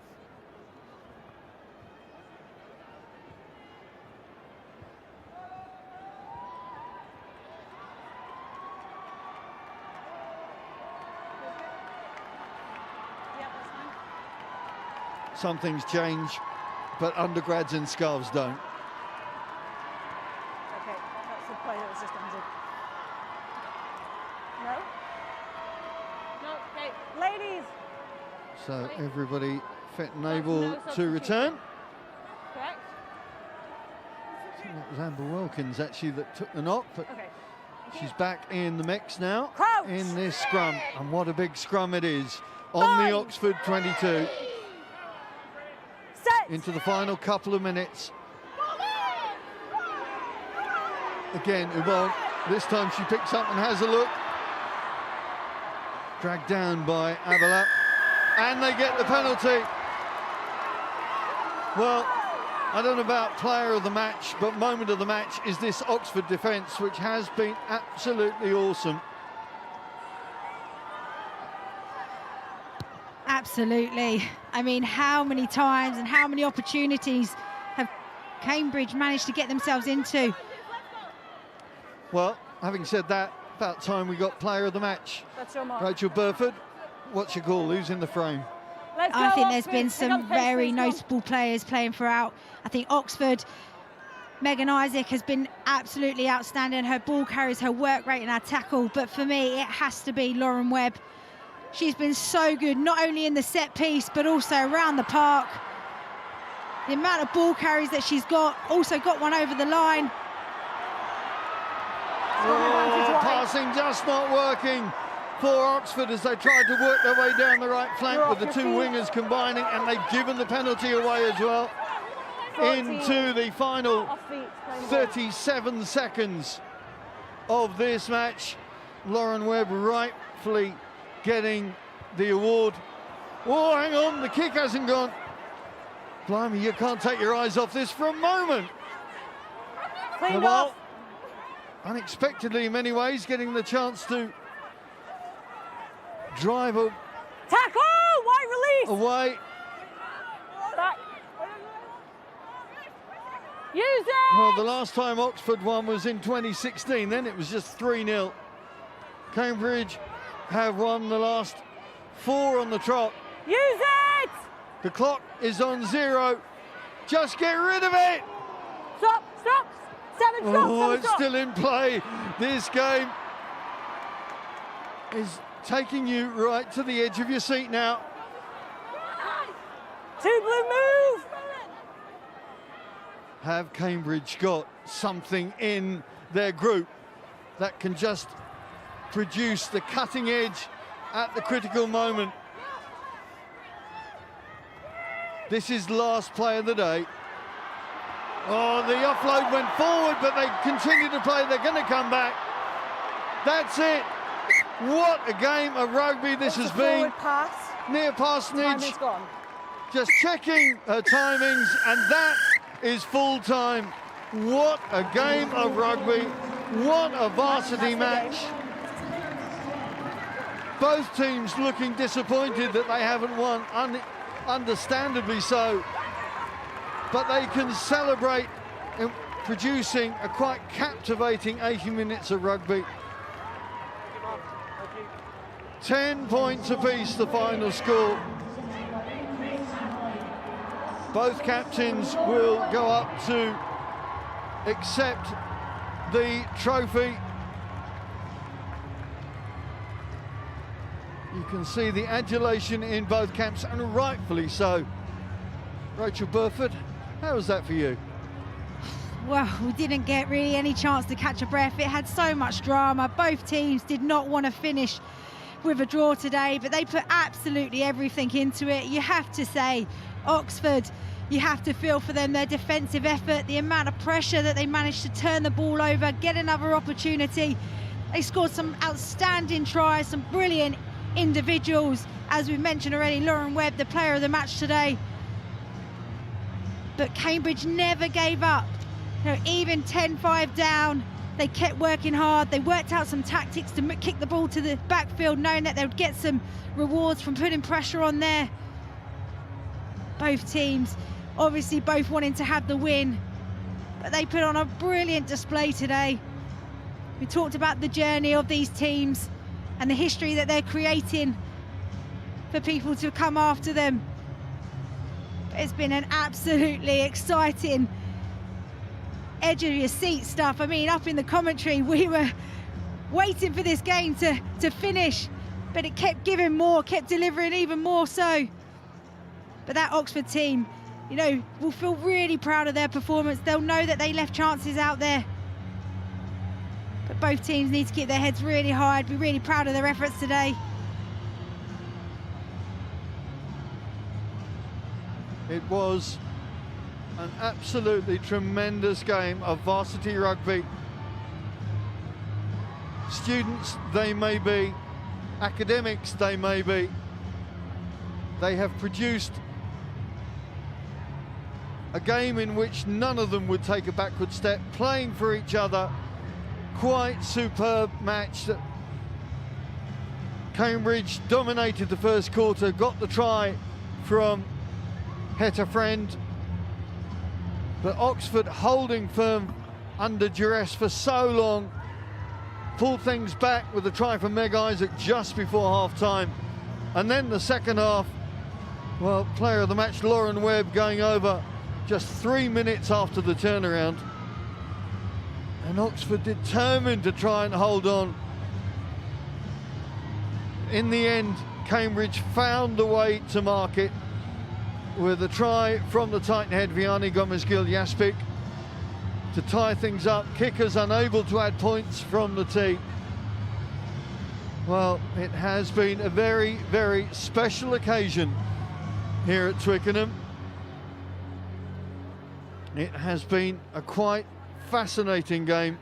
Some things change, but undergrads in scarves don't. Okay, that's the play that was just ended. No? No, okay. Ladies! So everybody fit and able to return. Correct? I think it was Amber Wilkins actually that took the knock, but Okay. she's back in the mix now Crouch. in this scrum, and what a big scrum it is on the Oxford 22. Set! Into the final couple of minutes. Again, Ubon, this time she picks up and has a look. Dragged down by Abele, and they get the penalty. Well, I don't know about player of the match, but moment of the match is this Oxford defence, which has been absolutely awesome. Absolutely. I mean, how many times and how many opportunities have Cambridge managed to get themselves into? Well, having said that, about time we got player of the match. That's your mark. Rachel Burford, what's your call? Who's in the frame? Let's go, I think there's Oxford. been Pick some up the pace, very please, come on. notable players playing throughout. I think Oxford, Megan Isaac has been absolutely outstanding. Her ball carries, her work rate and her tackle. But for me, it has to be Lauren Webb. She's been so good, not only in the set piece, but also around the park. The amount of ball carries that she's got, also got one over the line. Oh, passing just not working for Oxford as they tried to work their way down the right flank with the two wingers combining, and they've given the penalty away as well. 14. Into the final Off feet, playing ball. 37 seconds of this match. Lauren Webb rightfully getting the award. Oh, hang on, the kick hasn't gone. Blimey, you can't take your eyes off this for a moment. Cleaned Well, off. unexpectedly in many ways, getting the chance to drive Tackle! Wide release! away. Back. Use it! Well, the last time Oxford won was in 2016, then it was just 3-0. Cambridge have won the last 4 on the trot. Use it! The clock is on 0. Just get rid of it! Stop! Stop! 7 stop! Oh, 7 it's stop! still in play. This game is taking you right to the edge of your seat now. 2 blue move! Have Cambridge got something in their group that can just produce the cutting edge at the critical moment? This is last play of the day. Oh, the offload went forward, but they continue to play. They're going to come back. That's it. What a game of rugby this has been. Forward pass. Near Parsonage Timing's gone. just checking her timings, and that is full time. What a game of rugby. What a varsity match. Both teams looking disappointed that they haven't won, understandably so. But they can celebrate in producing a quite captivating 80 minutes of rugby. 10 points apiece, the final score. Both captains will go up to accept the trophy. You can see the adulation in both camps, and rightfully so. Rachel Burford, how was that for you? Well, we didn't get really any chance to catch a breath. It had so much drama. Both teams did not want to finish with a draw today, but they put absolutely everything into it. You have to say, Oxford, you have to feel for them, their defensive effort, the amount of pressure that they managed to turn the ball over, get another opportunity. They scored some outstanding tries, some brilliant individuals. As we mentioned already, Lauren Webb, the player of the match today. But Cambridge never gave up. You know, even 10-5 down, they kept working hard. They worked out some tactics to kick the ball to the backfield, knowing that they would get some rewards from putting pressure on there. Both teams, obviously both wanting to have the win, but they put on a brilliant display today. We talked about the journey of these teams and the history that they're creating for people to come after them. It's been an absolutely exciting edge of your seat stuff. I mean, up in the commentary, we were waiting for this game to finish, but it kept giving more, kept delivering even more so. But that Oxford team, you know, will feel really proud of their performance. They'll know that they left chances out there. But both teams need to keep their heads really high, be really proud of their efforts today. It was an absolutely tremendous game of varsity rugby. Students they may be, academics they may be, they have produced a game in which none of them would take a backward step, playing for each other. Quite superb match. Cambridge dominated the first quarter, got the try from Heta Friend, but Oxford holding firm under duress for so long, pulled things back with a try from Meg Isaac just before half-time. And then the second half, well, player of the match Lauren Webb going over just 3 minutes after the turnaround. And Oxford determined to try and hold on. In the end, Cambridge found a way to mark it with a try from the Titan head Vianney Gomez-Gil-Jaspic to tie things up. Kickers unable to add points from the tee. Well, it has been a very, very special occasion here at Twickenham. It has been a quite fascinating game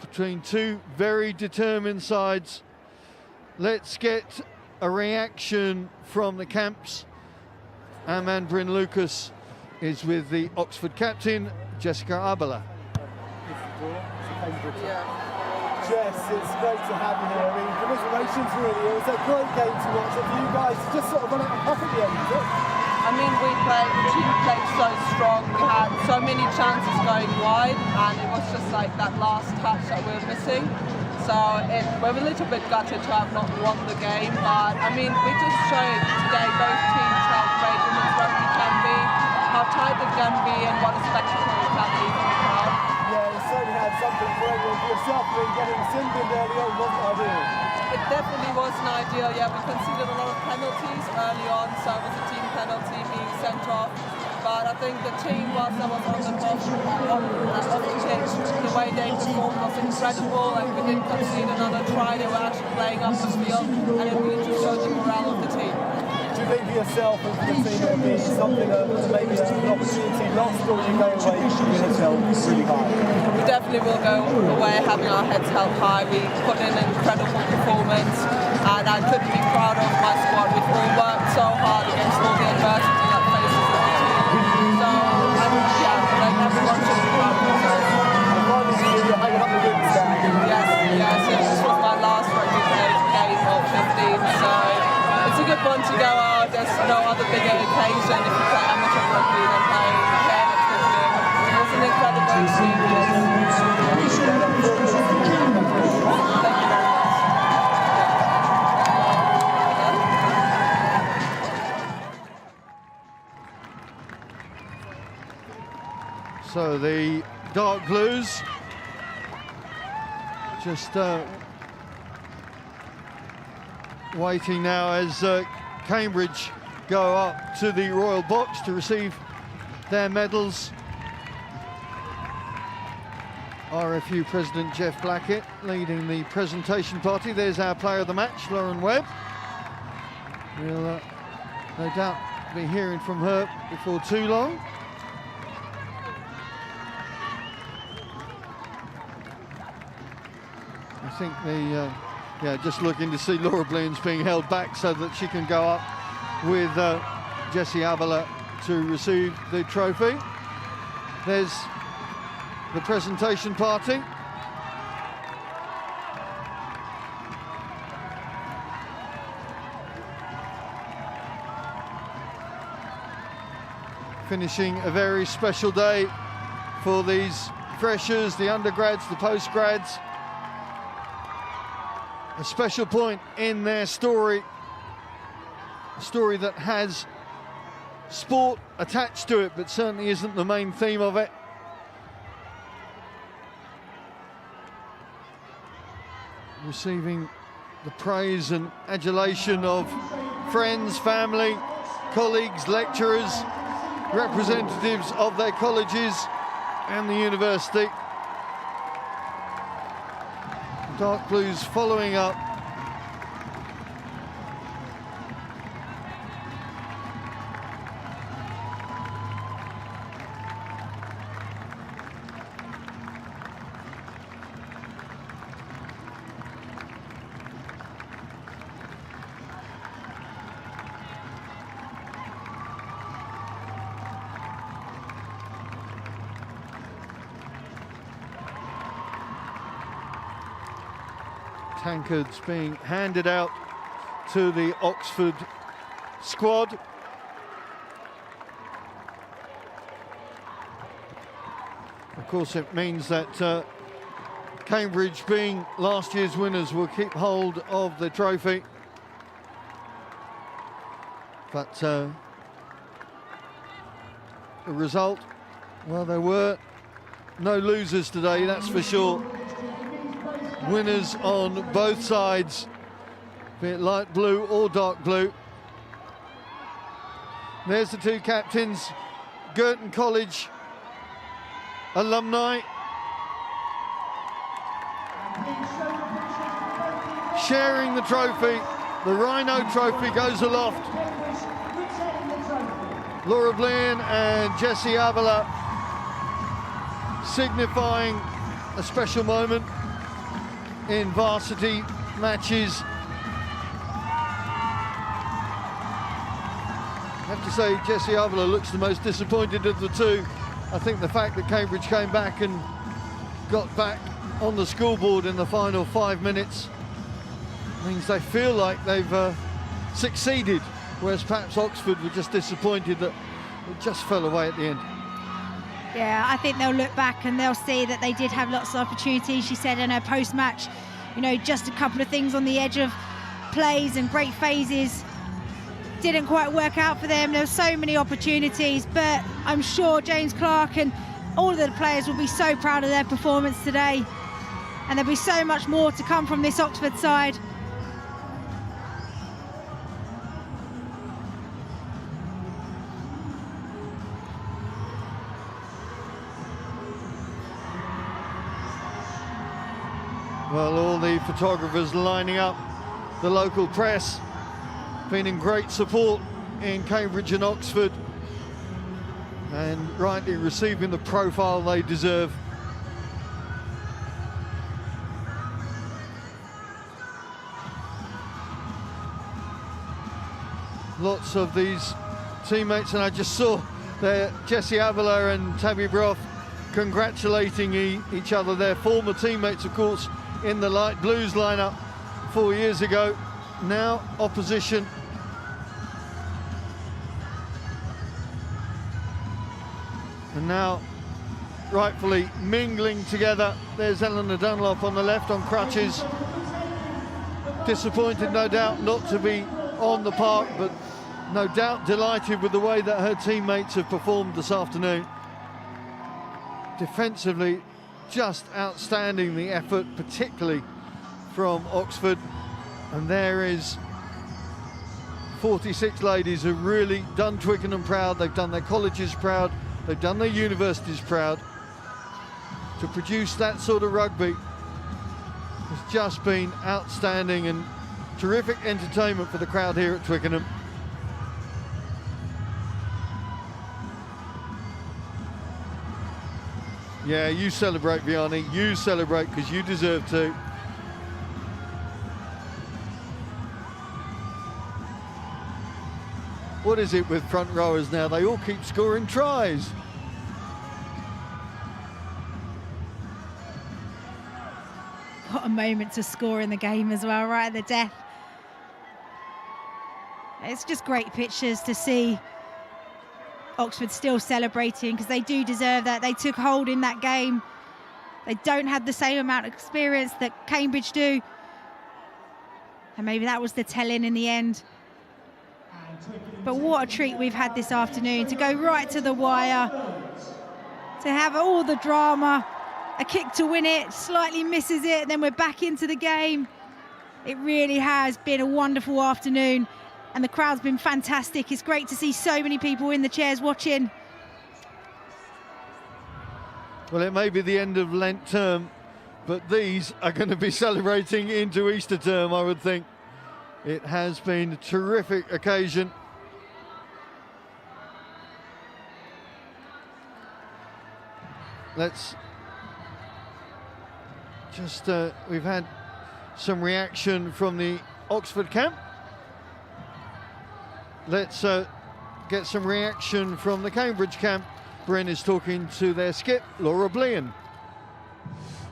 between two very determined sides. Let's get a reaction from the camps. Aman Bryn Lucas is with the Oxford captain, Jessica Abele. Jess, it's great to have you here. I mean, commiserations really. It was a great game to watch. For you guys to just sort of run out of puff at the end, is it? I mean, the team played so strong. We had so many chances going wide, and it was just like that last touch that we were missing. So we're a little bit gutted to have not won the game, but I mean, we just showed today both teams how great women's rugby can be, how tight it can be, and what a spectacle it can be for the crowd. Yeah, it certainly had something for everyone. For yourself, you were getting Sinbin early on, wasn't ideal? It definitely wasn't ideal. Yeah, we conceded a lot of penalties early on, so it was a team penalty being sent off. But I think the team, whilst I was on the pitch, the way they performed was incredible. Like, we didn't concede another try, they were actually playing up the field, and it really just showed the morale of the team. Do you think for yourself and for the team it would be something that maybe an opportunity lost, or you go away with your heads held really high? We definitely will go away having our heads held high. We put in an incredible performance, and I couldn't be proud of my squad. We've all worked so hard against all the adversity that faces the team. So, everyone should be proud of themselves. You're hanging up the wings there. Yes, this was my last rugby game of 15, so it's a good one to go out. There's no other bigger occasion if you play amateur rugby than playing here at Twickenham. It was an incredible experience. Thank you very much. So the Dark Blues just waiting now as Cambridge go up to the Royal Box to receive their medals. RFU President Jeff Blackett leading the presentation party. There's our player of the match, Lauren Webb. We'll no doubt be hearing from her before too long. I think just looking to see Laura Bleen's being held back so that she can go up with Jessie Abele to receive the trophy. There's the presentation party. Finishing a very special day for these freshers, the undergrads, the postgrads. A special point in their story, a story that has sport attached to it, but certainly isn't the main theme of it. Receiving the praise and adulation of friends, family, colleagues, lecturers, representatives of their colleges and the university. Dark Blues following up. Tankards being handed out to the Oxford squad. Of course, it means that Cambridge, being last year's winners, will keep hold of the trophy. But the result, well, there were no losers today, that's for sure. Winners on both sides, be it light blue or dark blue. There's the two captains, Girton College alumni, sharing the trophy. The Rhino trophy goes aloft. Laura Bleehen and Jessie Abele signifying a special moment in varsity matches. I have to say, Jessie Abele looks the most disappointed of the two. I think the fact that Cambridge came back and got back on the scoreboard in the final 5 minutes means they feel like they've succeeded, whereas perhaps Oxford were just disappointed that it just fell away at the end. Yeah, I think they'll look back and they'll see that they did have lots of opportunities. She said in her post-match, you know, just a couple of things on the edge of plays and great phases didn't quite work out for them. There were so many opportunities, but I'm sure James Clark and all of the players will be so proud of their performance today. And there'll be so much more to come from this Oxford side. Well, all the photographers lining up, the local press been in great support in Cambridge and Oxford, and rightly receiving the profile they deserve. Lots of these teammates, and I just saw there Jessie Abele and Tabby Broth congratulating each other. Their former teammates, of course, in the light blues lineup 4 years ago, now opposition. And now rightfully mingling together. There's Eleanor Dunlop on the left on crutches. Disappointed, no doubt, not to be on the park, but no doubt delighted with the way that her teammates have performed this afternoon. Defensively, just outstanding, the effort, particularly from Oxford. And there is 46 ladies who've really done Twickenham proud. They've done their colleges proud They've done their universities proud. To produce that sort of rugby has just been outstanding and terrific entertainment for the crowd here at Twickenham. Yeah, you celebrate, Vianney. You celebrate because you deserve to. What is it with front rowers now? They all keep scoring tries. What a moment to score in the game as well, right at the death. It's just great pictures to see Oxford still celebrating because they do deserve that. They took hold in that game. They don't have the same amount of experience that Cambridge do. And maybe that was the tell-in the end. But what a treat we've had this afternoon to go right to the wire, to have all the drama, a kick to win it, slightly misses it, then we're back into the game. It really has been a wonderful afternoon. And the crowd's been fantastic. It's great to see so many people in the chairs watching. Well, it may be the end of Lent term, but these are going to be celebrating into Easter term, I would think. It has been a terrific occasion. Let's just, we've had some reaction from the Oxford camp. Let's get some reaction from the Cambridge camp. Bleehen is talking to their skip, Laura Bleehen.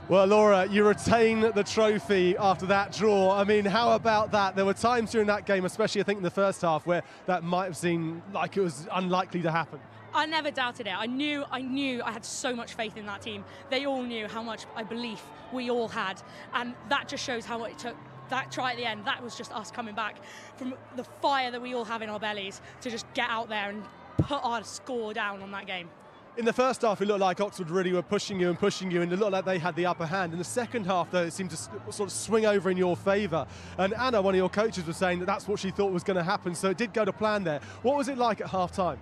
Well, Laura, you retain the trophy after that draw. I mean, how about that? There were times during that game, especially I think in the first half, where that might have seemed like it was unlikely to happen. I never doubted it. I knew I had so much faith in that team. They all knew how much belief we all had. And that just shows how much it took. That try at the end, that was just us coming back from the fire that we all have in our bellies to just get out there and put our score down on that game. In the first half, it looked like Oxford really were pushing you, and it looked like they had the upper hand. In the second half, though, it seemed to sort of swing over in your favour. And Anna, one of your coaches, was saying that that's what she thought was going to happen, so it did go to plan there. What was it like at half-time?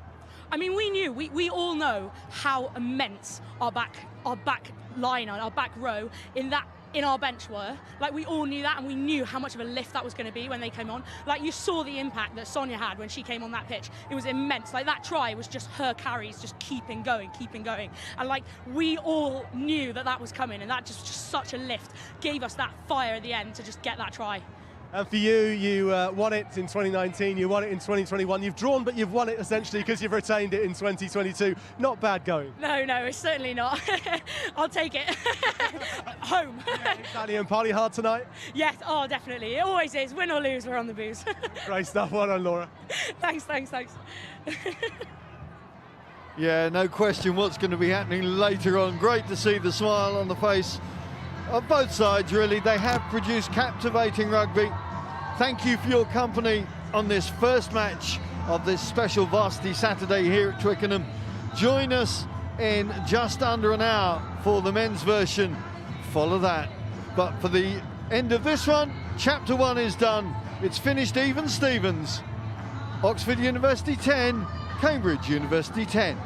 I mean, we knew, we all know how immense our back line, our back row in our bench were. Like, we all knew that, and we knew how much of a lift that was going to be when they came on. Like, you saw the impact that Sonia had when she came on that pitch. It was immense. Like, that try was just her carries just keeping going. And like, we all knew that was coming, and that just such a lift gave us that fire at the end to just get that try. And for you, you won it in 2019, you won it in 2021. You've drawn, but you've won it essentially because you've retained it in 2022. Not bad going. No, it's certainly not. I'll take it. Home. Yeah, exactly, and party hard tonight? Yes, oh, definitely. It always is. Win or lose, we're on the booze. Great stuff. Well done, Laura. Thanks. Yeah, no question what's going to be happening later on. Great to see the smile on the face of both sides, really. They have produced captivating rugby. Thank you for your company on this first match of this special Varsity Saturday here at Twickenham. Join us in just under an hour for the men's version. Follow that. But for the end of this one, Chapter 1 is done. It's finished even Stevens. Oxford University 10, Cambridge University 10.